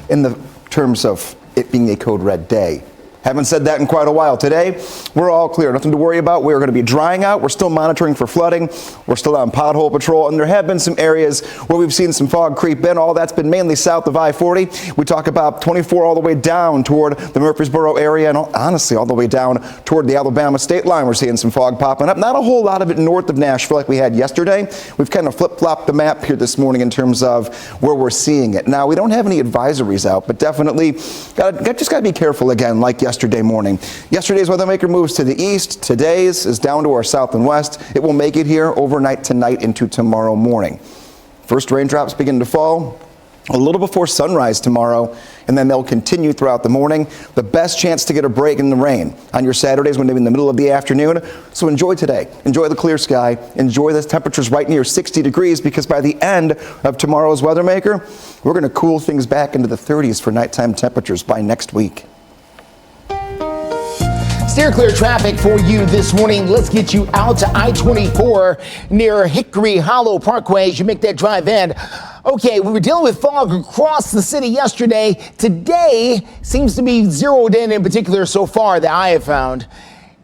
in the terms of it being a Code Red day. Haven't said that in quite a while. Today, we're all clear. Nothing to worry about. We're going to be drying out. We're still monitoring for flooding. We're still on pothole patrol. And there have been some areas where we've seen some fog creep in. All that's been mainly south of I-40. We talk about 24 all the way down toward the Murfreesboro area. And honestly, all the way down toward the Alabama state line, we're seeing some fog popping up. Not a whole lot of it north of Nashville like we had yesterday. We've kind of flip-flopped the map here this morning in terms of where we're seeing it. Now, we don't have any advisories out, but definitely just got to be careful again, like yesterday morning. Yesterday's weather maker moves to the east. Today's is down to our south and west. It will make it here overnight tonight into tomorrow morning. First raindrops begin to fall a little before sunrise tomorrow, and then they'll continue throughout the morning. The best chance to get a break in the rain on your Saturdays when they're in the middle of the afternoon. So enjoy today. Enjoy the clear sky. Enjoy the temperatures right near 60 degrees, because by the end of tomorrow's weather maker, we're going to cool things back into the 30s for nighttime temperatures by next week. Steer clear traffic for you this morning. Let's get you out to I-24 near Hickory Hollow Parkway as you make that drive in. Okay, we were dealing with fog across the city yesterday. Today seems to be zeroed in particular so far that I have found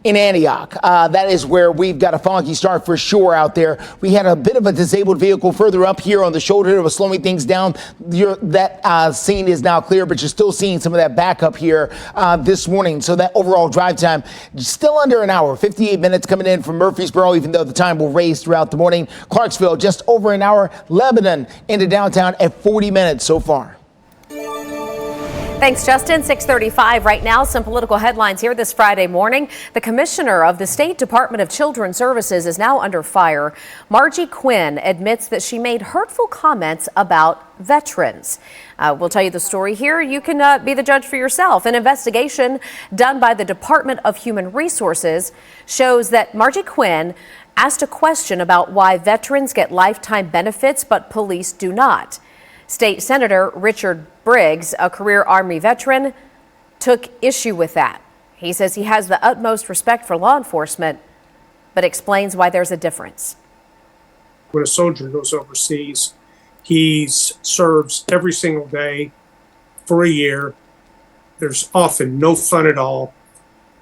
in Antioch. That is where we've got a foggy start for sure out there. We had a bit of a disabled vehicle further up here on the shoulder that was slowing things down. That scene is now clear, but you're still seeing some of that backup here this morning. So that overall drive time, still under an hour, 58 minutes coming in from Murfreesboro, even though the time will raise throughout the morning. Clarksville, just over an hour. Lebanon into downtown at 40 minutes so far. Thanks, Justin. 6:35 right now. Some political headlines here this Friday morning. The commissioner of the State Department of Children's Services is now under fire. Margie Quinn admits that she made hurtful comments about veterans. We'll tell you the story here. You can be the judge for yourself. An investigation done by the Department of Human Resources shows that Margie Quinn asked a question about why veterans get lifetime benefits but police do not. State Senator Richard Briggs, a career Army veteran, took issue with that. He says he has the utmost respect for law enforcement, but explains why there's a difference. When a soldier goes overseas, he serves every single day for a year. There's often no fun at all.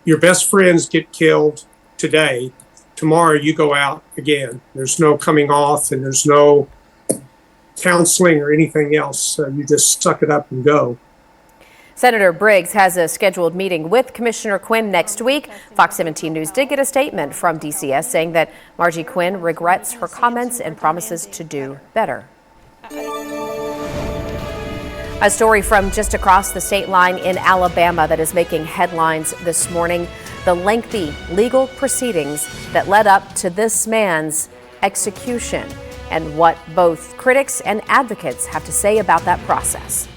Your best friends get killed today. Tomorrow you go out again. There's no coming off and there's no counseling or anything else. You just suck it up and go. Senator Briggs has a scheduled meeting with Commissioner Quinn next week. Fox 17 News did get a statement from DCS saying that Margie Quinn regrets her comments and promises to do better. A story from just across the state line in Alabama that is making headlines this morning. The lengthy legal proceedings that led up to this man's execution, and what both critics and advocates have to say about that process.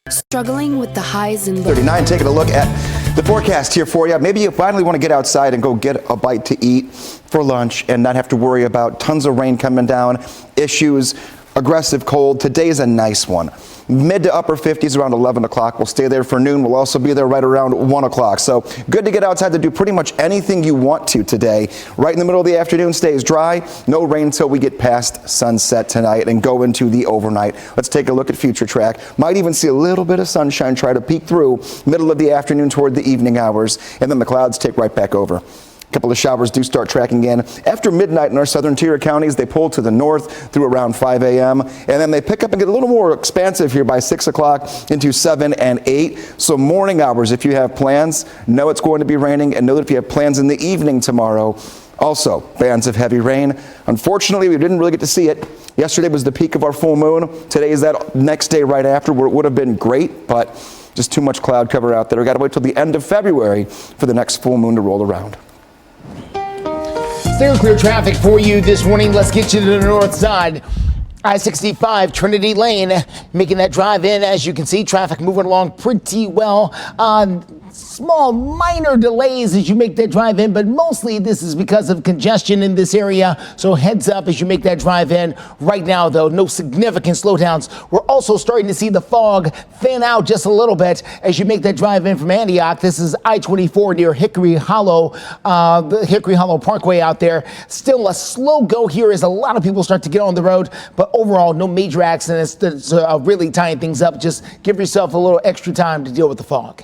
Struggling with the highs and lows. 39, taking a look at the forecast here for you. Maybe you finally want to get outside and go get a bite to eat for lunch and not have to worry about tons of rain coming down, issues, aggressive cold. Today's a nice one. Mid to upper 50s around 11 o'clock. We'll stay there for noon. We'll also be there right around 1 o'clock. So good to get outside to do pretty much anything you want to today. Right in the middle of the afternoon, stays dry. No rain until we get past sunset tonight and go into the overnight. Let's take a look at future track. Might even see a little bit of sunshine try to peek through middle of the afternoon toward the evening hours. And then the clouds take right back over. A couple of showers do start tracking in. After midnight in our southern tier counties, they pull to the north through around 5 a.m. And then they pick up and get a little more expansive here by 6 o'clock into 7 and 8. So morning hours, if you have plans, know it's going to be raining, and know that if you have plans in the evening tomorrow, also bands of heavy rain. Unfortunately, we didn't really get to see it. Yesterday was the peak of our full moon. Today is that next day right after, where it would have been great, but just too much cloud cover out there. We got to wait till the end of February for the next full moon to roll around. Stay clear traffic for you this morning. Let's get you to the north side. I-65 Trinity Lane, making that drive in. As you can see, traffic moving along pretty well. Small minor delays as you make that drive in, but mostly this is because of congestion in this area. So heads up as you make that drive in. Right now, though, no significant slowdowns. We're also starting to see the fog thin out just a little bit as you make that drive in from Antioch. This is I-24 near Hickory Hollow, the Hickory Hollow Parkway out there. Still a slow go here as a lot of people start to get on the road, but overall, no major accidents that's really tying things up. Just give yourself a little extra time to deal with the fog.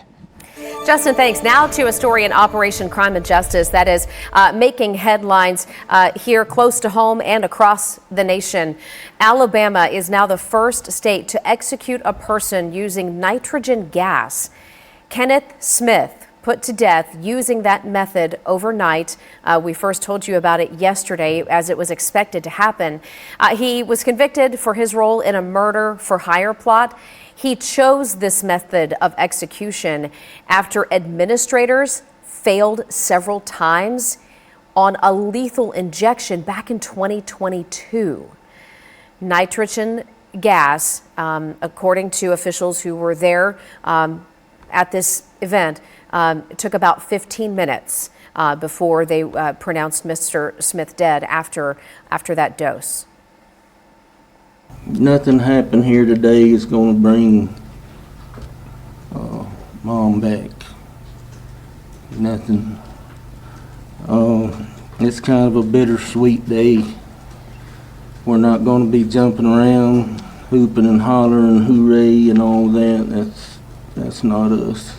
Justin, thanks. Now to a story in Operation Crime and Justice that is making headlines here close to home and across the nation. Alabama is now the first state to execute a person using nitrogen gas. Kenneth Smith put to death using that method overnight. We first told you about it yesterday as it was expected to happen. He was convicted for his role in a murder for hire plot. He chose this method of execution after administrators failed several times on a lethal injection back in 2022. Nitrogen gas, according to officials who were there at this event, it took about 15 minutes before they pronounced Mr. Smith dead after that dose. Nothing happened here today is going to bring Mom back. Nothing. It's kind of a bittersweet day. We're not going to be jumping around, hooping and hollering, hooray and all that. That's not us.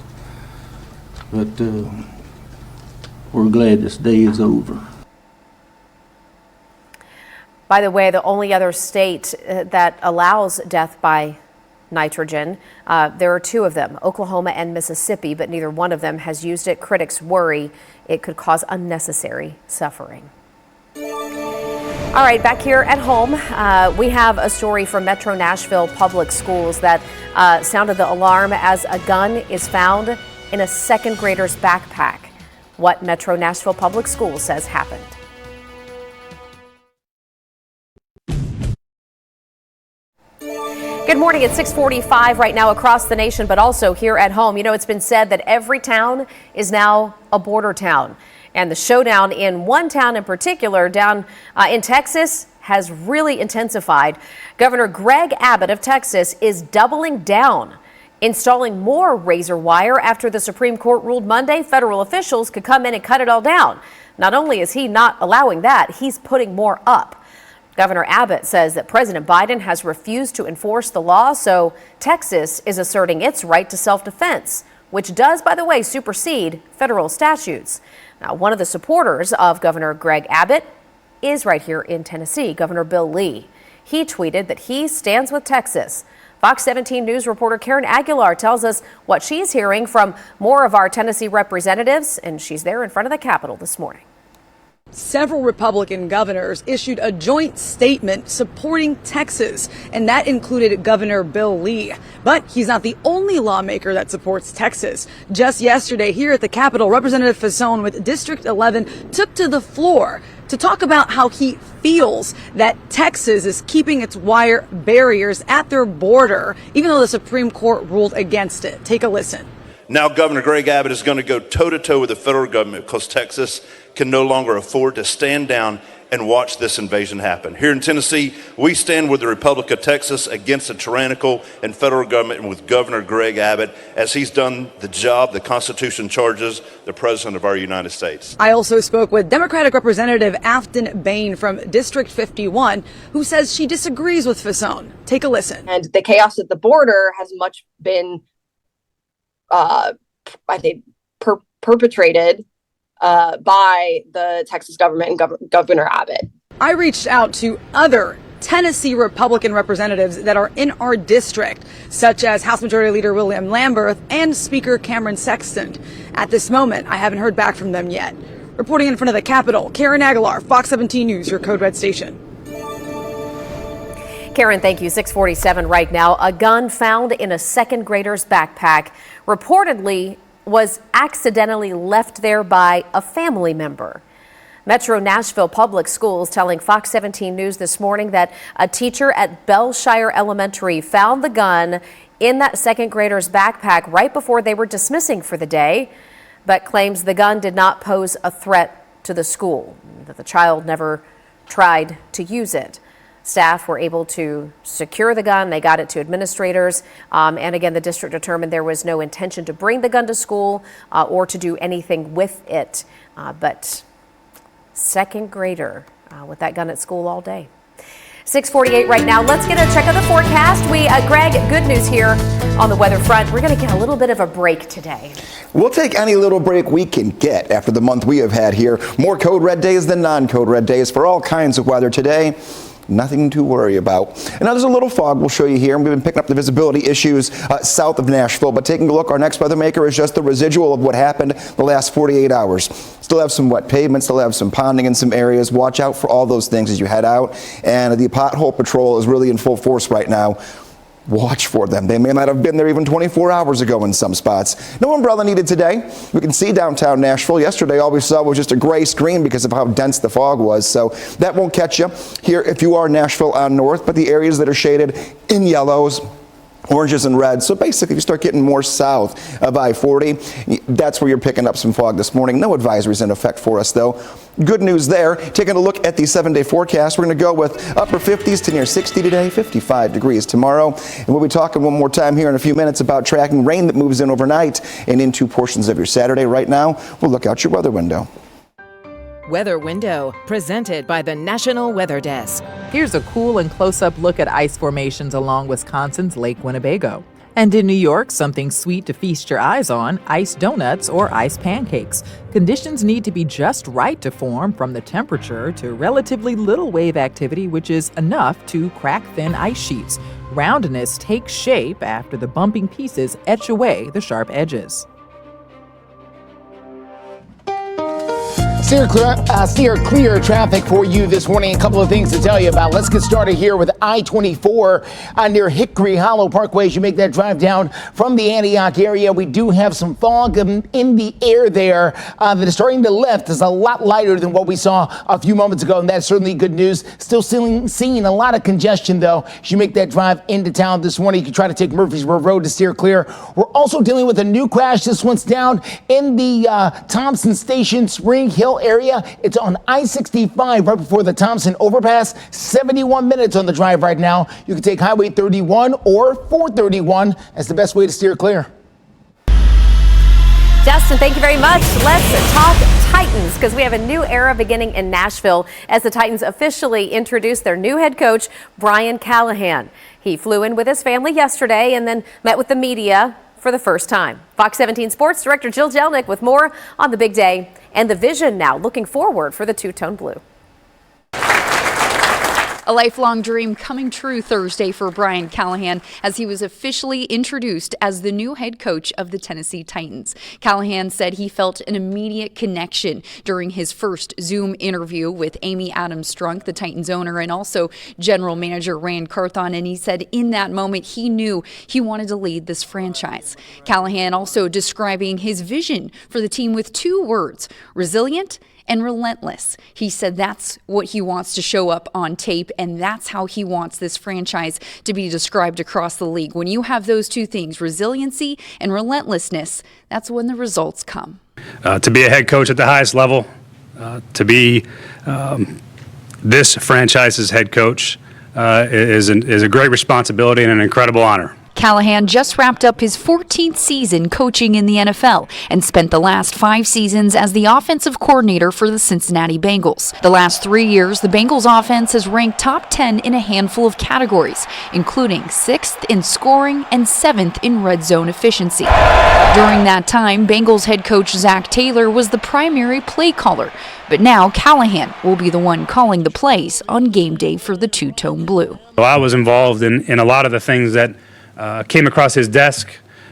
But we're glad this day is over. By the way, the only other state that allows death by nitrogen, there are two of them, Oklahoma and Mississippi, but neither one of them has used it. Critics worry it could cause unnecessary suffering. All right, back here at home, we have a story from Metro Nashville Public Schools that sounded the alarm as a gun is found in a second grader's backpack. What Metro Nashville Public Schools says happened. Good morning. It's 6:45 right now across the nation, but also here at home. You know, it's been said that every town is now a border town. And the showdown in one town in particular down in Texas has really intensified. Governor Greg Abbott of Texas is doubling down, installing more razor wire after the Supreme Court ruled Monday federal officials could come in and cut it all down. Not only is he not allowing that, he's putting more up. Governor Abbott says that President Biden has refused to enforce the law, so Texas is asserting its right to self-defense, which does, by the way, supersede federal statutes. Now, one of the supporters of Governor Greg Abbott is right here in Tennessee, Governor Bill Lee. He tweeted that he stands with Texas. Fox 17 News reporter Karen Aguilar tells us what she's hearing from more of our Tennessee representatives, and she's there in front of the Capitol this morning. Several Republican governors issued a joint statement supporting Texas, and that included Governor Bill Lee. But he's not the only lawmaker that supports Texas. Just yesterday here at the Capitol, Representative Faison with District 11 took to the floor to talk about how he feels that Texas is keeping its wire barriers at their border, even though the Supreme Court ruled against it. Take a listen. Now Governor Greg Abbott is going to go toe-to-toe with the federal government because Texas can no longer afford to stand down and watch this invasion happen. Here in Tennessee, we stand with the Republic of Texas against the tyrannical and federal government and with Governor Greg Abbott as he's done the job the Constitution charges the President of our United States. I also spoke with Democratic Representative Afton Bain from District 51, who says she disagrees with Faison. Take a listen. And the chaos at the border has much been, I think, perpetrated by the Texas government and Governor Abbott. I reached out to other Tennessee Republican representatives that are in our district, such as House Majority Leader William Lamberth and Speaker Cameron Sexton. At this moment, I haven't heard back from them yet. Reporting in front of the Capitol, Karen Aguilar, Fox 17 News, your Code Red station. Karen, thank you. 6:47 right now. A gun found in a second grader's backpack reportedly was accidentally left there by a family member. Metro Nashville Public Schools telling Fox 17 News this morning that a teacher at Bellshire Elementary found the gun in that second grader's backpack right before they were dismissing for the day, but claims the gun did not pose a threat to the school, that the child never tried to use it. Staff were able to secure the gun. They got it to administrators. And again, the district determined there was no intention to bring the gun to school or to do anything with it. But second grader with that gun at school all day. 6:48 right now. Let's get a check of the forecast. Greg, good news here on the weather front. We're going to get a little bit of a break today. We'll take any little break we can get after the month we have had here. More Code Red days than non-Code Red days for all kinds of weather today. Nothing to worry about. And now there's a little fog we'll show you here. We've been picking up the visibility issues south of Nashville, but taking a look, our next weather maker is just the residual of what happened the last 48 hours. Still have some wet pavement, still have some ponding in some areas. Watch out for all those things as you head out. And the pothole patrol is really in full force right now. Watch for them. They may not have been there even 24 hours ago in some spots. No umbrella needed today. We can see downtown Nashville. Yesterday, all we saw was just a gray screen because of how dense the fog was. So that won't catch you here if you are Nashville on north, but the areas that are shaded in yellows, oranges and reds. So basically, if you start getting more south of I-40, that's where you're picking up some fog this morning. No advisories in effect for us, though. Good news there. Taking a look at the 7-day forecast, we're going to go with upper 50s to near 60 today, 55 degrees tomorrow. And we'll be talking one more time here in a few minutes about tracking rain that moves in overnight and into portions of your Saturday. Right now, we'll look out your weather window. Weather Window, presented by the National Weather Desk. Here's a cool and close-up look at ice formations along Wisconsin's Lake Winnebago. And in New York, something sweet to feast your eyes on, ice donuts or ice pancakes. Conditions need to be just right to form, from the temperature to relatively little wave activity, which is enough to crack thin ice sheets. Roundness takes shape after the bumping pieces etch away the sharp edges. Steer clear traffic for you this morning. A couple of things to tell you about. Let's get started here with I-24 near Hickory Hollow Parkway. As you make that drive down from the Antioch area, we do have some fog in the air there that is starting to lift. It's a lot lighter than what we saw a few moments ago, and that's certainly good news. Still seeing a lot of congestion, though, as you make that drive into town this morning. You can try to take Murfreesboro Road to steer clear. We're also dealing with a new crash. This one's down in the Thompson Station, Spring Hill area. It's on I-65 right before the Thompson overpass. 71 minutes on the drive right now. You can take Highway 31 or 431 as the best way to steer clear. Justin, thank you very much. Let's talk Titans, because we have a new era beginning in Nashville as the Titans officially introduced their new head coach, Brian Callahan. He flew in with his family yesterday and then met with the media for the first time. Fox 17 Sports Director Jill Jelnick with more on the big day and the vision now looking forward for the two-tone blue. A lifelong dream coming true Thursday for Brian Callahan as he was officially introduced as the new head coach of the Tennessee Titans. Callahan said he felt an immediate connection during his first Zoom interview with Amy Adams-Strunk, the Titans owner, and also general manager Rand Carthon. And he said in that moment he knew he wanted to lead this franchise. Callahan also describing his vision for the team with two words: resilient and relentless. He said that's what he wants to show up on tape, and that's how he wants this franchise to be described across the league. When you have those two things, resiliency and relentlessness, that's when the results come. To be a head coach at the highest level, to be this franchise's head coach is a great responsibility and an incredible honor. Callahan just wrapped up his 14th season coaching in the NFL and spent the last 5 seasons as the offensive coordinator for the Cincinnati Bengals. The last 3 years, the Bengals offense has ranked top 10 in a handful of categories, including 6th in scoring and 7th in red zone efficiency. During that time, Bengals head coach Zach Taylor was the primary play caller, but now Callahan will be the one calling the plays on game day for the two-tone blue. Well, I was involved in a lot of the things that came across his desk,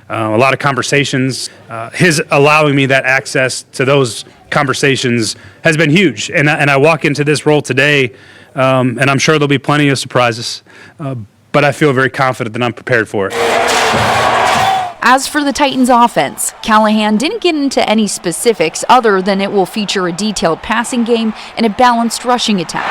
a lot of conversations. His allowing me that access to those conversations has been huge. And I walk into this role today, and I'm sure there'll be plenty of surprises, but I feel very confident that I'm prepared for it. As for the Titans offense, Callahan didn't get into any specifics other than it will feature a detailed passing game and a balanced rushing attack.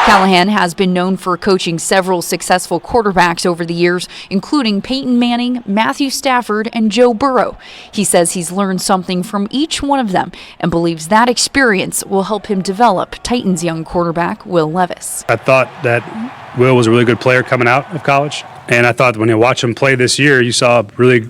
Callahan has been known for coaching several successful quarterbacks over the years, including Peyton Manning, Matthew Stafford, and Joe Burrow. He says he's learned something from each one of them and believes that experience will help him develop Titans' young quarterback, Will Levis. I thought that Will was a really good player coming out of college, and I thought when you watch him play this year, you saw really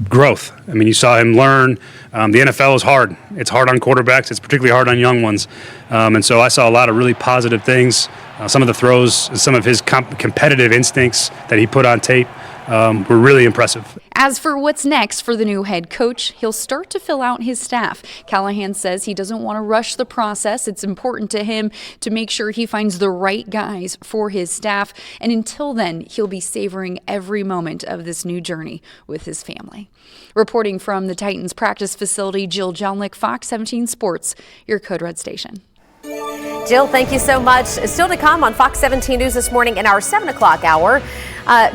growth. I mean, you saw him learn. The NFL is hard. It's hard on quarterbacks. It's particularly hard on young ones. And so I saw a lot of really positive things. Some of the throws, some of his competitive instincts that he put on tape were really impressive. As for what's next for the new head coach, he'll start to fill out his staff. Callahan says he doesn't want to rush the process. It's important to him to make sure he finds the right guys for his staff. And until then, he'll be savoring every moment of this new journey with his family. Reporting from the Titans practice facility, Jill Jelnick, Fox 17 Sports, your Code Red station. Jill, thank you so much. Still to come on Fox 17 News this morning in our 7 o'clock hour.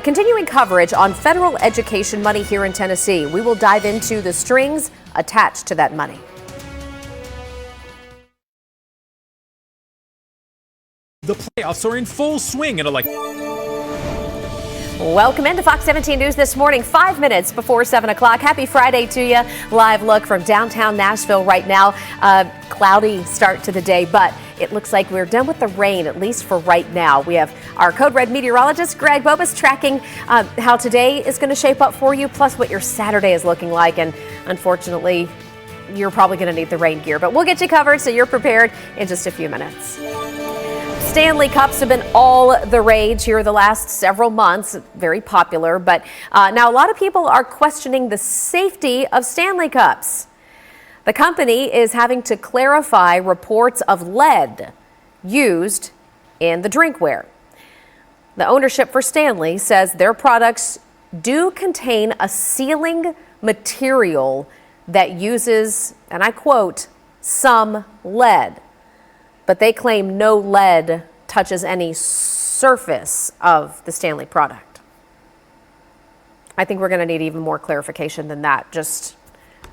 Continuing coverage on federal education money here in Tennessee. We will dive into the strings attached to that money. The playoffs are in full swing and Welcome into Fox 17 News this morning, 5 minutes before 7 o'clock. Happy Friday to you. Live look from downtown Nashville right now. Cloudy start to the day, but it looks like we're done with the rain, at least for right now. We have our Code Red meteorologist, Greg Bobus, tracking how today is going to shape up for you, plus what your Saturday is looking like. And unfortunately, you're probably going to need the rain gear, but we'll get you covered so you're prepared in just a few minutes. Stanley Cups have been all the rage here the last several months. Very popular, but now a lot of people are questioning the safety of Stanley Cups. The company is having to clarify reports of lead used in the drinkware. The ownership for Stanley says their products do contain a sealing material that uses, and I quote, some lead. But they claim no lead touches any surface of the Stanley product. I think we're going to need even more clarification than that, just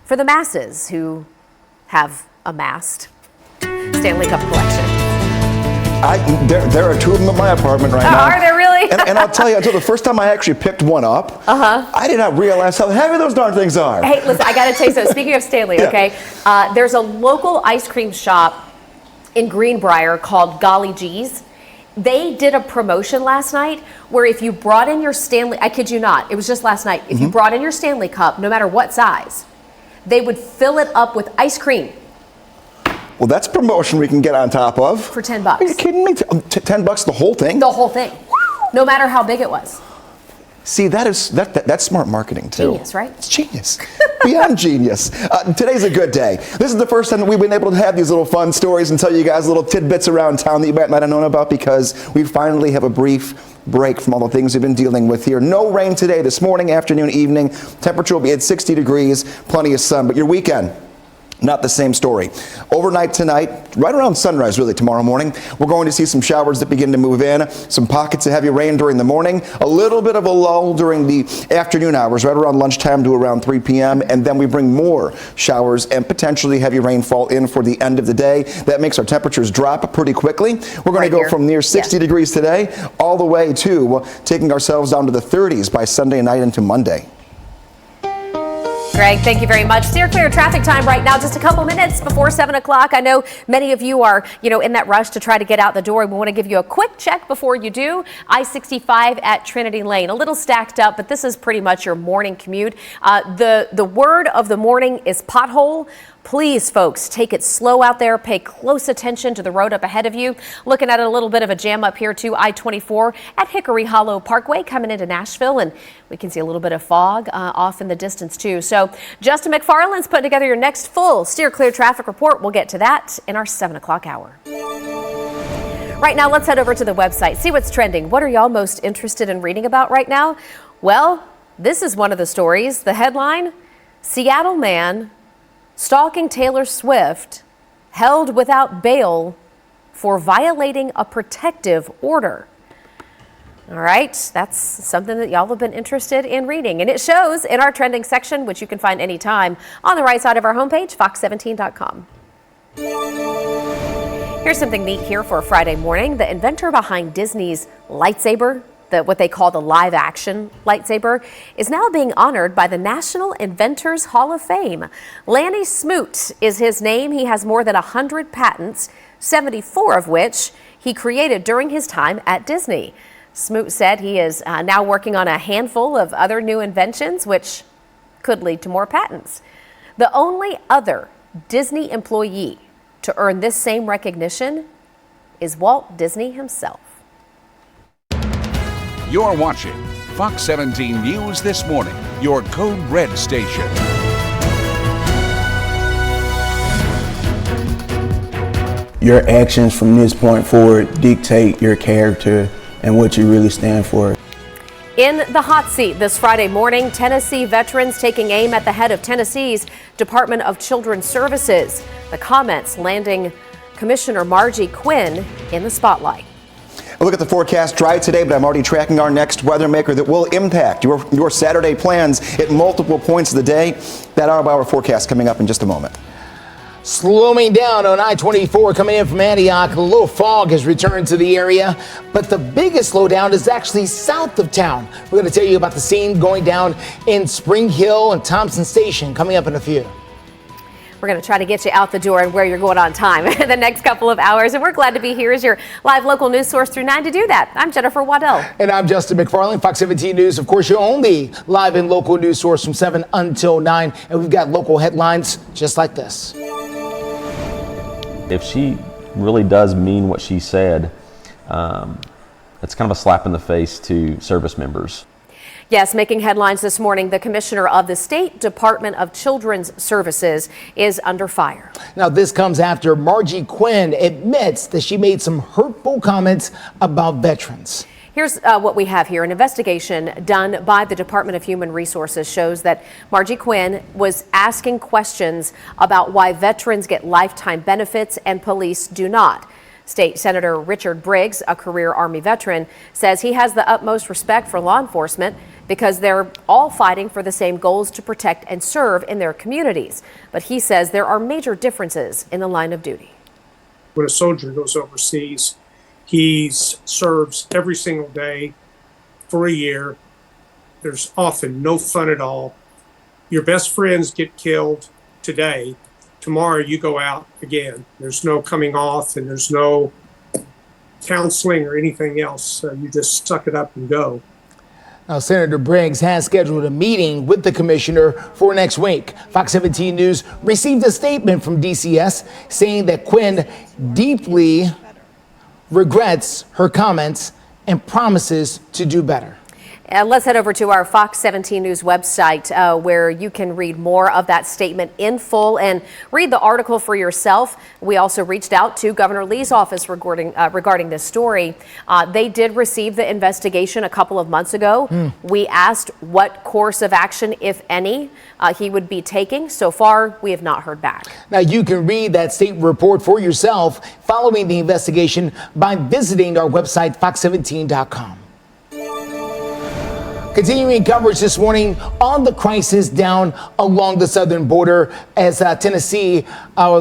for the masses who have amassed Stanley Cup collection. There are two of them in my apartment right now. Are there really? and I'll tell you, until the first time I actually picked one up, I did not realize how heavy those darn things are. Hey, listen, I got to tell you something. Speaking of Stanley, okay, there's a local ice cream shop in Greenbrier called Golly G's. They did a promotion last night where if you brought in your Stanley, I kid you not, it was just last night, if you brought in your Stanley Cup, no matter what size, they would fill it up with ice cream. Well, that's a promotion we can get on top of. For $10. Are you kidding me? $10 the whole thing? The whole thing. No matter how big it was. See, that's smart marketing too. Genius, right? It's genius. Beyond genius. Today's a good day. This is the first time that we've been able to have these little fun stories and tell you guys little tidbits around town that you might not have known about, because we finally have a brief break from all the things we've been dealing with here. No rain today, this morning, afternoon, evening. Temperature will be at 60 degrees, plenty of sun, but your weekend, not the same story. Overnight tonight, right around sunrise really tomorrow morning, we're going to see some showers that begin to move in, some pockets of heavy rain during the morning, a little bit of a lull during the afternoon hours, right around lunchtime to around 3 p.m., and then we bring more showers and potentially heavy rainfall in for the end of the day. That makes our temperatures drop pretty quickly. We're going to go from near 60 degrees today all the way to taking ourselves down to the 30s by Sunday night into Monday. Greg, thank you very much. Steer clear traffic time right now, just a couple minutes before 7 o'clock. I know many of you are, in that rush to try to get out the door. We want to give you a quick check before you do. I-65 at Trinity Lane, a little stacked up, but this is pretty much your morning commute. The word of the morning is pothole. Please, folks, take it slow out there. Pay close attention to the road up ahead of you. Looking at a little bit of a jam up here, too. I-24 at Hickory Hollow Parkway coming into Nashville, and we can see a little bit of fog off in the distance, too. So Justin McFarland's putting together your next full Steer Clear traffic report. We'll get to that in our 7 o'clock hour. Right now, let's head over to the website, see what's trending. What are y'all most interested in reading about right now? Well, this is one of the stories. The headline, Seattle man stalking Taylor Swift held without bail for violating a protective order. All right, that's something that y'all have been interested in reading, and it shows in our trending section, which you can find anytime on the right side of our homepage, fox17.com. Here's something neat here for a Friday morning. The inventor behind Disney's lightsaber, what they call the live-action lightsaber, is now being honored by the National Inventors Hall of Fame. Lanny Smoot is his name. He has more than 100 patents, 74 of which he created during his time at Disney. Smoot said he is now working on a handful of other new inventions, which could lead to more patents. The only other Disney employee to earn this same recognition is Walt Disney himself. You're watching Fox 17 News This Morning, your Code Red station. Your actions from this point forward dictate your character and what you really stand for. In the hot seat this Friday morning, Tennessee veterans taking aim at the head of Tennessee's Department of Children's Services. The comments landing Commissioner Margie Quinn in the spotlight. A look at the forecast. Dry today, but I'm already tracking our next weather maker that will impact your Saturday plans at multiple points of the day. That hour-by-hour forecast coming up in just a moment. Slowing down on I-24 coming in from Antioch. A little fog has returned to the area, but the biggest slowdown is actually south of town. We're going to tell you about the scene going down in Spring Hill and Thompson Station coming up in a few. We're going to try to get you out the door and where you're going on time the next couple of hours. And we're glad to be here as your live local news source through 9 to do that. I'm Jennifer Waddell. And I'm Justin McFarland, Fox 17 News. Of course, your only live and local news source from 7 until 9. And we've got local headlines just like this. If she really does mean what she said, it's kind of a slap in the face to service members. Yes, making headlines this morning, the commissioner of the State Department of Children's Services is under fire. Now, this comes after Margie Quinn admits that she made some hurtful comments about veterans. Here's what we have here. An investigation done by the Department of Human Resources shows that Margie Quinn was asking questions about why veterans get lifetime benefits and police do not. State Senator Richard Briggs, a career Army veteran, says he has the utmost respect for law enforcement because they're all fighting for the same goals to protect and serve in their communities. But he says there are major differences in the line of duty. When a soldier goes overseas, he serves every single day for a year. There's often no fun at all. Your best friends get killed today. Tomorrow you go out again. There's no coming off and there's no counseling or anything else. You just suck it up and go. Now, Senator Briggs has scheduled a meeting with the commissioner for next week. Fox 17 News received a statement from DCS saying that Quinn deeply regrets her comments and promises to do better. Let's head over to our Fox 17 News website where you can read more of that statement in full and read the article for yourself. We also reached out to Governor Lee's office regarding this story. They did receive the investigation a couple of months ago. We asked what course of action, if any, he would be taking. So far, we have not heard back. Now, you can read that state report for yourself following the investigation by visiting our website, fox17.com. Continuing coverage this morning on the crisis down along the southern border as Tennessee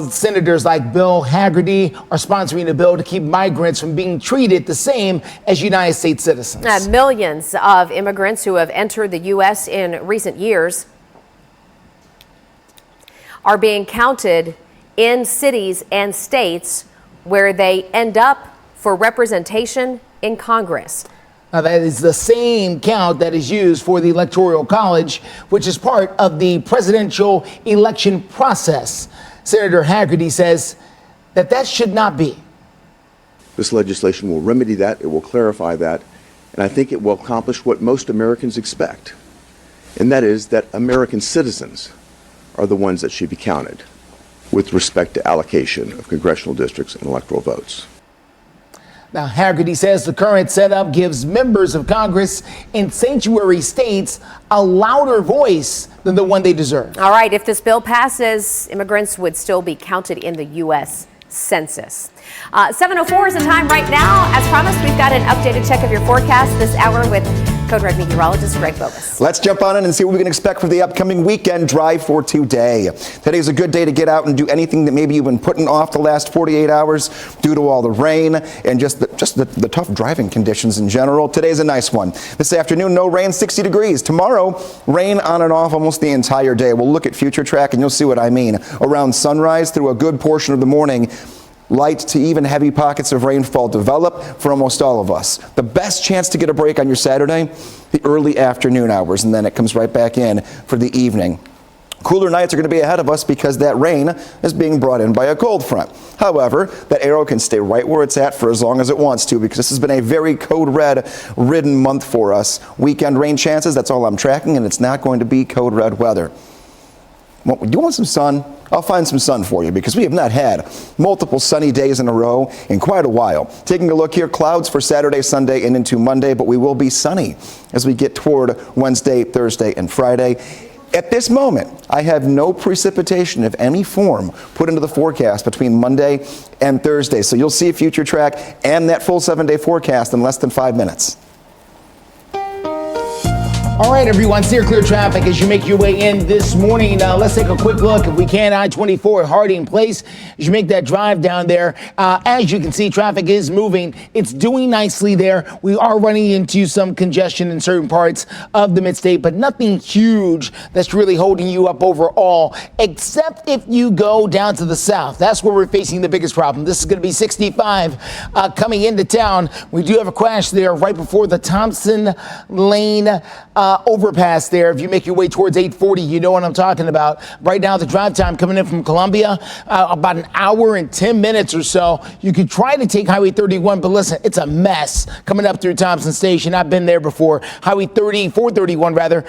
senators like Bill Hagerty are sponsoring a bill to keep migrants from being treated the same as United States citizens. Millions of immigrants who have entered the U.S. in recent years are being counted in cities and states where they end up for representation in Congress. Now, that is the same count that is used for the Electoral College, which is part of the presidential election process. Senator Hagerty says that should not be. This legislation will remedy that, it will clarify that, and I think it will accomplish what most Americans expect, and that is that American citizens are the ones that should be counted with respect to allocation of congressional districts and electoral votes. Now, Hagerty says the current setup gives members of Congress in sanctuary states a louder voice than the one they deserve. All right, if this bill passes, immigrants would still be counted in the U.S. Census. 7:04 is the time right now. As promised, we've got an updated check of your forecast this hour with Code Red meteorologist Greg Bogus. Let's jump on in and see what we can expect for the upcoming weekend drive for today. Today's a good day to get out and do anything that maybe you've been putting off the last 48 hours due to all the rain and just the tough driving conditions in general. Today's a nice one. This afternoon, no rain, 60 degrees. Tomorrow, rain on and off almost the entire day. We'll look at future track and you'll see what I mean. Around sunrise through a good portion of the morning, light to even heavy pockets of rainfall develop for almost all of us. The best chance to get a break on your Saturday, the early afternoon hours, and then it comes right back in for the evening. Cooler nights are going to be ahead of us because that rain is being brought in by a cold front. However, that arrow can stay right where it's at for as long as it wants to because this has been a very code red ridden month for us. Weekend rain chances, that's all I'm tracking, and it's not going to be code red weather. Well, we do want some sun. I'll find some sun for you because we have not had multiple sunny days in a row in quite a while. Taking a look here, clouds for Saturday, Sunday, and into Monday, but we will be sunny as we get toward Wednesday, Thursday, and Friday. At this moment, I have no precipitation of any form put into the forecast between Monday and Thursday. So you'll see a future track and that full 7-day forecast in less than 5 minutes. All right, everyone, steer clear traffic as you make your way in this morning. Let's take a quick look, if we can, I-24 at Harding Place. As you make that drive down there, as you can see, traffic is moving. It's doing nicely there. We are running into some congestion in certain parts of the midstate, but nothing huge that's really holding you up overall, except if you go down to the south. That's where we're facing the biggest problem. This is going to be 65 coming into town. We do have a crash there right before the Thompson Lane overpass there. If you make your way towards 840, you know what I'm talking about. Right now, the drive time coming in from Columbia, about an hour and 10 minutes or so. You could try to take Highway 31, but listen, it's a mess coming up through Thompson Station. I've been there before. Highway 431 rather,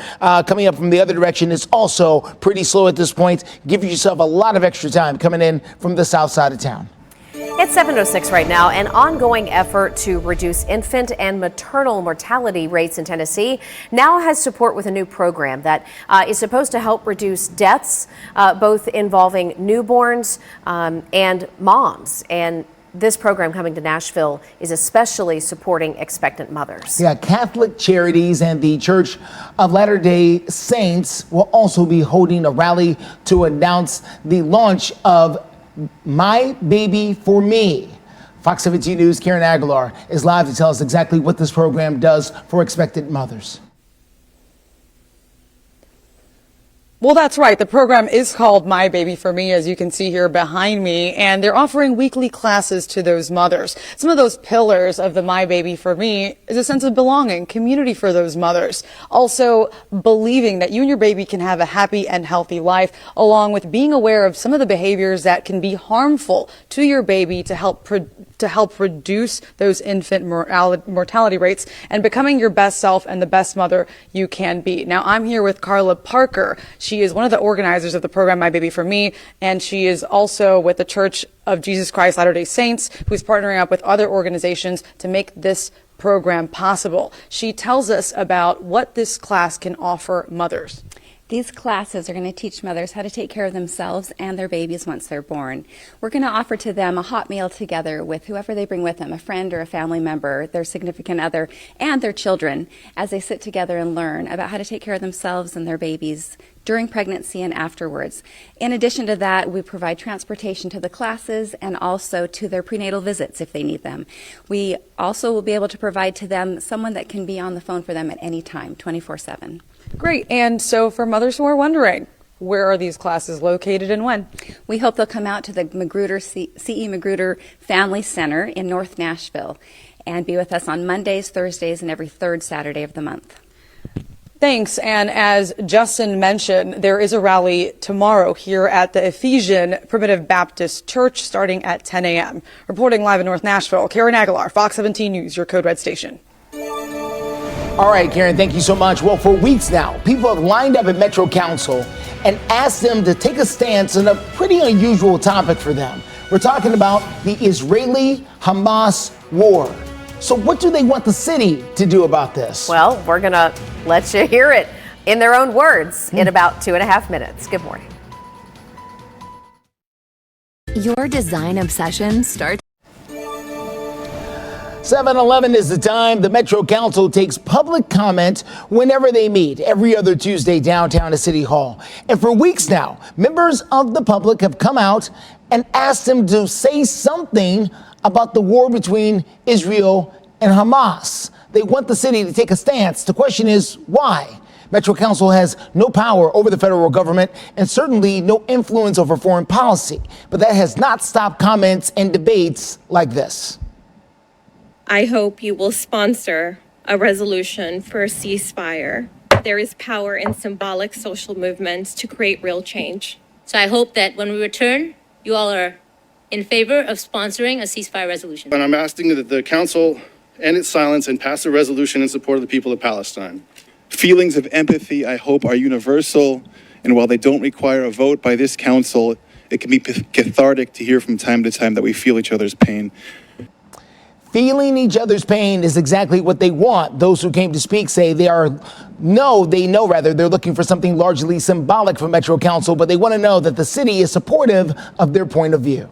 coming up from the other direction is also pretty slow at this point. Give yourself a lot of extra time coming in from the south side of town. It's 7:06 right now. An ongoing effort to reduce infant and maternal mortality rates in Tennessee now has support with a new program that is supposed to help reduce deaths, both involving newborns and moms. And this program coming to Nashville is especially supporting expectant mothers. Yeah, Catholic Charities and the Church of Latter-day Saints will also be holding a rally to announce the launch of My Baby for Me. Fox 17 News' Karen Aguilar is live to tell us exactly what this program does for expectant mothers. Well, that's right. The program is called My Baby for Me, as you can see here behind me, and they're offering weekly classes to those mothers. Some of those pillars of the My Baby for Me is a sense of belonging, community for those mothers. Also, believing that you and your baby can have a happy and healthy life, along with being aware of some of the behaviors that can be harmful to your baby to help reduce those infant mortality rates and becoming your best self and the best mother you can be. Now, I'm here with Carla Parker. She is one of the organizers of the program My Baby for Me, and she is also with the Church of Jesus Christ Latter-day Saints, who's partnering up with other organizations to make this program possible. She tells us about what this class can offer mothers. These classes are going to teach mothers how to take care of themselves and their babies once they're born. We're going to offer to them a hot meal together with whoever they bring with them, a friend or a family member, their significant other, and their children, as they sit together and learn about how to take care of themselves and their babies during pregnancy and afterwards. In addition to that, we provide transportation to the classes and also to their prenatal visits if they need them. We also will be able to provide to them someone that can be on the phone for them at any time, 24/7. Great. And so for mothers who are wondering, where are these classes located and when? We hope they'll come out to the C.E. Magruder Family Center in North Nashville and be with us on Mondays, Thursdays, and every third Saturday of the month. Thanks. And as Justin mentioned, there is a rally tomorrow here at the Ephesian Primitive Baptist Church starting at 10 a.m. Reporting live in North Nashville, Karen Aguilar, Fox 17 News, your Code Red station. All right, Karen, thank you so much. Well, for weeks now, people have lined up at Metro Council and asked them to take a stance on a pretty unusual topic for them. We're talking about the Israeli-Hamas war. So what do they want the city to do about this? Well, we're going to let you hear it in their own words in about 2.5 minutes. Good morning. Your design obsession starts. 7:11 is the time. The Metro Council takes public comment whenever they meet, every other Tuesday downtown at City Hall. And for weeks now, members of the public have come out and asked them to say something about the war between Israel and Hamas. They want the city to take a stance. The question is, why? Metro Council has no power over the federal government and certainly no influence over foreign policy. But that has not stopped comments and debates like this. I hope you will sponsor a resolution for a ceasefire. There is power in symbolic social movements to create real change. So I hope that when we return, you all are in favor of sponsoring a ceasefire resolution. And I'm asking that the council end its silence and pass a resolution in support of the people of Palestine. Feelings of empathy, I hope, are universal, and while they don't require a vote by this council, it can be cathartic to hear from time to time that we feel each other's pain. Feeling each other's pain is exactly what they want. Those who came to speak say they're looking for something largely symbolic from Metro Council, but they want to know that the city is supportive of their point of view.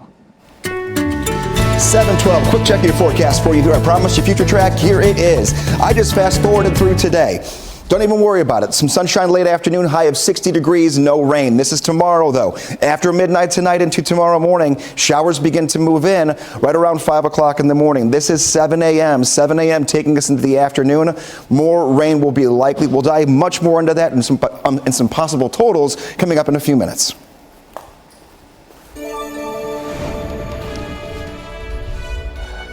7:12, quick check of your forecast for you. I promised you future track. Here it is. I just fast forwarded through today. Don't even worry about it. Some sunshine late afternoon, high of 60 degrees, no rain. This is tomorrow, though. After midnight tonight into tomorrow morning, showers begin to move in right around 5 o'clock in the morning. This is 7 a.m. 7 a.m. taking us into the afternoon. More rain will be likely. We'll dive much more into that and some possible totals coming up in a few minutes.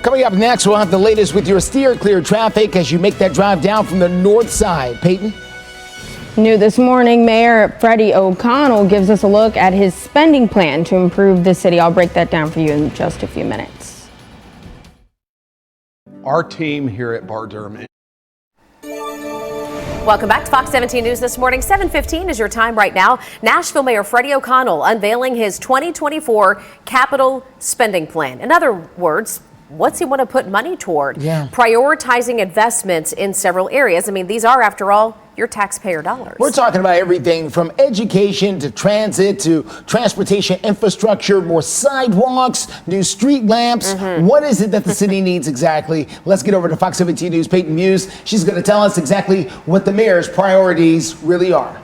Coming up next, we'll have the latest with your steer clear traffic as you make that drive down from the north side. Peyton? New this morning, Mayor Freddie O'Connell gives us a look at his spending plan to improve the city. I'll break that down for you in just a few minutes. Our team here at Bar Durham. Welcome back to Fox 17 News this morning. 7:15 is your time right now. Nashville Mayor Freddie O'Connell unveiling his 2024 capital spending plan. In other words, what's he want to put money toward? Prioritizing investments in several areas. I mean, these are, after all, your taxpayer dollars. We're talking about everything from education to transit to transportation infrastructure, more sidewalks, new street lamps. What is it that the city needs exactly? Let's get over to Fox 17 News' Peyton Muse. She's going to tell us exactly what the mayor's priorities really are.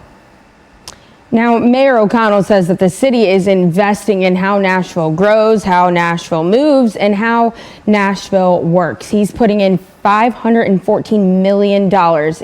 Now, Mayor O'Connell says that the city is investing in how Nashville grows, how Nashville moves, and how Nashville works. He's putting in $514 million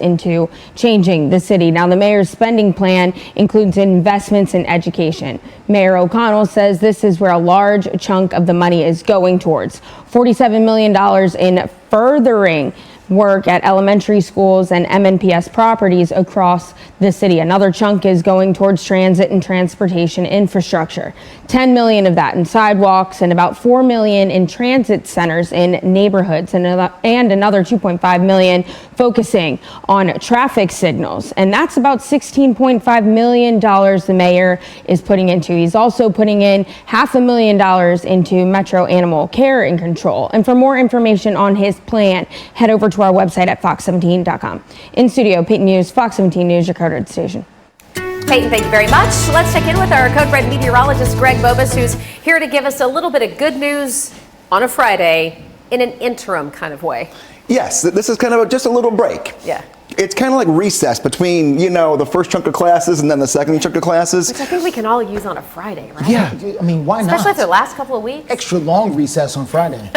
into changing the city. Now, the mayor's spending plan includes investments in education. Mayor O'Connell says this is where a large chunk of the money is going towards. $47 million in furthering work at elementary schools and MNPS properties across the city. Another chunk is going towards transit and transportation infrastructure. $10 million of that in sidewalks and about $4 million in transit centers in neighborhoods, and another $2.5 million focusing on traffic signals. And that's about $16.5 million the mayor is putting into. He's also putting in $500,000 into Metro Animal Care and Control. And for more information on his plan, head over to our website at fox17.com. In studio, Peyton Muse, Fox 17 News, your code red station. Peyton, thank you very much. Let's check in with our Code Red meteorologist, Greg Bobus, who's here to give us a little bit of good news on a Friday in an interim kind of way. Yes, this is kind of just a little break. Yeah. It's kind of like recess between, the first chunk of classes and then the second chunk of classes. Which I think we can all use on a Friday, right? Yeah, I mean, why not? Especially after the last couple of weeks. Extra long recess on Friday.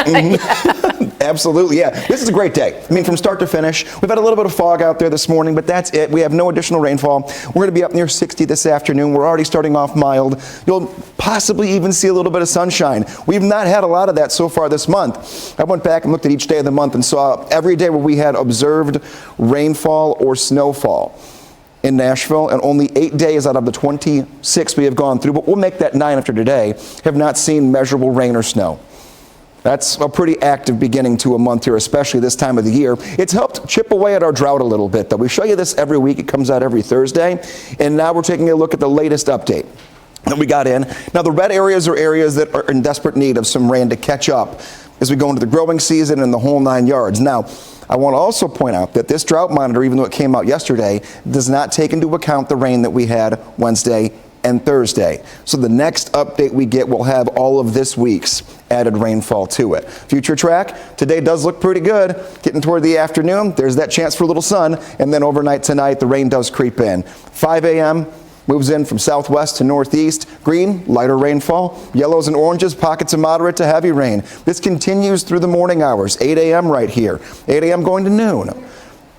Absolutely, yeah. This is a great day. I mean, from start to finish. We've had a little bit of fog out there this morning, but that's it. We have no additional rainfall. We're going to be up near 60 this afternoon. We're already starting off mild. You'll possibly even see a little bit of sunshine. We've not had a lot of that so far this month. I went back and looked at each day of the month and saw every day where we had observed rainfall or snowfall in Nashville, and only 8 days out of the 26 we have gone through, but we'll make that 9 after today, have not seen measurable rain or snow. That's a pretty active beginning to a month here, especially this time of the year. It's helped chip away at our drought a little bit, though. We show you this every week. It comes out every Thursday, and now we're taking a look at the latest update that we got in. Now, the red areas are areas that are in desperate need of some rain to catch up as we go into the growing season and the whole 9 yards. Now, I want to also point out that this drought monitor, even though it came out yesterday, does not take into account the rain that we had Wednesday and Thursday. So the next update we get will have all of this week's added rainfall to it. Future track, today does look pretty good. Getting toward the afternoon, there's that chance for a little sun, and then overnight tonight, the rain does creep in. 5 a.m., moves in from southwest to northeast. Green, lighter rainfall. Yellows and oranges, pockets of moderate to heavy rain. This continues through the morning hours. 8 a.m. right here. 8 a.m. going to noon.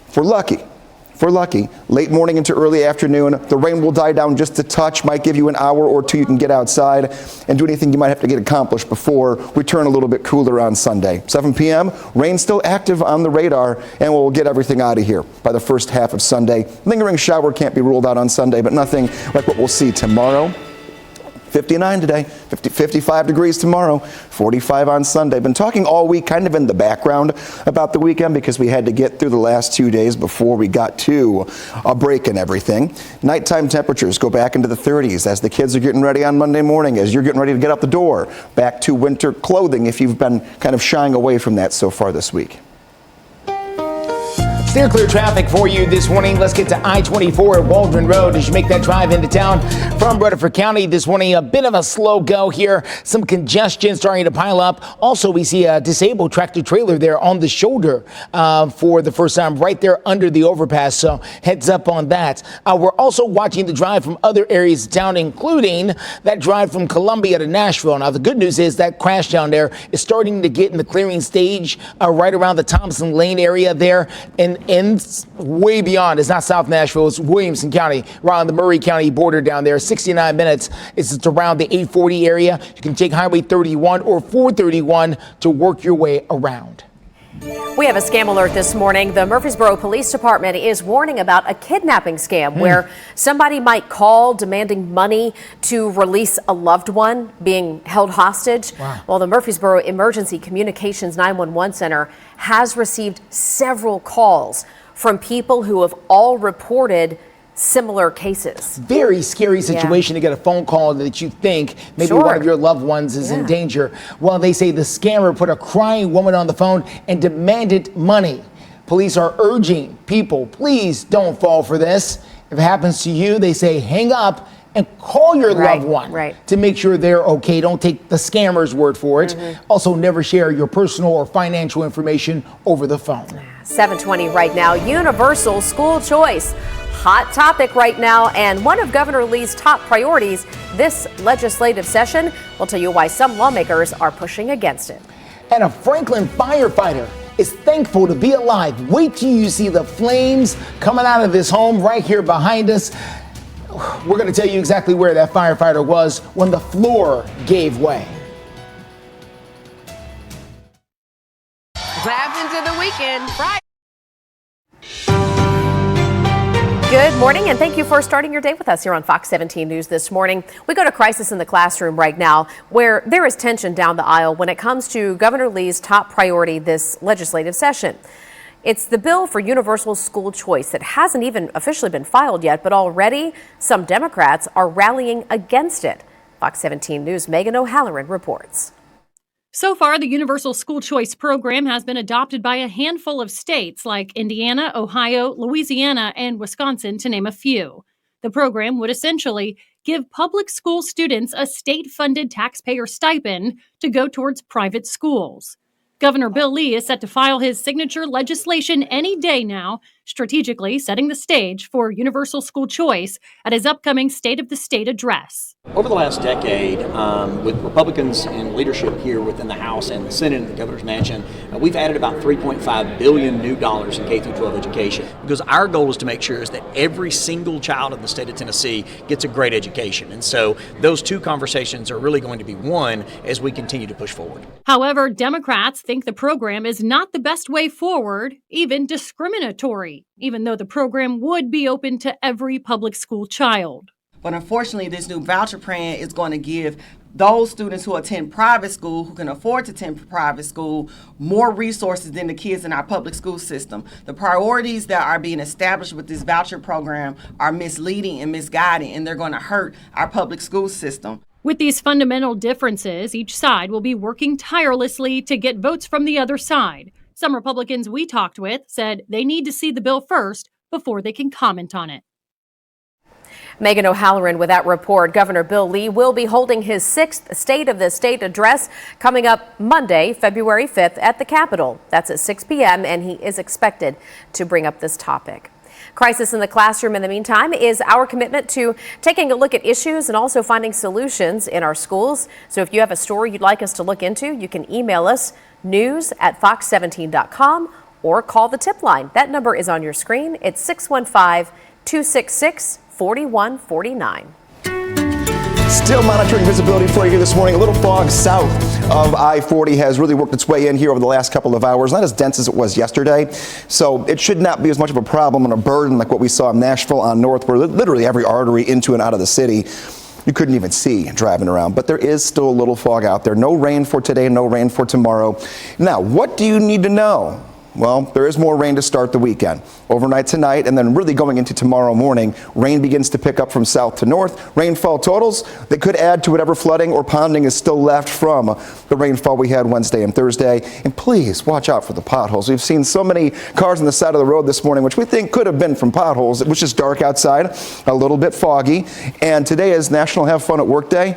If we're lucky, late morning into early afternoon, the rain will die down just a touch, might give you an hour or two you can get outside and do anything you might have to get accomplished before we turn a little bit cooler on Sunday. 7 p.m., rain still active on the radar, and we'll get everything out of here by the first half of Sunday. Lingering shower can't be ruled out on Sunday, but nothing like what we'll see tomorrow. 59 today, 55 degrees tomorrow, 45 on Sunday. Been talking all week kind of in the background about the weekend because we had to get through the last 2 days before we got to a break and everything. Nighttime temperatures go back into the 30s as the kids are getting ready on Monday morning, as you're getting ready to get out the door. Back to winter clothing if you've been kind of shying away from that so far this week. Steer clear traffic for you this morning. Let's get to I-24 at Waldron Road as you make that drive into town from Rutherford County this morning. A bit of a slow go here. Some congestion starting to pile up. Also, we see a disabled tractor trailer there on the shoulder for the first time right there under the overpass. So heads up on that. We're also watching the drive from other areas of town, including that drive from Columbia to Nashville. Now, the good news is that crash down there is starting to get in the clearing stage right around the Thompson Lane area there. And way beyond. It's not South Nashville, it's Williamson County, around the Murray County border down there. 69 minutes. It's around the 840 area. You can take Highway 31 or 431 to work your way around. We have a scam alert this morning. The Murfreesboro Police Department is warning about a kidnapping scam where somebody might call demanding money to release a loved one being held hostage. Wow. Well, the Murfreesboro Emergency Communications 911 Center has received several calls from people who have all reported similar cases. Very scary situation to get a phone call that you think maybe one of your loved ones is in danger. Well, they say the scammer put a crying woman on the phone and demanded money. Police are urging people, please don't fall for this. If it happens to you, they say hang up and call your loved one to make sure they're okay. Don't take the scammer's word for it. Also, never share your personal or financial information over the phone. 7:20 right now. Universal school choice. Hot topic right now, and one of Governor Lee's top priorities this legislative session. We'll tell you why some lawmakers are pushing against it. And a Franklin firefighter is thankful to be alive. Wait till you see the flames coming out of this home right here behind us. We're going to tell you exactly where that firefighter was when the floor gave way. What happens in the weekend? Friday. Good morning, and thank you for starting your day with us here on Fox 17 News this morning. We go to crisis in the classroom right now, where there is tension down the aisle when it comes to Governor Lee's top priority this legislative session. It's the bill for universal school choice that hasn't even officially been filed yet, but already some Democrats are rallying against it. Fox 17 News' Megan O'Halloran reports. So far, the Universal School Choice program has been adopted by a handful of states like Indiana, Ohio, Louisiana, and Wisconsin, to name a few. The program would essentially give public school students a state-funded taxpayer stipend to go towards private schools. Governor Bill Lee is set to file his signature legislation any day now, strategically setting the stage for universal school choice at his upcoming State of the State address. Over the last decade, with Republicans in leadership here within the House and the Senate and the Governor's Mansion, we've added about $3.5 billion new dollars in K-12 education. Because our goal is to make sure is that every single child in the state of Tennessee gets a great education. And so those two conversations are really going to be one as we continue to push forward. However, Democrats think the program is not the best way forward, even discriminatory, even though the program would be open to every public school child. But unfortunately, this new voucher plan is going to give those students who attend private school, who can afford to attend private school, more resources than the kids in our public school system. The priorities that are being established with this voucher program are misleading and misguiding, and they're going to hurt our public school system. With these fundamental differences, each side will be working tirelessly to get votes from the other side. Some Republicans we talked with said they need to see the bill first before they can comment on it. Megan O'Halloran with that report. Governor Bill Lee will be holding his 6th State of the State address coming up Monday, February 5th at the Capitol. That's at 6 p.m., and he is expected to bring up this topic. Crisis in the Classroom, in the meantime, is our commitment to taking a look at issues and also finding solutions in our schools. So if you have a story you'd like us to look into, you can email us news@fox17.com or call the tip line. That number is on your screen. It's 615-266-4149. Still monitoring visibility for you here this morning. A little fog south of I-40 has really worked its way in here over the last couple of hours. Not as dense as it was yesterday, so it should not be as much of a problem and a burden like what we saw in Nashville on North, where literally every artery into and out of the city you couldn't even see driving around. But there is still a little fog out there. No rain for today, no rain for tomorrow. Now, what do you need to know? Well, there is more rain to start the weekend. Overnight tonight and then really going into tomorrow morning, rain begins to pick up from south to north. Rainfall totals that could add to whatever flooding or ponding is still left from the rainfall we had Wednesday and Thursday. And please watch out for the potholes. We've seen so many cars on the side of the road this morning, which we think could have been from potholes. It was just dark outside, a little bit foggy. And today is National Have Fun at Work Day.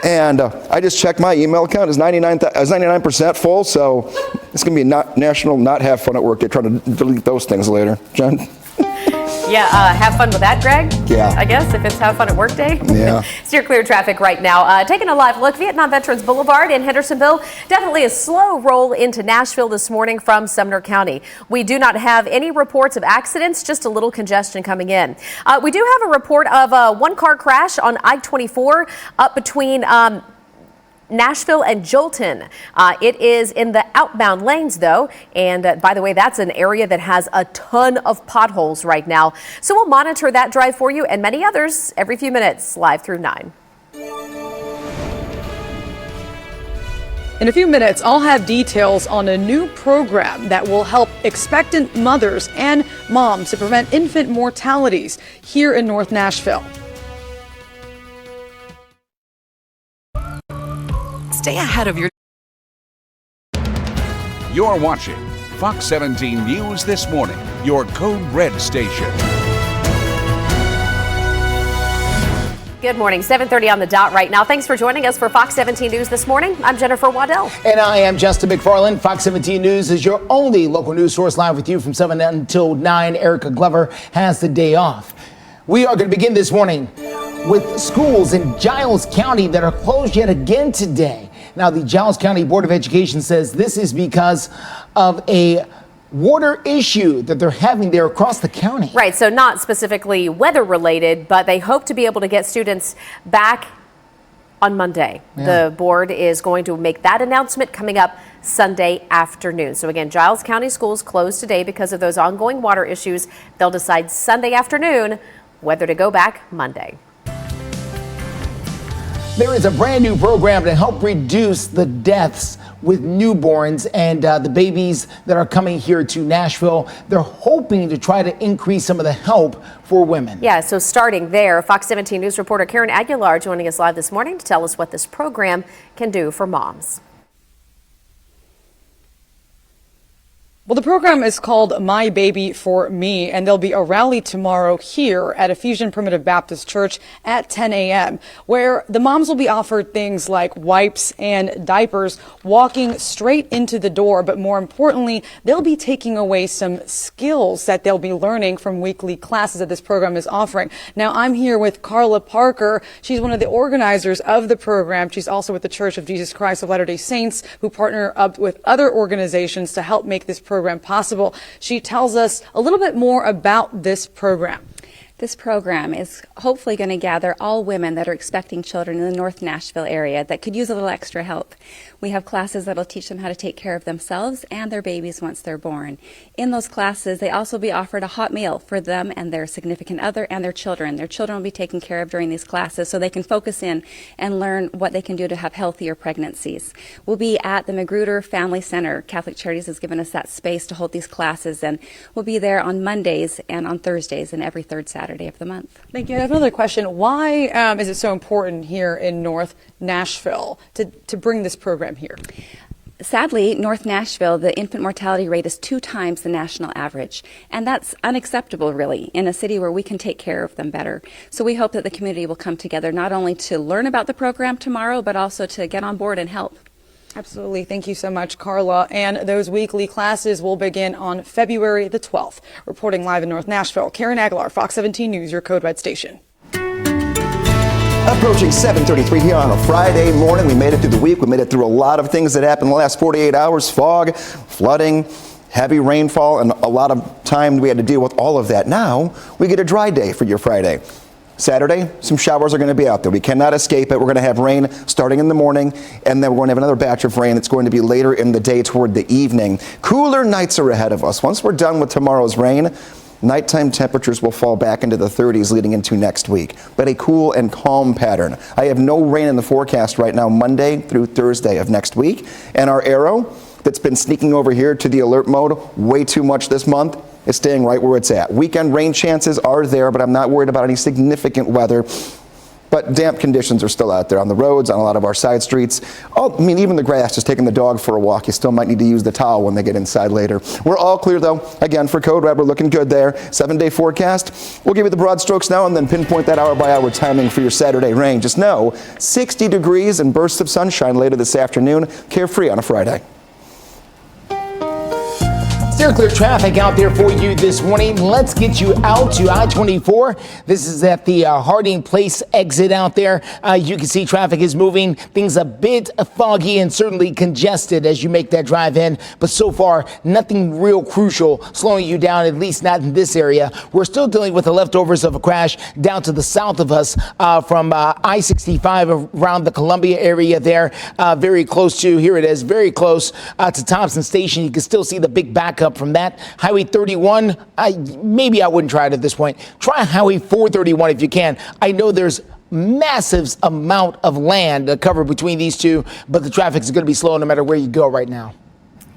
And I just checked my email account. It's 99% full, so it's going to be National Not Have Fun at Work Day. Trying to delete those things later. John? Yeah, have fun with that, Greg? Yeah. I guess, if it's have fun at work day. Yeah. Steer clear traffic right now. Taking a live look, Vietnam Veterans Boulevard in Hendersonville. Definitely a slow roll into Nashville this morning from Sumner County. We do not have any reports of accidents, just a little congestion coming in. We do have a report of a one-car crash on I-24 up between Nashville and Jolton. It is in the outbound lanes, though. And by the way, that's an area that has a ton of potholes right now. So we'll monitor that drive for you and many others every few minutes, live through 9. In a few minutes, I'll have details on a new program that will help expectant mothers and moms to prevent infant mortalities here in North Nashville. Stay ahead of your... You're watching Fox 17 News This Morning, your Code Red station. Good morning, 7:30 on the dot right now. Thanks for joining us for Fox 17 News This Morning. I'm Jennifer Waddell. And I am Justin McFarland. Fox 17 News is your only local news source, live with you from 7 until 9. Erica Glover has the day off. We are going to begin this morning with schools in Giles County that are closed yet again today. Now, the Giles County Board of Education says this is because of a water issue that they're having there across the county. Right, so not specifically weather related, but they hope to be able to get students back on Monday. Yeah. The board is going to make that announcement coming up Sunday afternoon. So again, Giles County schools closed today because of those ongoing water issues. They'll decide Sunday afternoon whether to go back Monday. There is a brand new program to help reduce the deaths with newborns and the babies that are coming here to Nashville. They're hoping to try to increase some of the help for women. Yeah, so starting there, Fox 17 News reporter Karen Aguilar joining us live this morning to tell us what this program can do for moms. Well, the program is called My Baby for Me, and there'll be a rally tomorrow here at Ephesian Primitive Baptist Church at 10 a.m., where the moms will be offered things like wipes and diapers walking straight into the door. But more importantly, they'll be taking away some skills that they'll be learning from weekly classes that this program is offering. Now, I'm here with Carla Parker. She's one of the organizers of the program. She's also with the Church of Jesus Christ of Latter-day Saints, who partner up with other organizations to help make this program possible. She tells us a little bit more about this program. This program is hopefully going to gather all women that are expecting children in the North Nashville area that could use a little extra help. We have classes that will teach them how to take care of themselves and their babies once they're born. In those classes, they also be offered a hot meal for them and their significant other and their children. Their children will be taken care of during these classes so they can focus in and learn what they can do to have healthier pregnancies. We'll be at the Magruder Family Center. Catholic Charities has given us that space to hold these classes, and we'll be there on Mondays and on Thursdays and every third Saturday of the month. Thank you. I have another question. Why is it so important here in North Nashville to bring this program here? Sadly, North Nashville, the infant mortality rate is 2 times the national average, and that's unacceptable, really, in a city where we can take care of them better. So we hope that the community will come together not only to learn about the program tomorrow, but also to get on board and help. Absolutely. Thank you so much, Carla. And those weekly classes will begin on February the 12th. Reporting live in North Nashville, Karen Aguilar, Fox 17 News, your Code Red station. Approaching 7:33 here on a Friday morning. We made it through the week. We made it through a lot of things that happened in the last 48 hours. Fog, flooding, heavy rainfall, and a lot of time we had to deal with all of that. Now we get a dry day for your Friday. Saturday, some showers are going to be out there. We cannot escape it. We're going to have rain starting in the morning, and then we're going to have another batch of rain that's going to be later in the day toward the evening. Cooler nights are ahead of us. Once we're done with tomorrow's rain, nighttime temperatures will fall back into the 30s leading into next week, but a cool and calm pattern. I have no rain in the forecast right now, Monday through Thursday of next week, and our arrow that's been sneaking over here to the alert mode way too much this month is staying right where it's at. Weekend rain chances are there, but I'm not worried about any significant weather. But damp conditions are still out there on the roads, on a lot of our side streets. Oh, I mean, even the grass, just taking the dog for a walk, you still might need to use the towel when they get inside later. We're all clear, though. Again, for Code Red, we're looking good there. 7-day forecast. We'll give you the broad strokes now and then pinpoint that hour-by-hour timing for your Saturday rain. Just know, 60 degrees and bursts of sunshine later this afternoon. Carefree on a Friday. You're clear traffic out there for you this morning. Let's get you out to I-24. This is at the Harding Place exit out there. You can see traffic is moving. Things a bit foggy and certainly congested as you make that drive in. But so far, nothing real crucial slowing you down, at least not in this area. We're still dealing with the leftovers of a crash down to the south of us from I-65 around the Columbia area there. Very close to, here it is, very close to Thompson Station. You can still see the big backup from that. Highway 31, maybe I wouldn't try it at this point. Try Highway 431 if you can. I know there's massive amount of land covered between these two, but the traffic is going to be slow no matter where you go right now.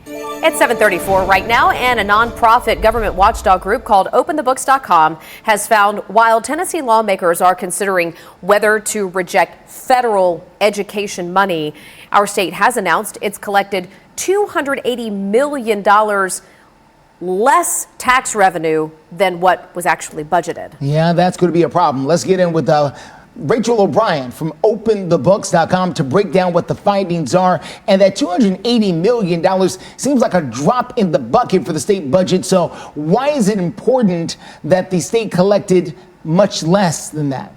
It's 7:34 right now, and a nonprofit government watchdog group called OpenTheBooks.com has found while Tennessee lawmakers are considering whether to reject federal education money, our state has announced it's collected $280 million less tax revenue than what was actually budgeted. Yeah, that's going to be a problem. Let's get in with Rachel O'Brien from OpenTheBooks.com to break down what the findings are. And that $280 million seems like a drop in the bucket for the state budget. So why is it important that the state collected much less than that?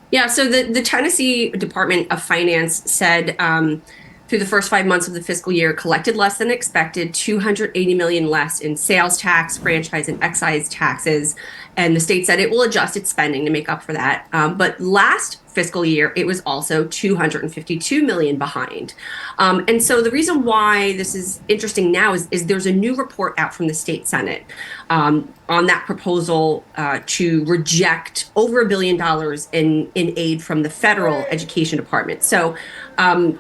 Yeah, so the Tennessee Department of Finance said through the first 5 months of the fiscal year, collected less than expected, $280 million less in sales tax, franchise, and excise taxes. And the state said it will adjust its spending to make up for that. But last fiscal year, it was also $252 million behind. And so the reason why this is interesting now is there's a new report out from the state Senate on that proposal to reject over $1 billion in aid from the federal education department. So, and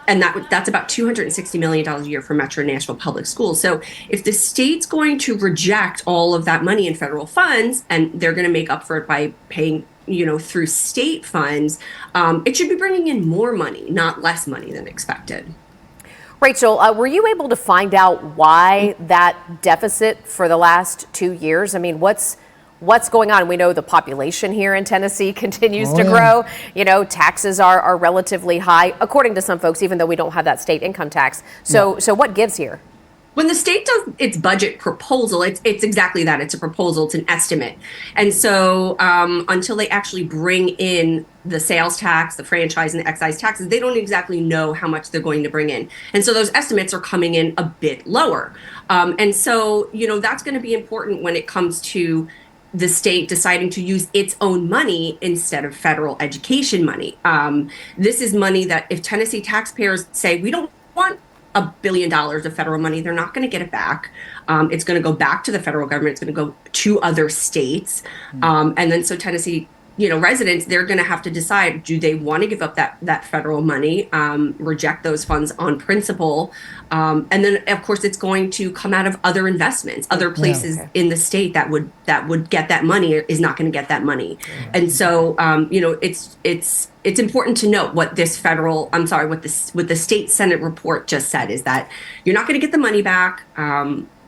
that's about $260 million a year for Metro Nashville Public Schools. So if the state's going to reject all of that money in federal funds, and they're going to make up for it by paying through state funds, it should be bringing in more money, not less money than expected. Rachel, were you able to find out why that deficit for the last 2 years? I mean, what's going on? We know the population here in Tennessee continues to grow. Taxes are relatively high, according to some folks, even though we don't have that state income tax. So what gives here? When the state does its budget proposal, it's exactly that. It's a proposal. It's an estimate. And so until they actually bring in the sales tax, the franchise, and the excise taxes, they don't exactly know how much they're going to bring in. And so those estimates are coming in a bit lower. And so, that's going to be important when it comes to the state deciding to use its own money instead of federal education money. This is money that if Tennessee taxpayers say, we don't want $1 billion of federal money, they're not going to get it back. It's going to go back to the federal government. It's going to go to other states. And then so Tennessee, residents, they're going to have to decide, do they want to give up that federal money, reject those funds on principle? And then, of course, it's going to come out of other investments, other places in the state that would get that money is not going to get that money. And so, it's important to note what this what the state Senate report just said is that you're not going to get the money back.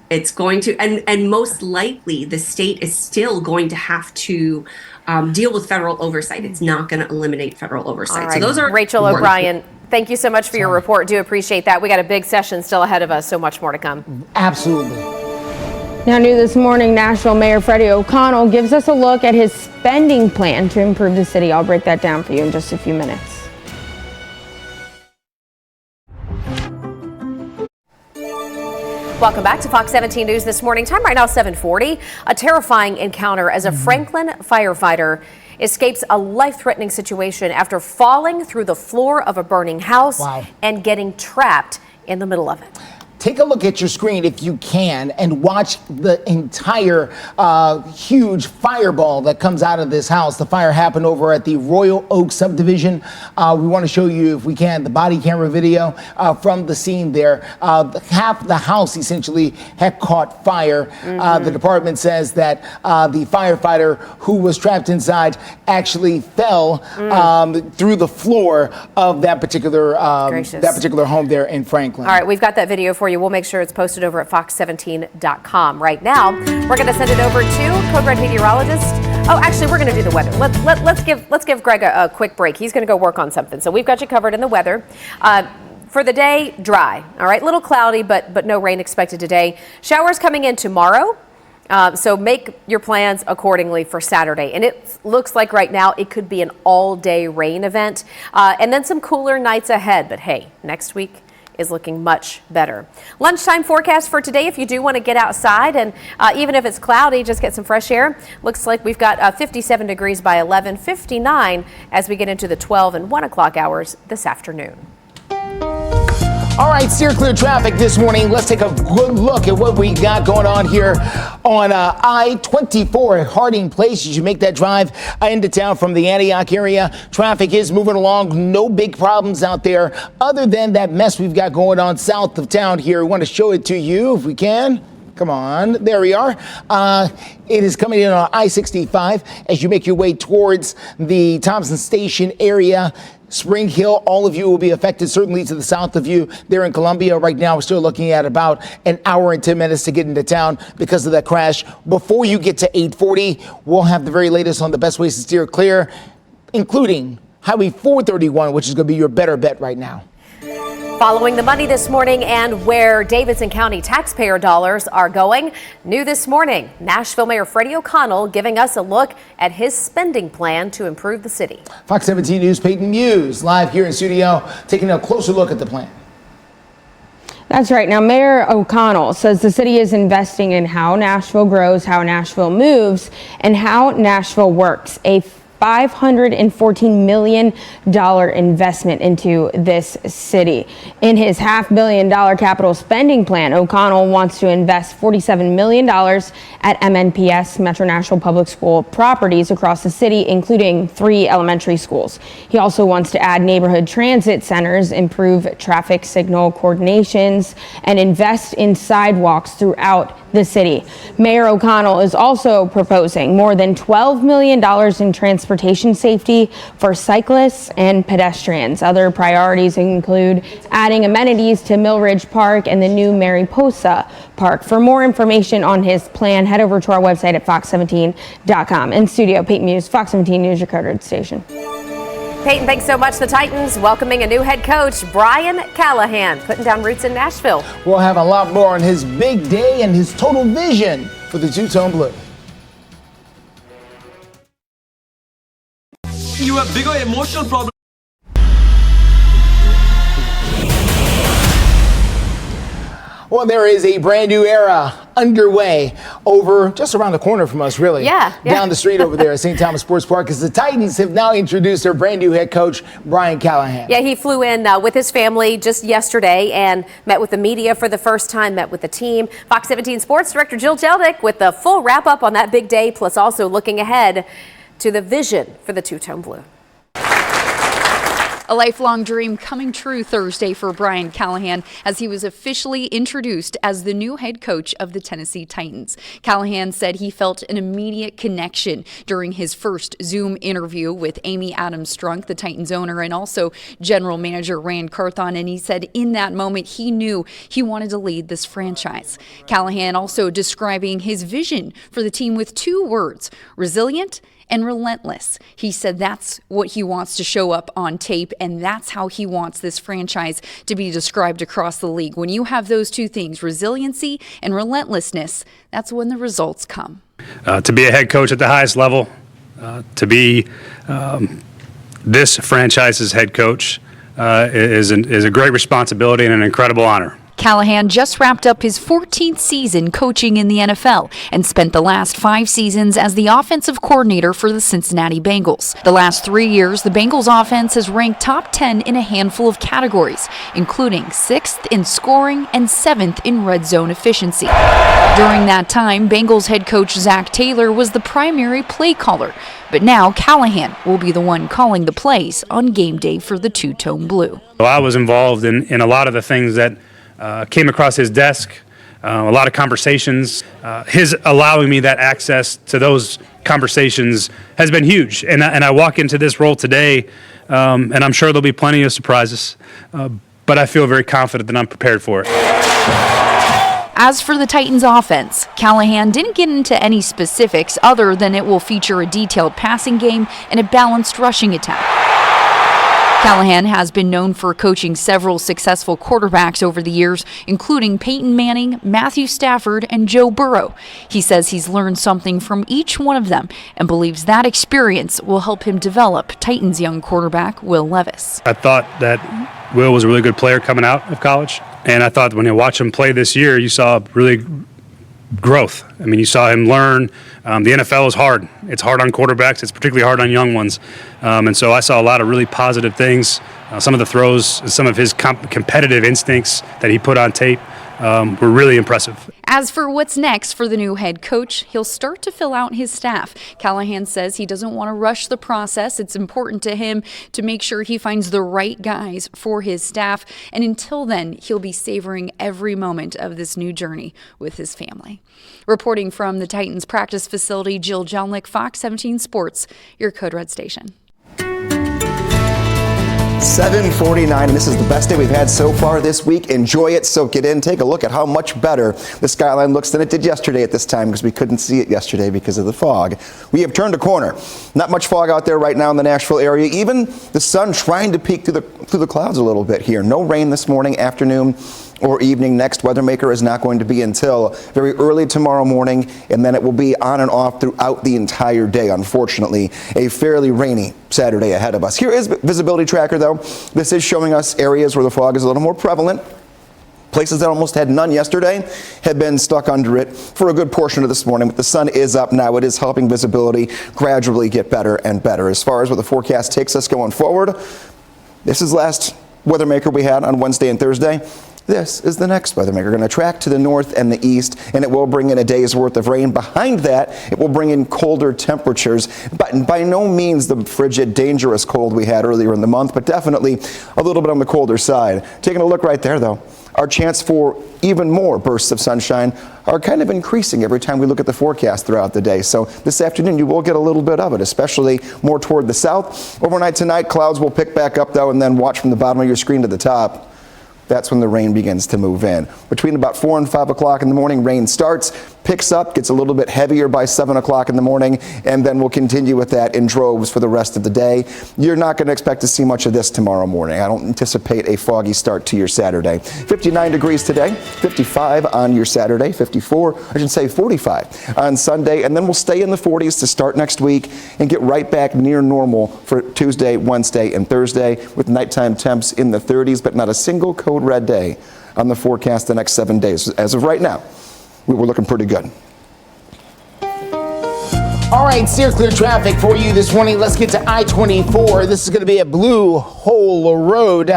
It's going to, and most likely the state is still going to have to deal with federal oversight. It's not going to eliminate federal oversight. Right. So those are Rachel O'Brien. Thank you so much for your report. Do appreciate that. We got a big session still ahead of us, so much more to come. Absolutely. Now, new this morning, Nashville Mayor Freddie O'Connell gives us a look at his spending plan to improve the city. I'll break that down for you in just a few minutes. Welcome back to Fox 17 News this morning. Time right now, 7:40. A terrifying encounter as a Franklin firefighter escapes a life-threatening situation after falling through the floor of a burning house and getting trapped in the middle of it. Take a look at your screen if you can and watch the entire huge fireball that comes out of this house. The fire happened over at the Royal Oak subdivision. We want to show you, if we can, the body camera video from the scene there. Half the house essentially had caught fire. The department says that the firefighter who was trapped inside actually fell through the floor of that particular home there in Franklin. All right, we've got that video for you. We'll make sure it's posted over at fox17.com. Right now, we're going to send it over to Code Red meteorologist. Oh, actually, we're going to do the weather. Let's give Greg a quick break. He's going to go work on something. So we've got you covered in the weather. For the day, dry. All right, little cloudy, but no rain expected today. Showers coming in tomorrow. So make your plans accordingly for Saturday. And it looks like right now it could be an all-day rain event. And then some cooler nights ahead. But hey, next week is looking much better. Lunchtime forecast for today, if you do want to get outside, and even if it's cloudy, just get some fresh air. Looks like we've got 57 degrees by 11, 59 as we get into the 12 and 1 o'clock hours this afternoon. All right, steer clear traffic this morning. Let's take a good look at what we got going on here on I-24 at Harding Place. As you make that drive into town from the Antioch area, traffic is moving along. No big problems out there other than that mess we've got going on south of town here. We want to show it to you if we can. Come on, there we are. It is coming in on I-65 as you make your way towards the Thompson Station area. Spring Hill, all of you will be affected, certainly to the south of you there in Columbia. Right now, we're still looking at about an hour and 10 minutes to get into town because of that crash. Before you get to 840, we'll have the very latest on the best ways to steer clear, including Highway 431, which is going to be your better bet right now. Following the money this morning and where Davidson County taxpayer dollars are going. New this morning, Nashville Mayor Freddie O'Connell giving us a look at his spending plan to improve the city. Fox 17 News, Peyton Muse, live here in studio, taking a closer look at the plan. That's right. Now, Mayor O'Connell says the city is investing in how Nashville grows, how Nashville moves, and how Nashville works. A $514 million investment into this city. In his $500 million capital spending plan, O'Connell wants to invest $47 million at MNPS, Metro Nashville Public School properties across the city, including 3 elementary schools. He also wants to add neighborhood transit centers, improve traffic signal coordinations, and invest in sidewalks throughout the city. Mayor O'Connell is also proposing more than $12 million in transportation safety for cyclists and pedestrians. Other priorities include adding amenities to Millridge Park and the new Mariposa Park. For more information on his plan, head over to our website at fox17.com. In studio, Peyton Muse, Fox 17 News, your covered station. Peyton, thanks so much. The Titans welcoming a new head coach, Brian Callahan, putting down roots in Nashville. We'll have a lot more on his big day and his total vision for the two-tone blue. You have bigger emotional problems. Well, there is a brand new era underway over just around the corner from us, really. Yeah. Down the street over there at St. Thomas Sports Park, because the Titans have now introduced their brand new head coach, Brian Callahan. Yeah, he flew in with his family just yesterday and met with the media for the first time, met with the team. Fox 17 Sports Director Jill Jeldick with the full wrap-up on that big day, plus also looking ahead to the vision for the two-tone blue. A lifelong dream coming true Thursday for Brian Callahan as he was officially introduced as the new head coach of the Tennessee Titans. Callahan said he felt an immediate connection during his first Zoom interview with Amy Adams-Strunk, the Titans owner, and also general manager Rand Carthon, and he said in that moment he knew he wanted to lead this franchise. Callahan also describing his vision for the team with 2 words, resilient and relentless. He said that's what he wants to show up on tape, and that's how he wants this franchise to be described across the league. When you have those 2 things, resiliency and relentlessness, that's when the results come. To be a head coach at the highest level, to be this franchise's head coach is a great responsibility and an incredible honor. Callahan just wrapped up his 14th season coaching in the NFL and spent the last 5 seasons as the offensive coordinator for the Cincinnati Bengals. The last 3 years, the Bengals offense has ranked top 10 in a handful of categories, including 6th in scoring and 7th in red zone efficiency. During that time, Bengals head coach Zach Taylor was the primary play caller, but now Callahan will be the one calling the plays on game day for the two-tone blue. Well, I was involved in a lot of the things that came across his desk, a lot of conversations. His allowing me that access to those conversations has been huge. And I walk into this role today, and I'm sure there'll be plenty of surprises, but I feel very confident that I'm prepared for it. As for the Titans offense, Callahan didn't get into any specifics other than it will feature a detailed passing game and a balanced rushing attack. Callahan has been known for coaching several successful quarterbacks over the years, including Peyton Manning, Matthew Stafford, and Joe Burrow. He says he's learned something from each one of them and believes that experience will help him develop Titans' young quarterback, Will Levis. I thought that Will was a really good player coming out of college, and I thought when you watch him play this year, you saw really growth. I mean, you saw him learn. The NFL is hard. It's hard on quarterbacks. It's particularly hard on young ones. And so I saw a lot of really positive things. Some of the throws, some of his competitive instincts that he put on tape were really impressive. As for what's next for the new head coach, he'll start to fill out his staff. Callahan says he doesn't want to rush the process. It's important to him to make sure he finds the right guys for his staff. And until then, he'll be savoring every moment of this new journey with his family. Reporting from the Titans practice facility, Jill Jelnick, Fox 17 Sports, your Code Red station. 7:49, and this is the best day we've had so far this week. Enjoy it, soak it in, take a look at how much better the skyline looks than it did yesterday at this time, because we couldn't see it yesterday because of the fog. We have turned a corner. Not much fog out there right now in the Nashville area. Even the sun trying to peek through the clouds a little bit here. No rain this morning, afternoon, or evening. Next weather maker is not going to be until very early tomorrow morning, and then it will be on and off throughout the entire day. Unfortunately, a fairly rainy Saturday ahead of us. Here is visibility tracker, though. This is showing us areas where the fog is a little more prevalent. Places that almost had none yesterday have been stuck under it for a good portion of this morning, but the sun is up now. It is helping visibility gradually get better and better. As far as where the forecast takes us going forward, this is last weather maker we had on Wednesday and Thursday. This is the next weather maker. Going to track to the north and the east, and it will bring in a day's worth of rain. Behind that, it will bring in colder temperatures, but by no means the frigid, dangerous cold we had earlier in the month, but definitely a little bit on the colder side. Taking a look right there, though, our chance for even more bursts of sunshine are kind of increasing every time we look at the forecast throughout the day. So this afternoon, you will get a little bit of it, especially more toward the south. Overnight tonight, clouds will pick back up, though, and then watch from the bottom of your screen to the top. That's when the rain begins to move in. Between about 4 and 5 o'clock in the morning, rain starts, picks up, gets a little bit heavier by 7 o'clock in the morning, and then we'll continue with that in droves for the rest of the day. You're not going to expect to see much of this tomorrow morning. I don't anticipate a foggy start to your Saturday. 59 degrees today, 55 on your Saturday, 54, I should say 45 on Sunday, and then we'll stay in the 40s to start next week and get right back near normal for Tuesday, Wednesday, and Thursday with nighttime temps in the 30s, but not a single code red day on the forecast the next 7 days. As of right now, we're looking pretty good. All right, steer clear traffic for you this morning. Let's get to I-24. This is going to be a Blue Hole Road.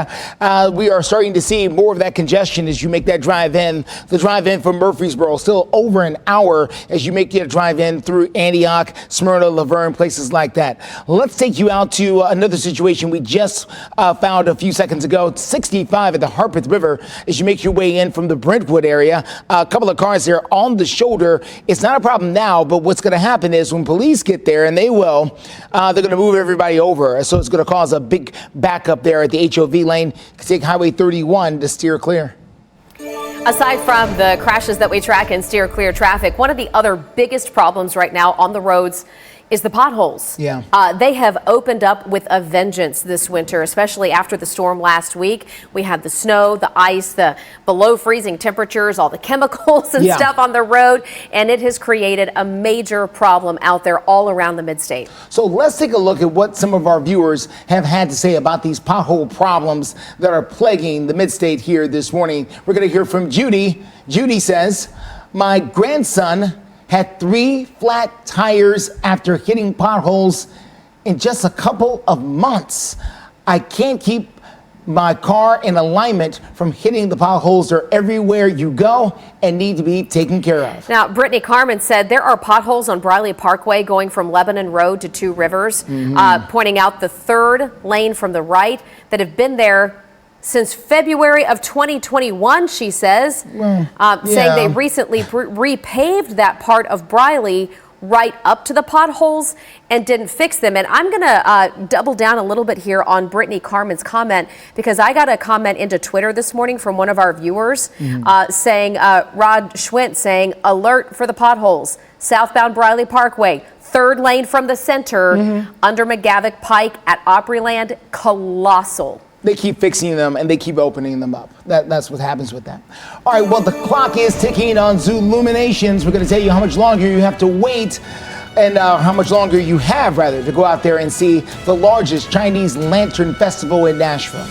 We are starting to see more of that congestion as you make that drive in. The drive in from Murfreesboro, still over an hour as you make your drive in through Antioch, Smyrna, Laverne, places like that. Let's take you out to another situation we just found a few seconds ago. 65 at the Harpeth River as you make your way in from the Brentwood area. A couple of cars there on the shoulder. It's not a problem now, but what's going to happen is when police get there, and they will, they're going to move everybody over. So it's going to cause a big backup there at the HOV lane. Take Highway 31 to steer clear. Aside from the crashes that we track and steer clear traffic, one of the other biggest problems right now on the roads is the potholes. Yeah. They have opened up with a vengeance this winter, especially after the storm last week. We had the snow, the ice, the below freezing temperatures, all the chemicals and stuff on the road, and it has created a major problem out there all around the mid-state. So let's take a look at what some of our viewers have had to say about these pothole problems that are plaguing the mid-state here this morning. We're going to hear from Judy. Judy says, my grandson had 3 flat tires after hitting potholes in just a couple of months. I can't keep my car in alignment from hitting the potholes. They're everywhere you go and need to be taken care of. Now, Brittany Carmen said there are potholes on Briley Parkway going from Lebanon Road to Two Rivers, pointing out the 3rd lane from the right that have been there since February of 2021, she says, saying they recently repaved that part of Briley right up to the potholes and didn't fix them. And I'm going to double down a little bit here on Brittany Carmen's comment, because I got a comment into Twitter this morning from one of our viewers saying, Rod Schwint saying, alert for the potholes, southbound Briley Parkway, third lane from the center under McGavick Pike at Opryland, colossal. They keep fixing them and they keep opening them up. That's what happens with that. All right, well, the clock is ticking on Zooluminations. We're going to tell you how much longer you have to wait and how much longer you have, rather, to go out there and see the largest Chinese Lantern Festival in Nashville.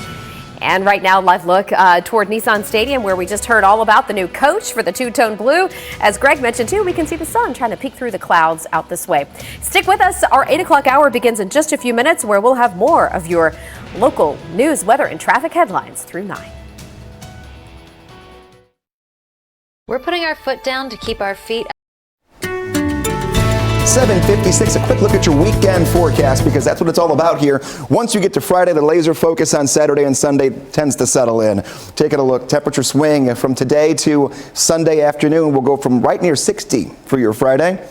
And right now, live look toward Nissan Stadium, where we just heard all about the new coach for the two-tone blue. As Greg mentioned, too, we can see the sun trying to peek through the clouds out this way. Stick with us. Our 8 o'clock hour begins in just a few minutes, where we'll have more of your local news, weather, and traffic headlines through 9. We're putting our foot down to keep our feet. 7:56, a quick look at your weekend forecast, because that's what it's all about here. Once you get to Friday, the laser focus on Saturday and Sunday tends to settle in. Taking a look, temperature swing from today to Sunday afternoon will go from right near 60 for your Friday.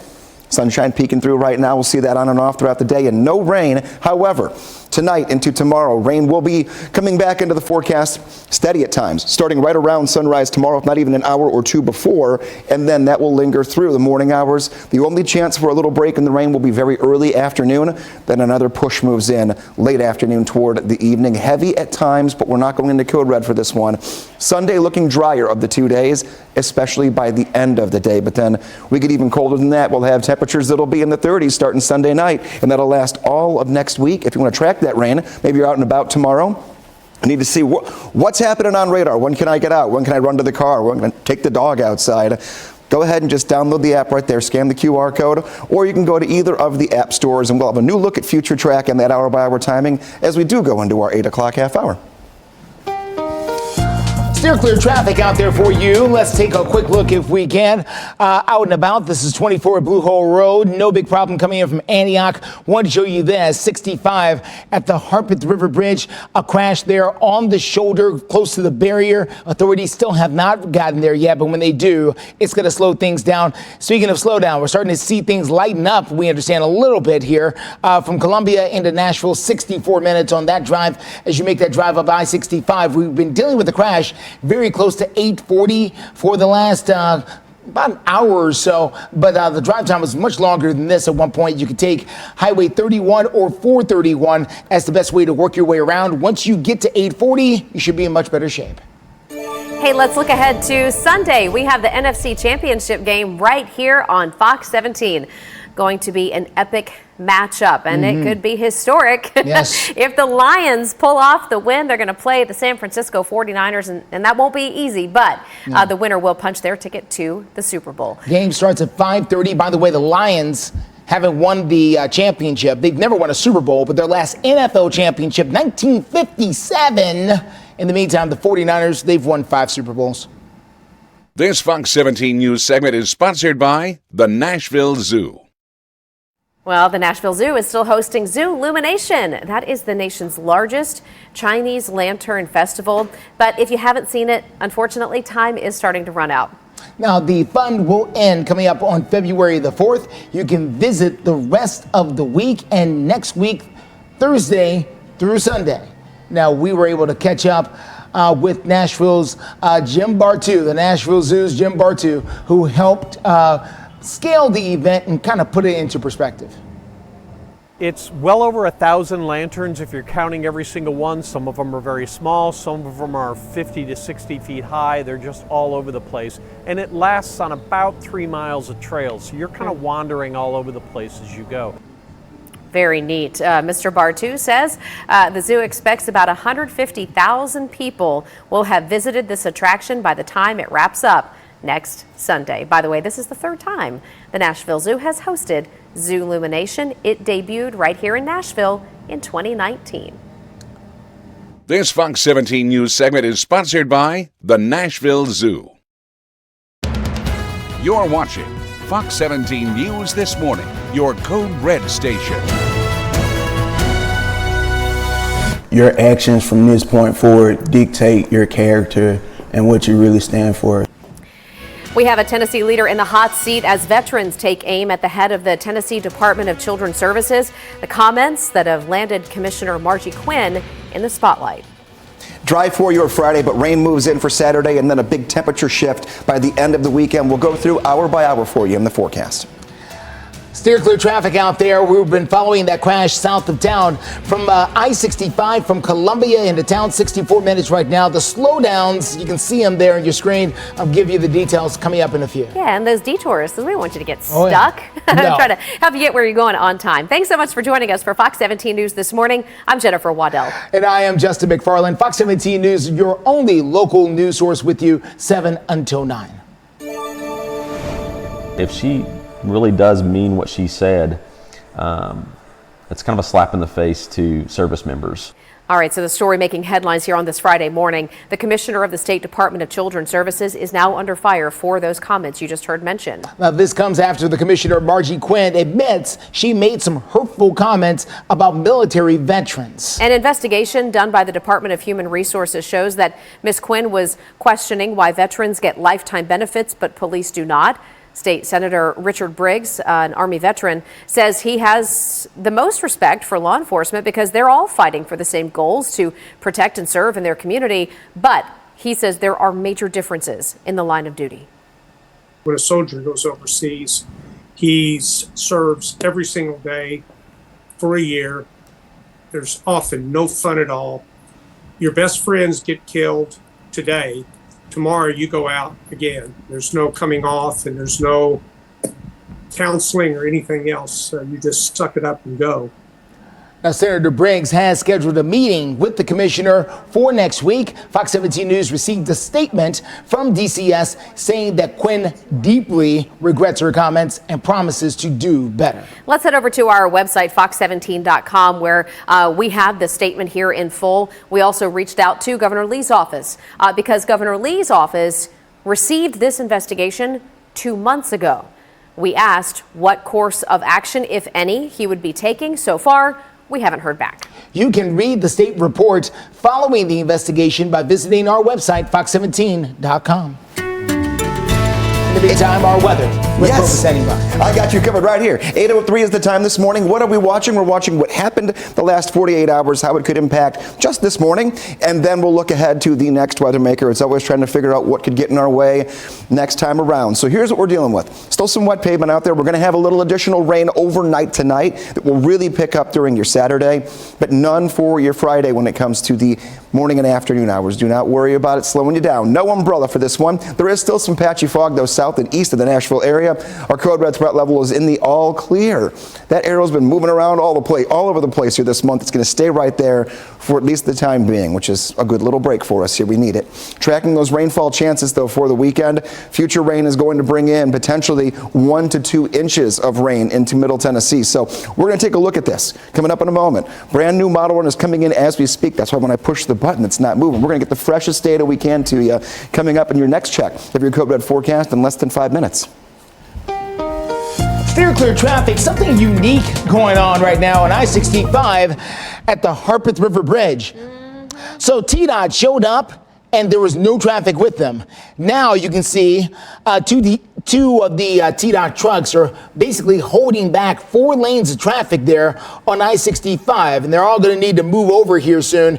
Sunshine peeking through right now. We'll see that on and off throughout the day, and no rain. However, tonight into tomorrow, rain will be coming back into the forecast, steady at times, starting right around sunrise tomorrow, if not even an hour or two before, and then that will linger through the morning hours. The only chance for a little break in the rain will be very early afternoon, then another push moves in late afternoon toward the evening. Heavy at times, but we're not going into code red for this one. Sunday looking drier of the 2 days, especially by the end of the day, but then we get even colder than that. We'll have temperatures that'll be in the 30s starting Sunday night, and that'll last all of next week. If you want to track that rain, maybe you're out and about tomorrow, I need to see what's happening on radar. When can I get out? When can I run to the car? When can I take the dog outside? Go ahead and just download the app right there, scan the QR code, or you can go to either of the app stores, and we'll have a new look at future track and that hour-by-hour timing as we do go into our 8 o'clock half hour. Steer clear traffic out there for you. Let's take a quick look, if we can, out and about. This is 24 Blue Hole Road. No big problem coming in from Antioch. Want to show you this, 65 at the Harpeth River Bridge. A crash there on the shoulder close to the barrier. Authorities still have not gotten there yet, but when they do, it's going to slow things down. Speaking of slowdown, we're starting to see things lighten up, we understand, a little bit here. From Columbia into Nashville, 64 minutes on that drive as you make that drive up I-65. We've been dealing with a crash very close to 8:40 for the last about an hour or so, but the drive time was much longer than this. At one point, you could take Highway 31 or 431 as the best way to work your way around. Once you get to 8:40, you should be in much better shape. Hey, let's look ahead to Sunday. We have the NFC Championship game right here on Fox 17. Going to be an epic matchup, and it could be historic. Yes. If the Lions pull off the win, they're going to play the San Francisco 49ers, and that won't be easy, but the winner will punch their ticket to the Super Bowl. Game starts at 5:30. By the way, the Lions haven't won the championship. They've never won a Super Bowl, but their last NFL championship, 1957. In the meantime, the 49ers, they've won 5 Super Bowls. This Fox 17 News segment is sponsored by the Nashville Zoo. Well, the Nashville Zoo is still hosting Zoolumination. That is the nation's largest Chinese lantern festival. But if you haven't seen it, unfortunately, time is starting to run out. Now, the fun will end coming up on February the 4th. You can visit the rest of the week and next week, Thursday through Sunday. Now, we were able to catch up with Nashville's Jim Bartu, the Nashville Zoo's Jim Bartu, who helped scale the event and kind of put it into perspective. It's well over 1,000 lanterns if you're counting every single one. Some of them are very small, some of them are 50 to 60 feet high. They're just all over the place. And it lasts on about 3 miles of trail, so you're kind of wandering all over the place as you go. Very neat. Mr. Bartu says the zoo expects about 150,000 people will have visited this attraction by the time it wraps up next Sunday. By the way, this is the 3rd time the Nashville Zoo has hosted Zoolumination. It debuted right here in Nashville in 2019. This Fox 17 News segment is sponsored by the Nashville Zoo. You're watching Fox 17 News This Morning, your Code Red station. Your actions from this point forward dictate your character and what you really stand for. We have a Tennessee leader in the hot seat as veterans take aim at the head of the Tennessee Department of Children's Services. The comments that have landed Commissioner Margie Quinn in the spotlight. Dry for your Friday, but rain moves in for Saturday and then a big temperature shift by the end of the weekend. We'll go through hour by hour for you in the forecast. Steer clear traffic out there. We've been following that crash south of town from I-65 from Columbia into town, 64 minutes right now. The slowdowns, you can see them there on your screen. I'll give you the details coming up in a few. Yeah, and those detours, we don't want you to get Oh, yeah. stuck. No. Try to help you get where you're going on time. Thanks so much for joining us for Fox 17 News this morning. I'm Jennifer Waddell. And I am Justin McFarland. Fox 17 News, your only local news source with you 7 until 9. If she really does mean what she said, it's kind of a slap in the face to service members. All right, so the story making headlines here on this Friday morning. The commissioner of the State Department of Children's Services is now under fire for those comments you just heard mentioned. Now, this comes after the commissioner, Margie Quinn, admits she made some hurtful comments about military veterans. An investigation done by the Department of Human Resources shows that Ms. Quinn was questioning why veterans get lifetime benefits, but police do not. State Senator Richard Briggs, an Army veteran, says he has the most respect for law enforcement because they're all fighting for the same goals to protect and serve in their community. But he says there are major differences in the line of duty. When a soldier goes overseas, he serves every single day for a year. There's often no fun at all. Your best friends get killed today. Tomorrow you go out again. There's no coming off and there's no counseling or anything else. You just suck it up and go. Now, Senator Briggs has scheduled a meeting with the commissioner for next week. Fox 17 News received a statement from DCS saying that Quinn deeply regrets her comments and promises to do better. Let's head over to our website, fox17.com, where we have the statement here in full. We also reached out to Governor Lee's office because Governor Lee's office received this investigation 2 months ago. We asked what course of action, if any, he would be taking. So far, we haven't heard back. You can read the state report following the investigation by visiting our website, fox17.com. In the meantime, our weather. Yes, I got you covered right here. 8:03 is the time this morning. What are we watching? We're watching what happened the last 48 hours, how it could impact just this morning, and then we'll look ahead to the next weather maker. It's always trying to figure out what could get in our way next time around. So here's what we're dealing with. Still some wet pavement out there. We're going to have a little additional rain overnight tonight that will really pick up during your Saturday, but none for your Friday when it comes to the morning and afternoon hours. Do not worry about it slowing you down. No umbrella for this one. There is still some patchy fog, though, south and east of the Nashville area. Our code red threat level is in the all clear. That arrow's been moving around all over the place here this month. It's going to stay right there for at least the time being, which is a good little break for us here. We need it. Tracking those rainfall chances, though, for the weekend. Future rain is going to bring in potentially 1 to 2 inches of rain into Middle Tennessee. So we're going to take a look at this coming up in a moment. Brand new model run is coming in as we speak. That's why when I push the button, it's not moving. We're going to get the freshest data we can to you coming up in your next check of your code red forecast in less than 5 minutes. Steer clear traffic, something unique going on right now on I-65 at the Harpeth River Bridge. So TDOT showed up and there was no traffic with them. Now you can see two of the TDOT trucks are basically holding back 4 lanes of traffic there on I-65. And they're all going to need to move over here soon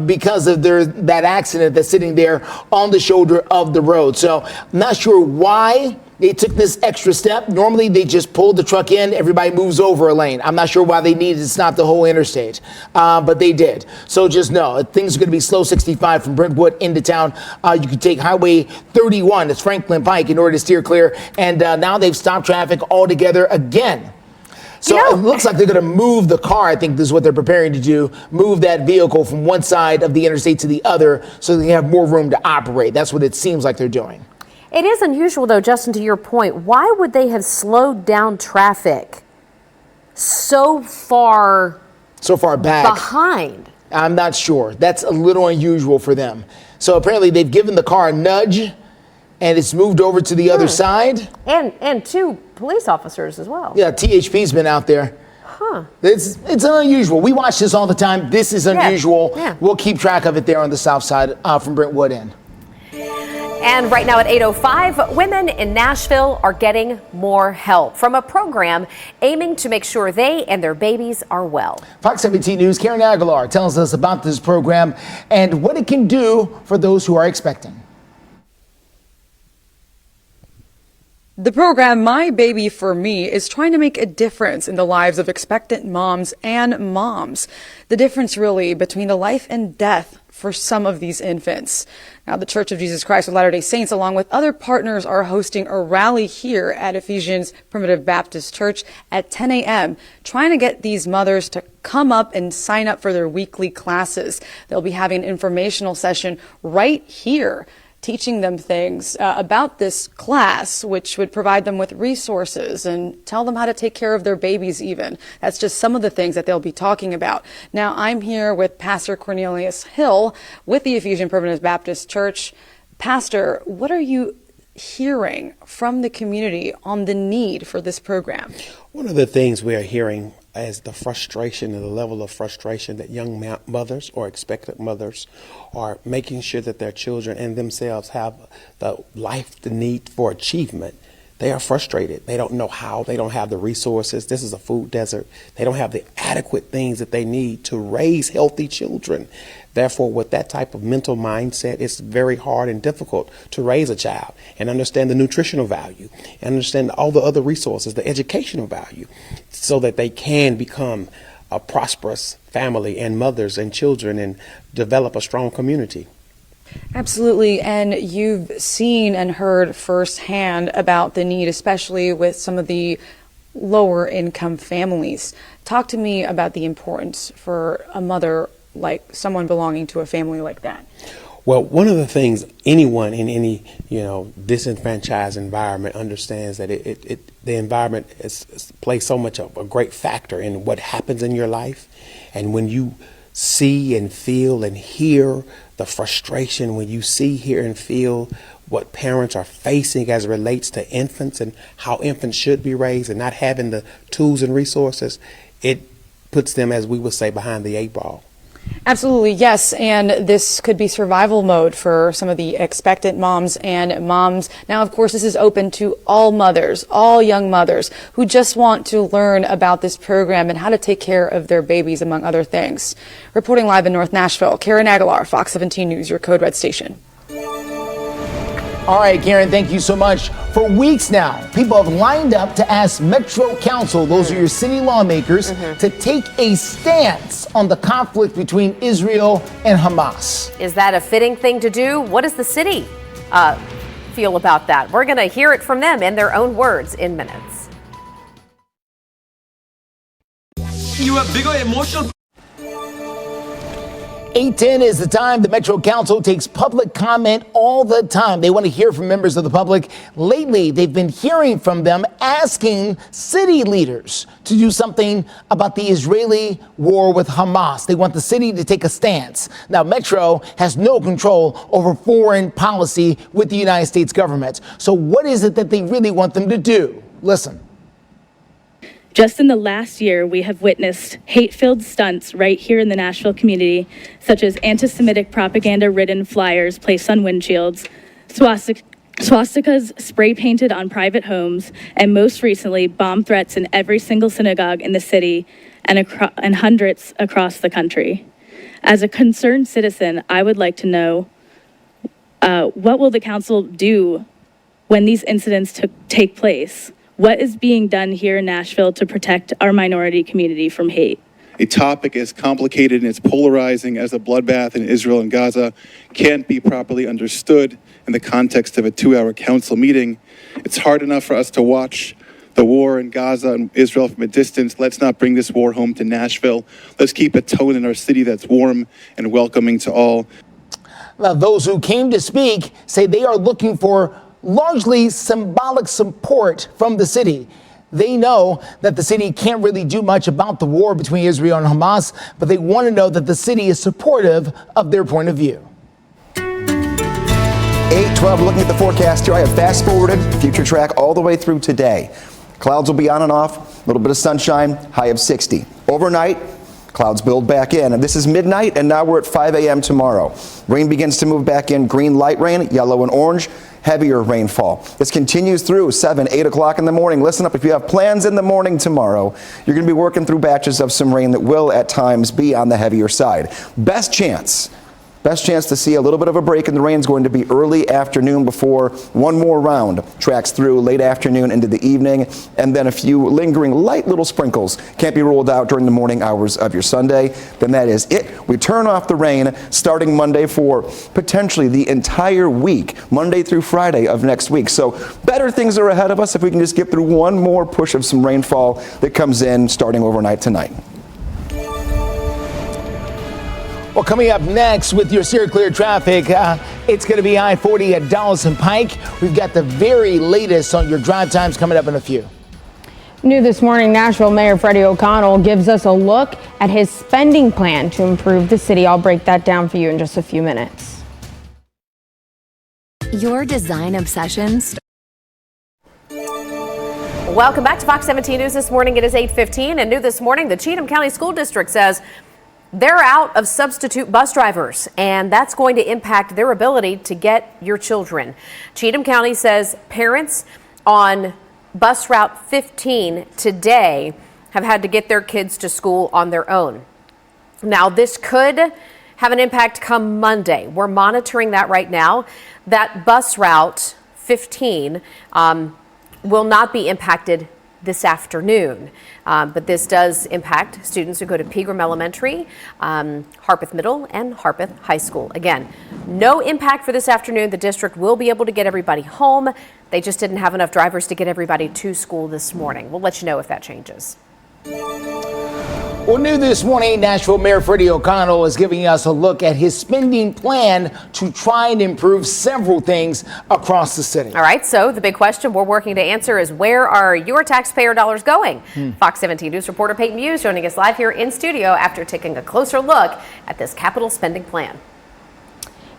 because of that accident that's sitting there on the shoulder of the road. So I'm not sure why they took this extra step. Normally, they just pull the truck in, everybody moves over a lane. I'm not sure why they needed to stop the whole interstate, but they did. So just know, things are going to be slow 65 from Brentwood into town. You can take Highway 31, it's Franklin Pike, in order to steer clear. And now they've stopped traffic altogether again. So it looks like they're going to move the car. I think this is what they're preparing to do, move that vehicle from one side of the interstate to the other so they have more room to operate. That's what it seems like they're doing. It is unusual, though, Justin, to your point. Why would they have slowed down traffic so far back behind? I'm not sure. That's a little unusual for them. So apparently they've given the car a nudge and it's moved over to the other side. And 2 police officers as well. Yeah, THP's been out there. Huh. It's unusual. We watch this all the time. This is unusual. Yeah. We'll keep track of it there on the south side from Brentwood in. And right now at 8:05, women in Nashville are getting more help from a program aiming to make sure they and their babies are well. Fox 17 News' Karen Aguilar tells us about this program and what it can do for those who are expecting. The program, My Baby for Me, is trying to make a difference in the lives of expectant moms and moms. The difference really between the life and death for some of these infants. Now, the Church of Jesus Christ of Latter-day Saints, along with other partners, are hosting a rally here at Ephesians Primitive Baptist Church at 10 a.m., trying to get these mothers to come up and sign up for their weekly classes. They'll be having an informational session right here, teaching them things about this class, which would provide them with resources and tell them how to take care of their babies even. That's just some of the things that they'll be talking about. Now, I'm here with Pastor Cornelius Hill with the Ephesian Primitive Baptist Church. Pastor, what are you hearing from the community on the need for this program? One of the things we are hearing is the frustration and the level of frustration that young mothers or expectant mothers are making sure that their children and themselves have the life, the need for achievement. They are frustrated. They don't know how. They don't have the resources. This is a food desert. They don't have the adequate things that they need to raise healthy children. Therefore, with that type of mental mindset, it's very hard and difficult to raise a child and understand the nutritional value and understand all the other resources, the educational value, so that they can become a prosperous family and mothers and children and develop a strong community. Absolutely. And you've seen and heard firsthand about the need, especially with some of the lower income families. Talk to me about the importance for a mother, like someone belonging to a family like that. Well, one of the things anyone in any, disenfranchised environment understands that the environment plays so much of a great factor in what happens in your life. And when you see and feel and hear the frustration, when you see, hear, and feel what parents are facing as it relates to infants and how infants should be raised and not having the tools and resources, it puts them, as we would say, behind the eight ball. Absolutely, yes. And this could be survival mode for some of the expectant moms and moms. Now, of course, this is open to all mothers, all young mothers who just want to learn about this program and how to take care of their babies, among other things. Reporting live in North Nashville, Karen Aguilar, Fox 17 News, your Code Red station. All right, Karen, thank you so much. For weeks now, people have lined up to ask Metro Council, those are your city lawmakers, to take a stance on the conflict between Israel and Hamas. Is that a fitting thing to do? What does the city feel about that? We're going to hear it from them in their own words in minutes. You have bigger emotional. 8:10 is the time the Metro Council takes public comment all the time. They want to hear from members of the public. Lately, they've been hearing from them asking city leaders to do something about the Israeli war with Hamas. They want the city to take a stance. Now, Metro has no control over foreign policy with the United States government. So what is it that they really want them to do? Listen. Just in the last year, we have witnessed hate-filled stunts right here in the Nashville community, such as anti-Semitic propaganda-ridden flyers placed on windshields, swastikas spray-painted on private homes, and most recently, bomb threats in every single synagogue in the city and hundreds across the country. As a concerned citizen, I would like to know, what will the council do when these incidents take place? What is being done here in Nashville to protect our minority community from hate? A topic as complicated and as polarizing as the bloodbath in Israel and Gaza can't be properly understood in the context of a 2-hour council meeting. It's hard enough for us to watch the war in Gaza and Israel from a distance. Let's not bring this war home to Nashville. Let's keep a tone in our city that's warm and welcoming to all. Now, those who came to speak say they are looking for largely symbolic support from the city. They know that the city can't really do much about the war between Israel and Hamas, but they want to know that the city is supportive of their point of view. 8:12, looking at the forecast here, I have fast forwarded future track all the way through today. Clouds will be on and off, a little bit of sunshine, high of 60. Overnight, Clouds build back in, and this is midnight, and now we're at 5 a.m. tomorrow. Rain begins to move back in. Green, light rain, yellow and orange, heavier rainfall. This continues through 7, 8 o'clock in the morning. Listen up, if you have plans in the morning tomorrow, you're going to be working through batches of some rain that will at times be on the heavier side. Best chance to see a little bit of a break in the rain is going to be early afternoon before one more round tracks through late afternoon into the evening, and then a few lingering light little sprinkles can't be ruled out during the morning hours of your Sunday. Then that is it. We turn off the rain starting Monday for potentially the entire week, Monday through Friday of next week. So better things are ahead of us if we can just get through one more push of some rainfall that comes in starting overnight tonight. Well, coming up next with your Steer Clear traffic, it's going to be I-40 at Dallas and Pike. We've got the very latest on your drive times coming up in a few. New this morning, Nashville Mayor Freddie O'Connell gives us a look at his spending plan to improve the city. I'll break that down for you in just a few minutes. Your design obsessions. Welcome back to Fox 17 News this morning. It is 8:15, and new this morning, the Cheatham County School District says they're out of substitute bus drivers, and that's going to impact their ability to get your children. Cheatham County says parents on bus route 15 today have had to get their kids to school on their own. Now, this could have an impact come Monday. We're monitoring that right now. That bus route 15 will not be impacted this afternoon. But this does impact students who go to Pegram Elementary, Harpeth Middle, and Harpeth High School. Again, no impact for this afternoon. The district will be able to get everybody home. They just didn't have enough drivers to get everybody to school this morning. We'll let you know if that changes. Well, new this morning, Nashville Mayor Freddie O'Connell is giving us a look at his spending plan to try and improve several things across the city. All right, so the big question we're working to answer is, where are your taxpayer dollars going? Fox 17 News reporter Peyton Muse joining us live here in studio after taking a closer look at this capital spending plan.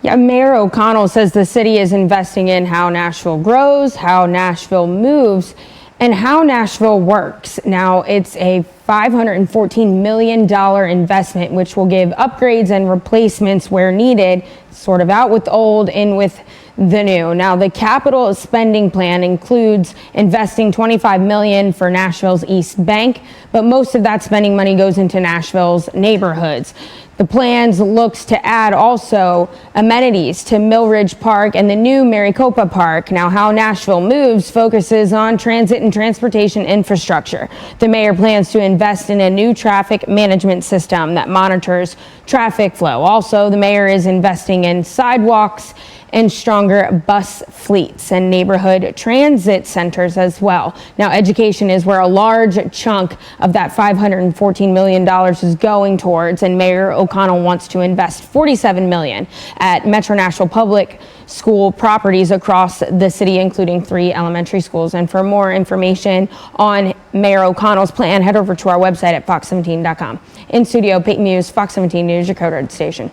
Yeah, Mayor O'Connell says the city is investing in how Nashville grows, how Nashville moves, and how Nashville works. Now, it's a $514 million investment, which will give upgrades and replacements where needed, sort of out with the old, in with the new. Now, the capital spending plan includes investing $25 million for Nashville's East Bank, but most of that spending money goes into Nashville's neighborhoods. The plans looks to add also amenities to Millridge Park and the new Maricopa Park. Now, how Nashville moves focuses on transit and transportation infrastructure. The mayor plans to invest in a new traffic management system that monitors traffic flow. Also, the mayor is investing in sidewalks and stronger bus fleets and neighborhood transit centers as well. Now, education is where a large chunk of that $514 million is going towards, and Mayor O'Connell wants to invest $47 million at Metro Nashville Public School properties across the city, including 3 elementary schools. And for more information on Mayor O'Connell's plan, head over to our website at fox17.com. In studio, Peyton Muse, Fox 17 News, your code red station.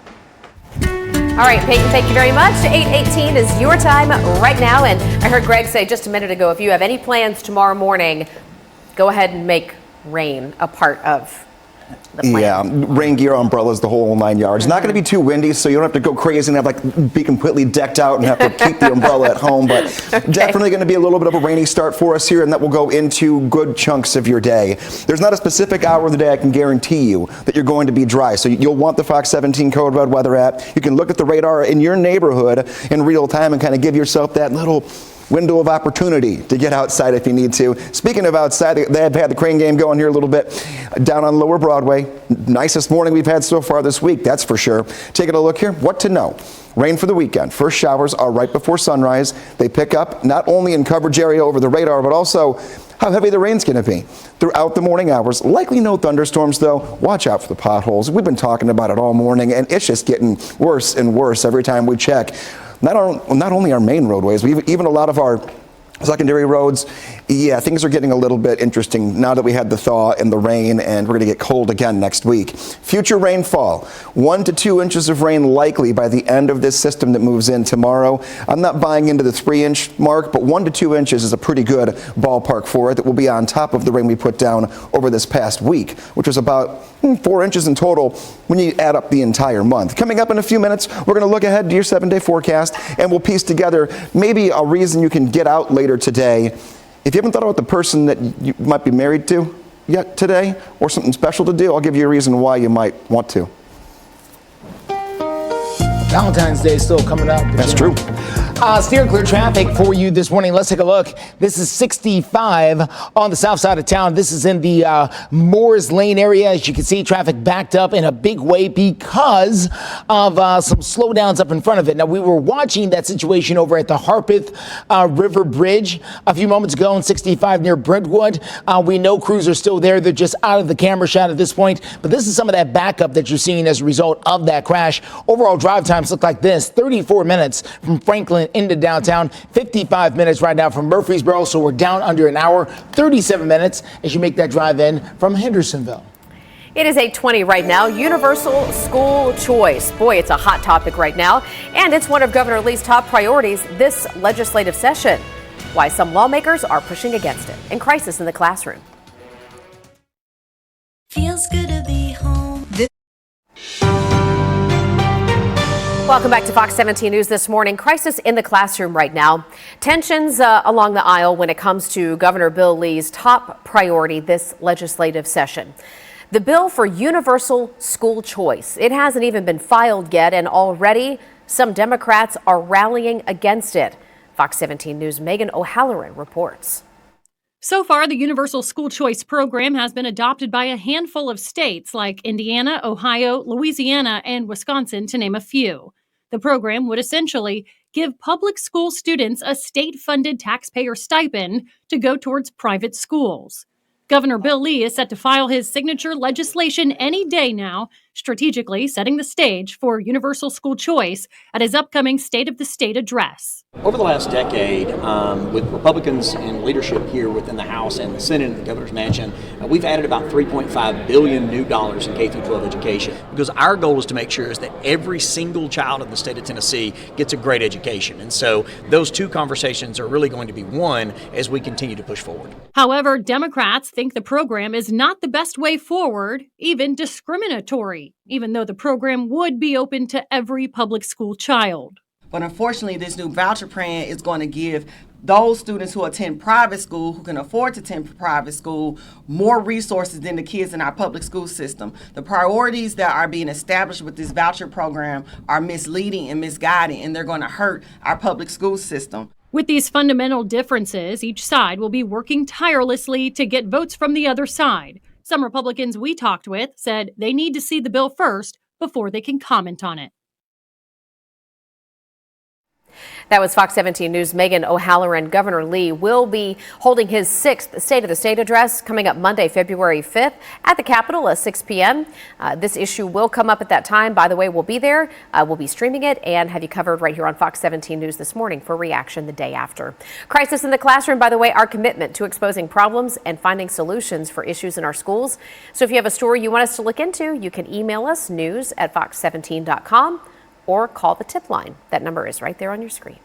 All right, Peyton, thank you very much. 8:18 is your time right now. And I heard Greg say just a minute ago, if you have any plans tomorrow morning, go ahead and make rain a part of the plan. Yeah, rain gear, umbrellas, the whole 9 yards. Not going to be too windy, so you don't have to go crazy and have be completely decked out and have to keep the umbrella at home. But definitely going to be a little bit of a rainy start for us here, and that will go into good chunks of your day. There's not a specific hour of the day I can guarantee you that you're going to be dry. So you'll want the Fox 17 Code Red Weather app. You can look at the radar in your neighborhood in real time and kind of give yourself that little window of opportunity to get outside if you need to. Speaking of outside, they have had the crane game going here a little bit down on Lower Broadway. Nicest morning we've had so far this week, that's for sure. Taking a look here, what to know. Rain for the weekend. First showers are right before sunrise. They pick up not only in coverage area over the radar, but also how heavy the rain's going to be throughout the morning hours. Likely no thunderstorms, though. Watch out for the potholes. We've been talking about it all morning, and it's just getting worse and worse every time we check. Not only our main roadways, but even a lot of our secondary roads Yeah, things are getting a little bit interesting now that we had the thaw and the rain, and we're going to get cold again next week. Future rainfall, 1 to 2 inches of rain likely by the end of this system that moves in tomorrow. I'm not buying into the 3-inch mark, but 1 to 2 inches is a pretty good ballpark for it. That will be on top of the rain we put down over this past week, which was about 4 inches in total when you add up the entire month. Coming up in a few minutes, we're going to look ahead to your 7-day forecast, and we'll piece together maybe a reason you can get out later today. If you haven't thought about the person that you might be married to yet today, or something special to do, I'll give you a reason why you might want to. Valentine's Day is still coming up. That's true. Steer clear traffic for you this morning. Let's take a look. This is 65 on the south side of town. This is in the Moores Lane area. As you can see, traffic backed up in a big way because of some slowdowns up in front of it. Now, we were watching that situation over at the Harpeth River Bridge a few moments ago on 65 near Brentwood. We know crews are still there. They're just out of the camera shot at this point. But this is some of that backup that you're seeing as a result of that crash. Overall drive times look like this: 34 minutes from Franklin into downtown, 55 minutes right now from Murfreesboro, so we're down under an hour, 37 minutes as you make that drive in from Hendersonville. It is 8:20 right now. Universal school choice. Boy, it's a hot topic right now, and it's one of Governor Lee's top priorities this legislative session. Why some lawmakers are pushing against it. And crisis in the classroom. Feels good to be home. Welcome back to Fox 17 News this morning. Crisis in the classroom right now. Tensions along the aisle when it comes to Governor Bill Lee's top priority this legislative session. The bill for universal school choice. It hasn't even been filed yet, and already some Democrats are rallying against it. Fox 17 News' Megan O'Halloran reports. So far, the Universal School Choice program has been adopted by a handful of states like Indiana, Ohio, Louisiana, and Wisconsin, to name a few. The program would essentially give public school students a state-funded taxpayer stipend to go towards private schools. Governor Bill Lee is set to file his signature legislation any day now, strategically setting the stage for universal school choice at his upcoming State of the State address. Over the last decade, with Republicans in leadership here within the House and the Senate and the Governor's Mansion, we've added about $3.5 billion new dollars in K-12 education, because our goal is to make sure is that every single child in the state of Tennessee gets a great education. And so those two conversations are really going to be one as we continue to push forward. However, Democrats think the program is not the best way forward, even discriminatory, even though the program would be open to every public school child. But unfortunately, this new voucher plan is going to give those students who attend private school, who can afford to attend private school, more resources than the kids in our public school system. The priorities that are being established with this voucher program are misleading and misguiding, and they're going to hurt our public school system. With these fundamental differences, each side will be working tirelessly to get votes from the other side. Some Republicans we talked with said they need to see the bill first before they can comment on it. That was Fox 17 News' Megan O'Halloran. Governor Lee will be holding his 6th State of the State address coming up Monday, February 5th at the Capitol at 6 p.m. This issue will come up at that time. By the way, we'll be there. We'll be streaming it and have you covered right here on Fox 17 News this morning for reaction the day after. Crisis in the classroom, by the way, our commitment to exposing problems and finding solutions for issues in our schools. So if you have a story you want us to look into, you can email us news@fox17.com. or call the tip line. That number is right there on your screen.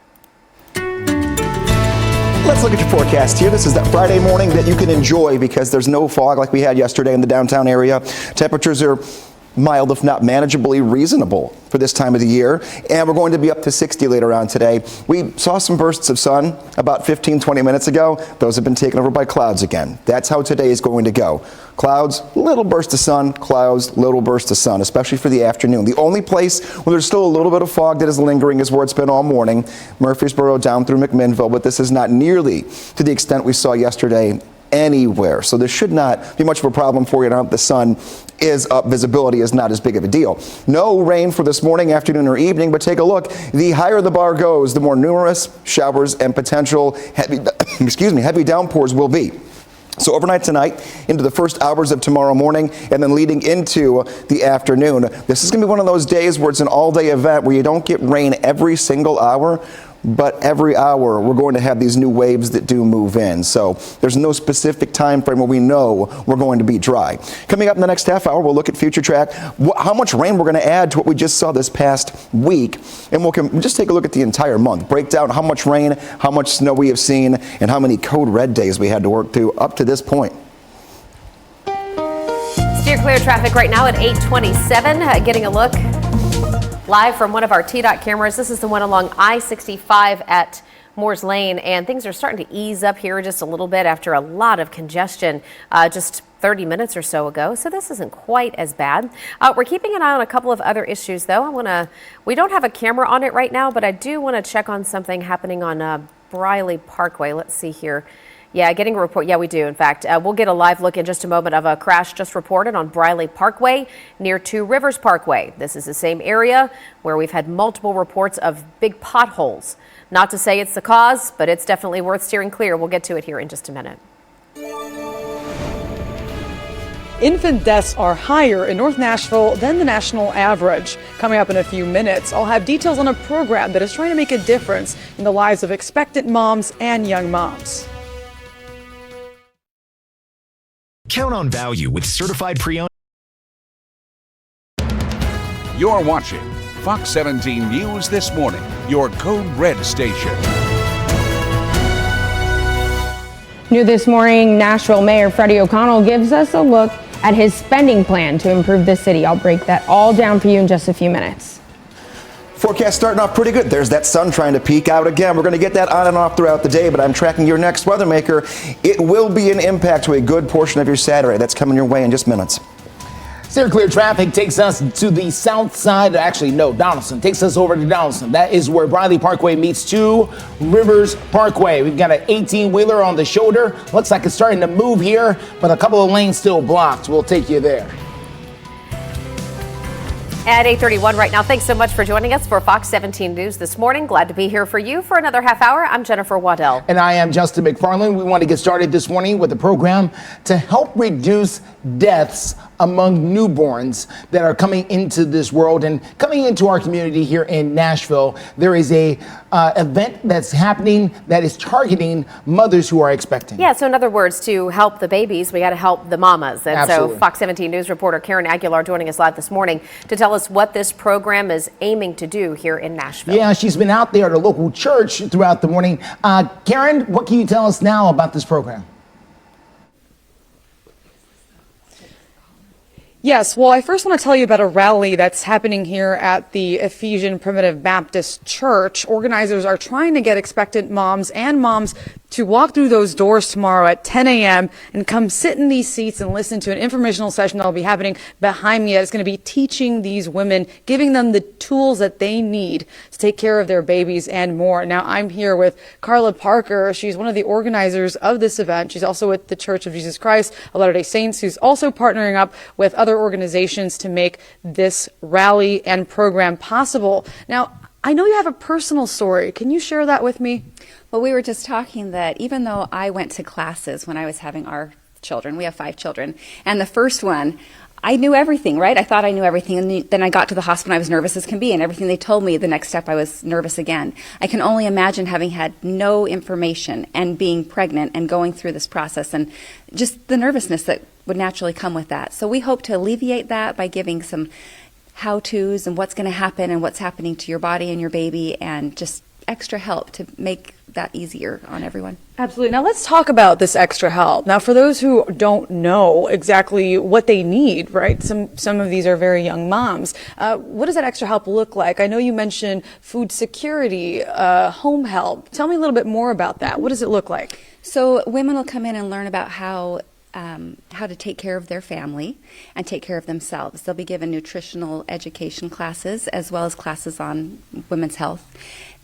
Let's look at your forecast here. This is that Friday morning that you can enjoy because there's no fog like we had yesterday in the downtown area. Temperatures are mild, if not manageably reasonable for this time of the year. And we're going to be up to 60 later on today. We saw some bursts of sun about 15-20 minutes ago. Those have been taken over by clouds again. That's how today is going to go. Clouds, little burst of sun, clouds, little burst of sun, especially for the afternoon. The only place where there's still a little bit of fog that is lingering is where it's been all morning, Murfreesboro down through McMinnville, but this is not nearly to the extent we saw yesterday anywhere. So this should not be much of a problem for you now that the sun is up. Visibility is not as big of a deal. No rain for this morning, afternoon, or evening, but take a look. The higher the bar goes, the more numerous showers and potential heavy downpours will be. So overnight tonight into the first hours of tomorrow morning and then leading into the afternoon. This is going to be one of those days where it's an all-day event where you don't get rain every single hour, but every hour we're going to have these new waves that do move in. So there's no specific time frame where we know we're going to be dry. Coming up in the next half hour, we'll look at future track, how much rain we're going to add to what we just saw this past week, and we'll just take a look at the entire month, break down how much rain, how much snow we have seen, and how many code red days we had to work through up to this point. Steer clear traffic right now at 827, getting a look live from one of our TDOT cameras. This is the one along I-65 at Moores Lane, and things are starting to ease up here just a little bit after a lot of congestion just 30 minutes or so ago, so this isn't quite as bad. We're keeping an eye on a couple of other issues, though. We don't have a camera on it right now, but I do want to check on something happening on Briley Parkway. Let's see here. Yeah, getting a report. Yeah, we do. In fact, we'll get a live look in just a moment of a crash just reported on Briley Parkway near Two Rivers Parkway. This is the same area where we've had multiple reports of big potholes. Not to say it's the cause, but it's definitely worth steering clear. We'll get to it here in just a minute. Infant deaths are higher in North Nashville than the national average. Coming up in a few minutes, I'll have details on a program that is trying to make a difference in the lives of expectant moms and young moms. Count on value with certified pre-owned. You're watching Fox 17 News This Morning, your Code Red station. New this morning, Nashville Mayor Freddie O'Connell gives us a look at his spending plan to improve the city. I'll break that all down for you in just a few minutes. Forecast starting off pretty good. There's that sun trying to peek out again. We're going to get that on and off throughout the day, but I'm tracking your next weather maker. It will be an impact to a good portion of your Saturday. That's coming your way in just minutes. Steer clear traffic takes us to the south side. Actually, no, Donaldson takes us over to Donaldson. That is where Briley Parkway meets Two Rivers Parkway. We've got an 18-wheeler on the shoulder. Looks like it's starting to move here, but a couple of lanes still blocked. We'll take you there. At 8:31 right now, thanks so much for joining us for Fox 17 News this morning. Glad to be here for you for another half hour. I'm Jennifer Waddell. And I am Justin McFarland. We want to get started this morning with a program to help reduce deaths among newborns that are coming into this world and coming into our community here in Nashville. There is a event that's happening that is targeting mothers who are expecting. Yeah, so in other words, to help the babies, we got to help the mamas. And Absolutely. So Fox 17 News reporter Karen Aguilar joining us live this morning to tell us what this program is aiming to do here in Nashville. Yeah, she's been out there at a local church throughout the morning. Karen, what can you tell us now about this program? Yes, well, I first want to tell you about a rally that's happening here at the Ephesian Primitive Baptist Church. Organizers are trying to get expectant moms and moms to walk through those doors tomorrow at 10 a.m. and come sit in these seats and listen to an informational session that'll be happening behind me. It's going to be teaching these women, giving them the tools that they need to take care of their babies and more. Now, I'm here with Carla Parker. She's one of the organizers of this event. She's also with the Church of Jesus Christ of Latter-day Saints, who's also partnering up with other organizations to make this rally and program possible. Now, I know you have a personal story. Can you share that with me? Well, we were just talking that even though I went to classes when I was having our children, we have 5 children, and the first one, I knew everything, right? I thought I knew everything, and then I got to the hospital, I was nervous as can be, and everything they told me, the next step I was nervous again. I can only imagine having had no information and being pregnant and going through this process and just the nervousness that would naturally come with that. So we hope to alleviate that by giving some how-tos and what's going to happen and what's happening to your body and your baby, and just extra help to make that easier on everyone. Absolutely. Now let's talk about this extra help. Now, for those who don't know exactly what they need, right? Some of these are very young moms. What does that extra help look like? I know you mentioned food security, home help. Tell me a little bit more about that. What does it look like? So women will come in and learn about how to take care of their family and take care of themselves. They'll be given nutritional education classes as well as classes on women's health.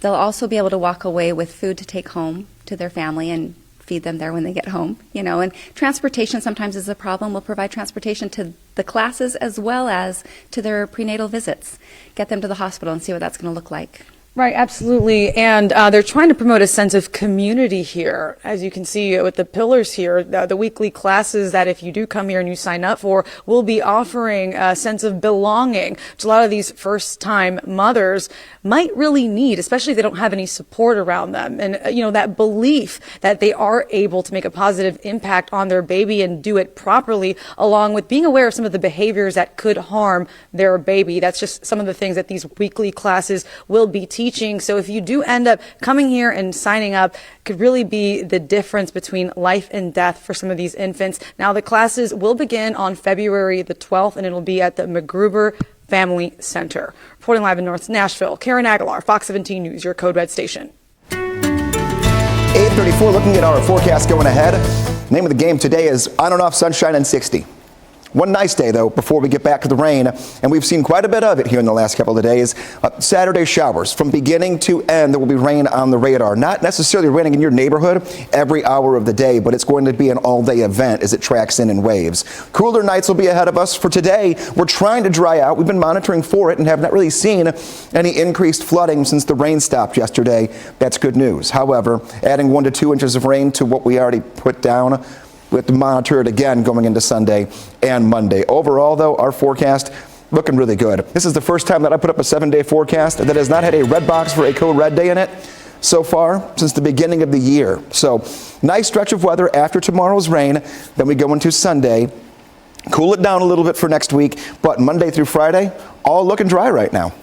They'll also be able to walk away with food to take home to their family and feed them there when they get home, and transportation sometimes is a problem. We'll provide transportation to the classes as well as to their prenatal visits. Get them to the hospital and see what that's going to look like. Right, absolutely. And they're trying to promote a sense of community here. As you can see with the pillars here, the weekly classes that if you do come here and you sign up for, will be offering a sense of belonging, which a lot of these first-time mothers might really need, especially if they don't have any support around them. And, that belief that they are able to make a positive impact on their baby and do it properly, along with being aware of some of the behaviors that could harm their baby. That's just some of the things that these weekly classes will be teaching. So if you do end up coming here and signing up, could really be the difference between life and death for some of these infants. Now, the classes will begin on February the 12th, and it'll be at the McGruber Family Center. Reporting live in North Nashville, Karen Aguilar, Fox 17 News, your Code Red station. 8:34, looking at our forecast going ahead. Name of the game today is on and off sunshine and 60. One nice day, though, before we get back to the rain, and we've seen quite a bit of it here in the last couple of days. Saturday showers. From beginning to end, there will be rain on the radar. Not necessarily raining in your neighborhood every hour of the day, but it's going to be an all-day event as it tracks in waves. Cooler nights will be ahead of us. For today, we're trying to dry out. We've been monitoring for it and have not really seen any increased flooding since the rain stopped yesterday. That's good news. However, adding 1 to 2 inches of rain to what we already put down, we have to monitor it again going into Sunday and Monday. Overall, though, our forecast looking really good. This is the first time that I put up a 7-day forecast that has not had a red box for a code red day in it so far since the beginning of the year. So nice stretch of weather after tomorrow's rain. Then we go into Sunday. Cool it down a little bit for next week, but Monday through Friday, all looking dry right now.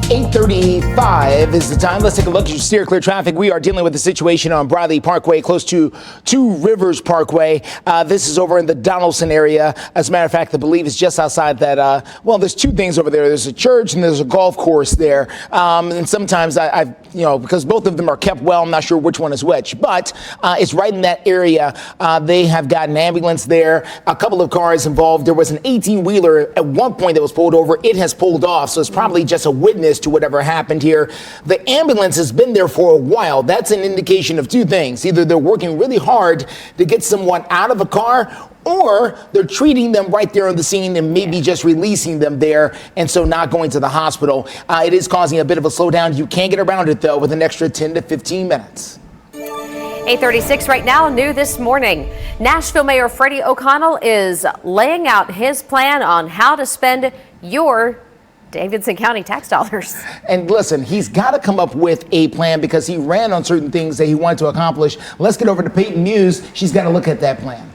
8:35 is the time. Let's take a look at your steer clear traffic. We are dealing with the situation on Briley Parkway, close to Two Rivers Parkway. This is over in the Donaldson area. As a matter of fact, I believe it's just outside that. There's two things over there. There's a church and there's a golf course there. And sometimes because both of them are kept well, I'm not sure which one is which. But it's right in that area. They have got an ambulance there. A couple of cars involved. There was an 18-wheeler at one point that was pulled over. It has pulled off, so it's probably just a witness to whatever happened here. The ambulance has been there for a while. That's an indication of two things. Either they're working really hard to get someone out of a car, or they're treating them right there on the scene and maybe just releasing them there and so not going to the hospital. It is causing a bit of a slowdown. You can get around it, though, with an extra 10 to 15 minutes. 8:36 right now, new this morning. Nashville Mayor Freddie O'Connell is laying out his plan on how to spend your Davidson County tax dollars. And listen, he's got to come up with a plan because he ran on certain things that he wanted to accomplish. Let's get over to Peyton Muse. She's got to look at that plan.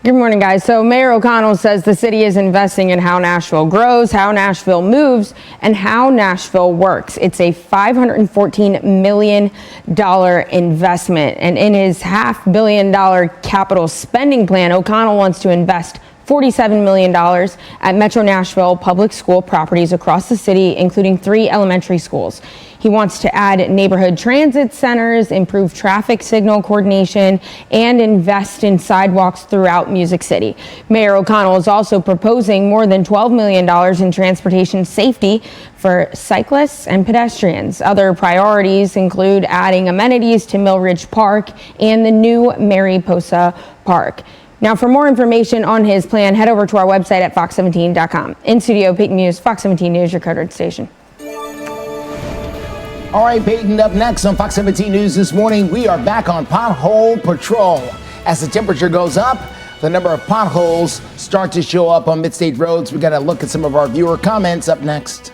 Good morning, guys. So Mayor O'Connell says the city is investing in how Nashville grows, how Nashville moves, and how Nashville works. It's a $514 million investment. And in his $500 million capital spending plan, O'Connell wants to invest $47 million at Metro Nashville public school properties across the city, including 3 elementary schools. He wants to add neighborhood transit centers, improve traffic signal coordination, and invest in sidewalks throughout Music City. Mayor O'Connell is also proposing more than $12 million in transportation safety for cyclists and pedestrians. Other priorities include adding amenities to Mill Ridge Park and the new Mariposa Park. Now, for more information on his plan, head over to our website at fox17.com. In studio, Peyton Muse, Fox 17 News, your Code Red station. All right, Peyton, up next on Fox 17 News this morning, we are back on Pothole Patrol. As the temperature goes up, the number of potholes start to show up on mid-state roads. We got to look at some of our viewer comments up next.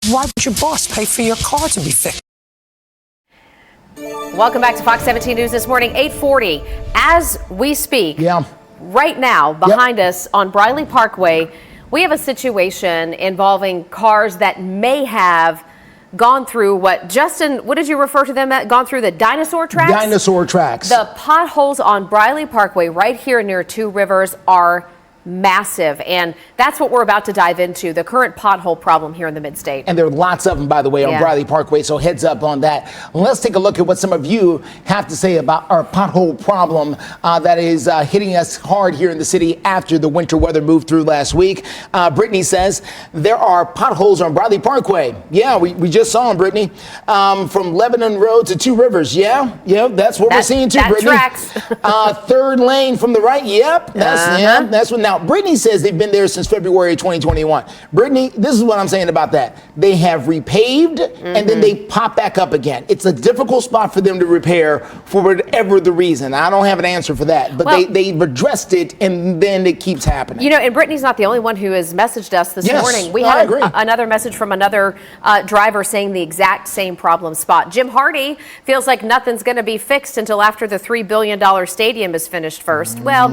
Why would your boss pay for your car to be fixed? Welcome back to Fox 17 News this morning, 8:40. As we speak, right now, behind us on Briley Parkway, we have a situation involving cars that may have gone through what did you refer to them at? Gone through the dinosaur tracks? Dinosaur tracks. The potholes on Briley Parkway right here near Two Rivers are massive, and that's what we're about to dive into, the current pothole problem here in the mid-state. And there are lots of them, by the way, on Briley Parkway, so heads up on that. Let's take a look at what some of you have to say about our pothole problem that is hitting us hard here in the city after the winter weather moved through last week. Brittany says there are potholes on Briley Parkway. Yeah, we just saw them, Brittany. From Lebanon Road to Two Rivers. Yeah, that's what we're seeing too, Brittany. Tracks. Third lane from the right. Yep, that's what. Now Now, Brittany says they've been there since February 2021. Brittany, this is what I'm saying about that. They have repaved and then they pop back up again. It's a difficult spot for them to repair for whatever the reason. I don't have an answer for that, but they've addressed it and then it keeps happening. You know, and Brittany's not the only one who has messaged us this morning. We I had agree. another message from another driver saying the exact same problem spot. Jim Hardy feels like nothing's going to be fixed until after the $3 billion stadium is finished first. Well,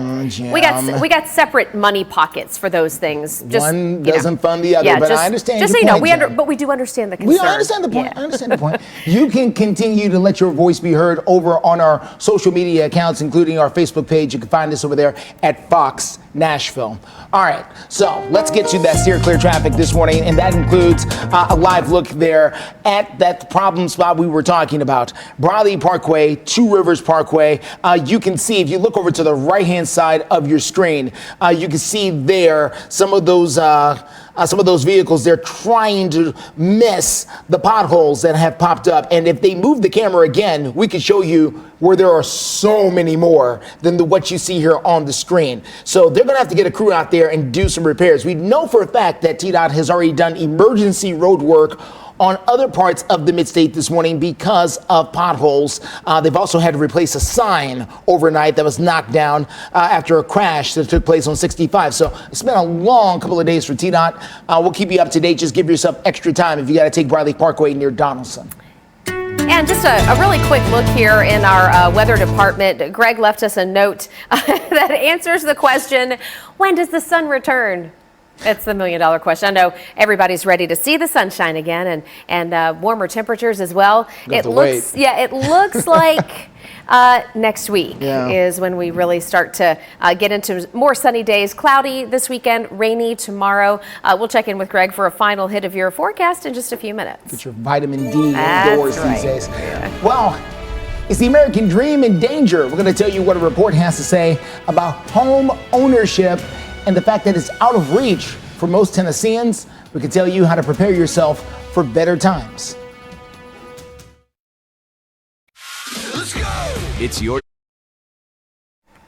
we got separate money pockets for those things. Just, one doesn't fund the other, but I understand. Just so you know, but we do understand the concern. We understand the point. I understand the point. You can continue to let your voice be heard over on our social media accounts, including our Facebook page. You can find us over there at Fox Nashville. All right, so let's get to that steer clear traffic this morning, and that includes a live look there at that problem spot we were talking about. Briley Parkway, Two Rivers Parkway. You can see, if you look over to the right-hand side of your screen, you can see there some of those vehicles. They're trying to miss the potholes that have popped up. And if they move the camera again, we can show you where there are so many more than what you see here on the screen. So they're going to have to get a crew out there and do some repairs. We know for a fact that TDOT has already done emergency road work on other parts of the midstate this morning because of potholes. They've also had to replace a sign overnight that was knocked down after a crash that took place on 65. So it's been a long couple of days for TDOT. We'll keep you up to date. Just give yourself extra time if you got to take Briley Parkway near Donaldson. And just a really quick look here in our weather department. Greg left us a note that answers the question, when does the sun return? It's the $1 million question. I know everybody's ready to see the sunshine again and warmer temperatures as well. It looks like next week is when we really start to get into more sunny days. Cloudy this weekend, rainy tomorrow. We'll check in with Greg for a final hit of your forecast in just a few minutes. Get your vitamin D indoors these days. Well, is the American dream in danger? We're going to tell you what a report has to say about home ownership and the fact that it's out of reach for most Tennesseans. We can tell you how to prepare yourself for better times. Let's go! It's your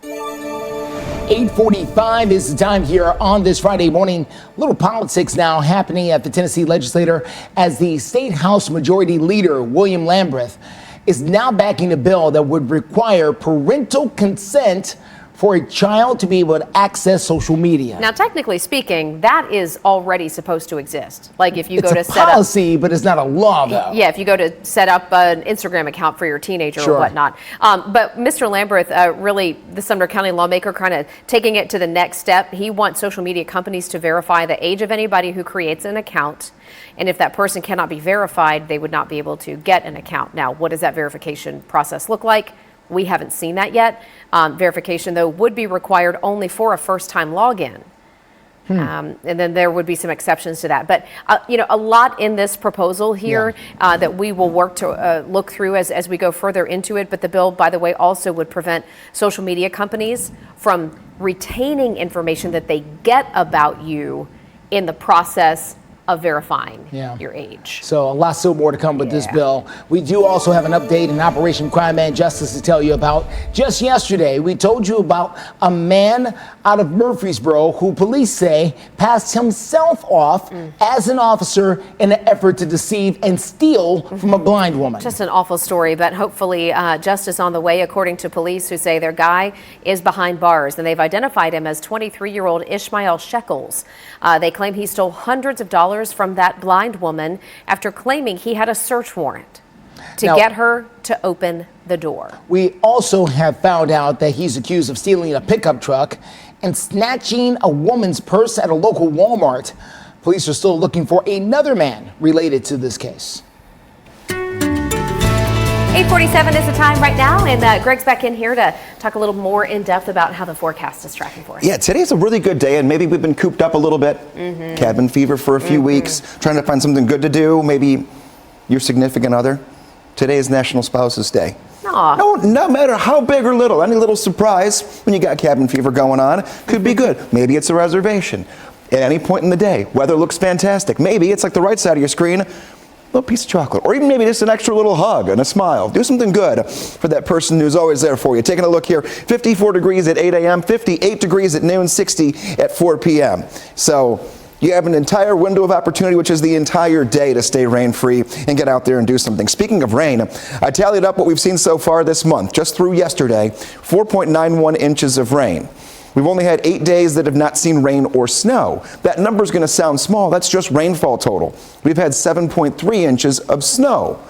8:45 is the time here on this Friday morning. A little politics now happening at the Tennessee legislature as the State House Majority Leader, William Lamberth, is now backing a bill that would require parental consent for a child to be able to access social media. Now, technically speaking, that is already supposed to exist. Like if you it's go to a set up policy, but it's not a law, though. Yeah, if you go to set up an Instagram account for your teenager or whatnot. But Mr. Lamberth, really, the Sumner County lawmaker, kind of taking it to the next step. He wants social media companies to verify the age of anybody who creates an account. And if that person cannot be verified, they would not be able to get an account. Now, what does that verification process look like? We haven't seen that yet. Verification, though, would be required only for a first-time login. And then there would be some exceptions to that. But, a lot in this proposal here that we will work to look through as we go further into it. But the bill, by the way, also would prevent social media companies from retaining information that they get about you in the process of verifying your age. So a lot still more to come with this bill. We do also have an update in Operation Crime and Justice to tell you about. Just yesterday, we told you about a man out of Murfreesboro who police say passed himself off as an officer in an effort to deceive and steal from a blind woman. Just an awful story, but hopefully justice on the way, according to police who say their guy is behind bars, and they've identified him as 23-year-old Ishmael Shekels. They claim he stole hundreds of dollars from that blind woman after claiming he had a search warrant to get her to open the door. We also have found out that he's accused of stealing a pickup truck and snatching a woman's purse at a local Walmart. Police are still looking for another man related to this case. 8:47 is the time right now, and Greg's back in here to talk a little more in depth about how the forecast is tracking for us. Yeah, today's a really good day, and maybe we've been cooped up a little bit. Cabin fever for a few weeks, trying to find something good to do. Maybe your significant other. Today is National Spouses Day. No matter how big or little, any little surprise when you got cabin fever going on could be good. Maybe it's a reservation at any point in the day. Weather looks fantastic. Maybe it's like the right side of your screen. little piece of chocolate, or even maybe just an extra little hug and a smile. Do something good for that person who's always there for you. Taking a look here, 54 degrees at 8 a.m., 58 degrees at noon, 60 at 4 p.m. So you have an entire window of opportunity, which is the entire day, to stay rain-free and get out there and do something. Speaking of rain, I tallied up what we've seen so far this month. Just through yesterday, 4.91 inches of rain. We've only had 8 days that have not seen rain or snow. That number's going to sound small. That's just rainfall total. We've had 7.3 inches of snow.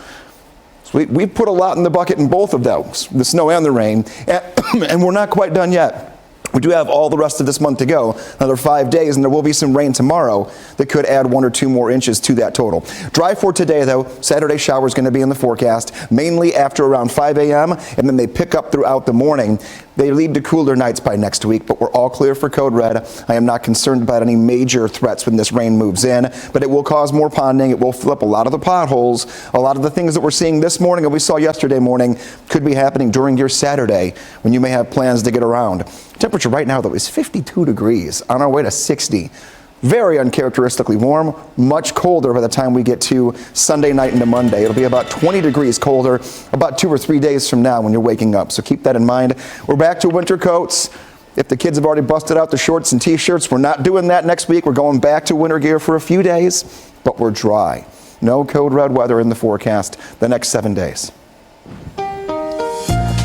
So we've put a lot in the bucket in both of those, the snow and the rain, and we're not quite done yet. We do have all the rest of this month to go, another 5 days, and there will be some rain tomorrow that could add 1 or 2 more inches to that total. Dry for today, though. Saturday showers going to be in the forecast, mainly after around 5 a.m., and then they pick up throughout the morning. They lead to cooler nights by next week, but we're all clear for code red. I am not concerned about any major threats when this rain moves in, but it will cause more ponding. It will fill up a lot of the potholes. A lot of the things that we're seeing this morning and we saw yesterday morning could be happening during your Saturday when you may have plans to get around. Temperature right now, though, is 52 degrees on our way to 60. Very uncharacteristically warm, much colder by the time we get to Sunday night into Monday. It'll be about 20 degrees colder about 2 or 3 days from now when you're waking up. So keep that in mind. We're back to winter coats. If the kids have already busted out the shorts and t-shirts, we're not doing that next week. We're going back to winter gear for a few days, but we're dry. No code red weather in the forecast the next 7 days.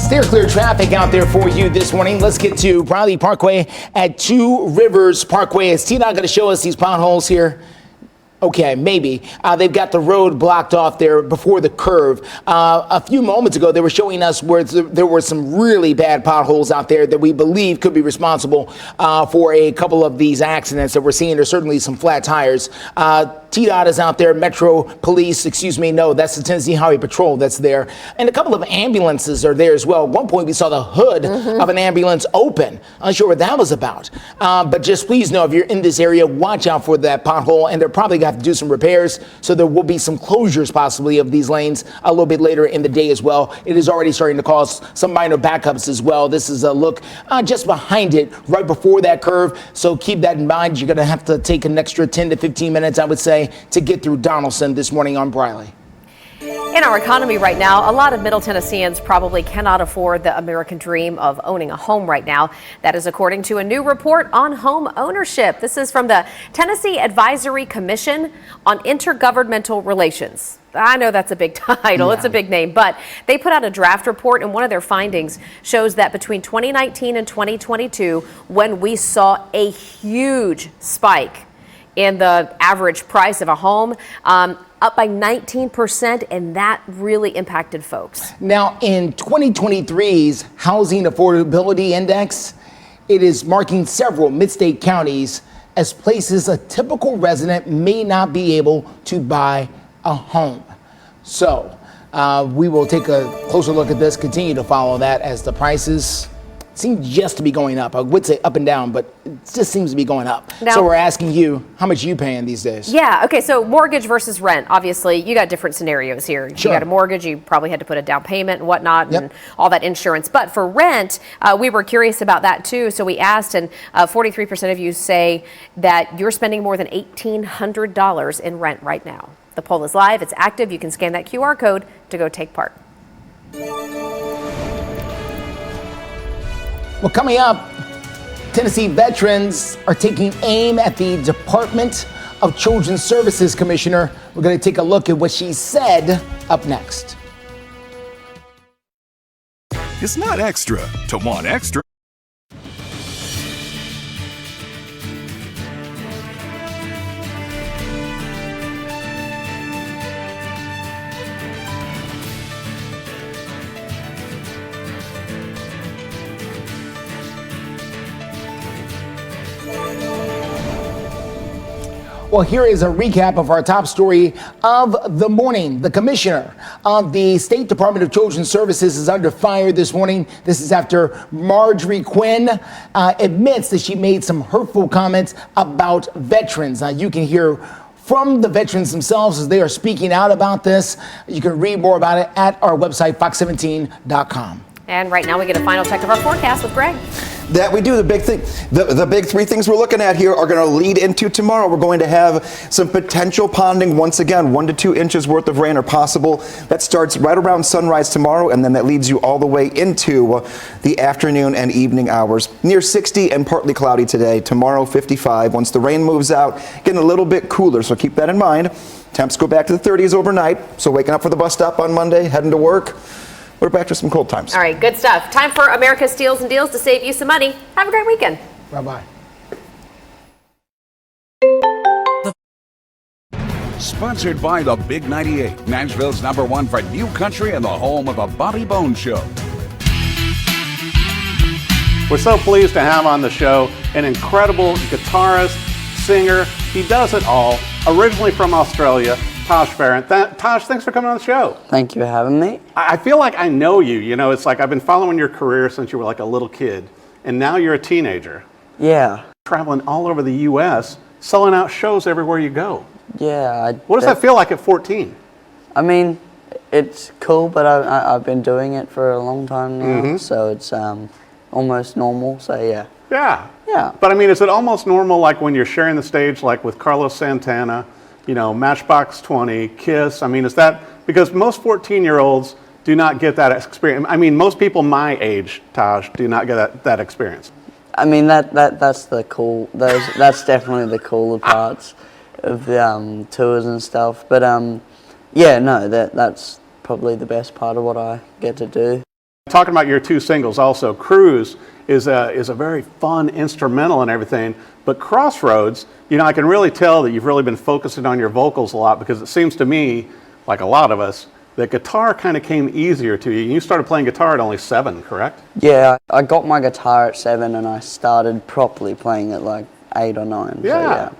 Steer clear traffic out there for you this morning. Let's get to Briley Parkway at 2 Rivers Parkway. Is T-Dot going to show us these potholes here? Okay, maybe. They've got the road blocked off there before the curve. A few moments ago, they were showing us where there were some really bad potholes out there that we believe could be responsible for a couple of these accidents that we're seeing. There's certainly some flat tires. TDOT is out there, Metro Police, no, that's the Tennessee Highway Patrol that's there. And a couple of ambulances are there as well. At one point, we saw the hood of an ambulance open. Unsure what that was about. But just please know, if you're in this area, watch out for that pothole, and they're probably going to have to do some repairs, so there will be some closures possibly of these lanes a little bit later in the day as well. It is already starting to cause some minor backups as well. This is a look just behind it, right before that curve, so keep that in mind. You're going to have to take an extra 10 to 15 minutes, I would say, to get through Donaldson this morning on Briley. In our economy right now, a lot of Middle Tennesseans probably cannot afford the American dream of owning a home right now. That is according to a new report on home ownership. This is from the Tennessee Advisory Commission on Intergovernmental Relations. I know that's a big title. Yeah. It's a big name, but they put out a draft report, and one of their findings shows that between 2019 and 2022, when we saw a huge spike in the average price of a home, up by 19%, and that really impacted folks. Now, in 2023's Housing Affordability Index, it is marking several mid-state counties as places a typical resident may not be able to buy a home. So we will take a closer look at this, continue to follow that as the prices seem just to be going up. I would say up and down, but it just seems to be going up. Now, so we're asking you, how much are you paying these days? Yeah, okay, so mortgage versus rent. Obviously, you got different scenarios here. Sure. You got a mortgage, you probably had to put a down payment and whatnot, and all that insurance. But for rent, we were curious about that too. So we asked, and 43% of you say that you're spending more than $1,800 in rent right now. The poll is live, it's active. You can scan that QR code to go take part. Well, coming up, Tennessee veterans are taking aim at the Department of Children's Services Commissioner. We're going to take a look at what she said up next. It's not extra to want extra. Well, here is a recap of our top story of the morning. The commissioner of the State Department of Children's Services is under fire this morning. This is after Marjorie Quinn admits that she made some hurtful comments about veterans. You can hear from the veterans themselves as they are speaking out about this. You can read more about it at our website, fox17.com. And right now we get a final check of our forecast with Greg. That we do. The big thing, the big three things we're looking at here are going to lead into tomorrow. We're going to have some potential ponding once again. 1 to 2 inches worth of rain are possible. That starts right around sunrise tomorrow, and then that leads you all the way into the afternoon and evening hours. Near 60 and partly cloudy today. Tomorrow 55. Once the rain moves out, getting a little bit cooler, so keep that in mind. Temps go back to the 30s overnight. So waking up for the bus stop on Monday, heading to work, we're back to some cold times. All right, good stuff. Time for America's Steals and Deals to save you some money. Have a great weekend. Bye-bye. Sponsored by the Big 98, Nashville's #1 for new country and the home of the Bobby Bones Show. We're so pleased to have on the show an incredible guitarist, singer. He does it all. Originally from Australia, Tosh Farron. Tosh, thanks for coming on the show. Thank you for having me. I feel like I know you. You know, it's like I've been following your career since you were like a little kid, and now you're a teenager. Yeah. Traveling all over the U.S., selling out shows everywhere you go. Yeah. What does that feel like at 14? I mean, it's cool, but I've been doing it for a long time now, so it's almost normal, so yeah. Yeah. Yeah. But I mean, is it almost normal like when you're sharing the stage like with Carlos Santana, you know, Matchbox 20, Kiss? I mean, is that, because most 14-year-olds do not get that experience. I mean, most people my age, Taj, do not get that experience. I mean, that's the cool, that's definitely the cooler parts of the tours and stuff. But yeah, no, that's probably the best part of what I get to do. Talking about your 2 singles also, Cruise is a very fun instrumental and everything, but Crossroads, you know, I can really tell that you've really been focusing on your vocals a lot, because it seems to me, like a lot of us, that guitar kind of came easier to you. You started playing guitar at only 7, correct? Yeah, I got my guitar at 7 and I started properly playing at like 8 or 9. Yeah. So, yeah.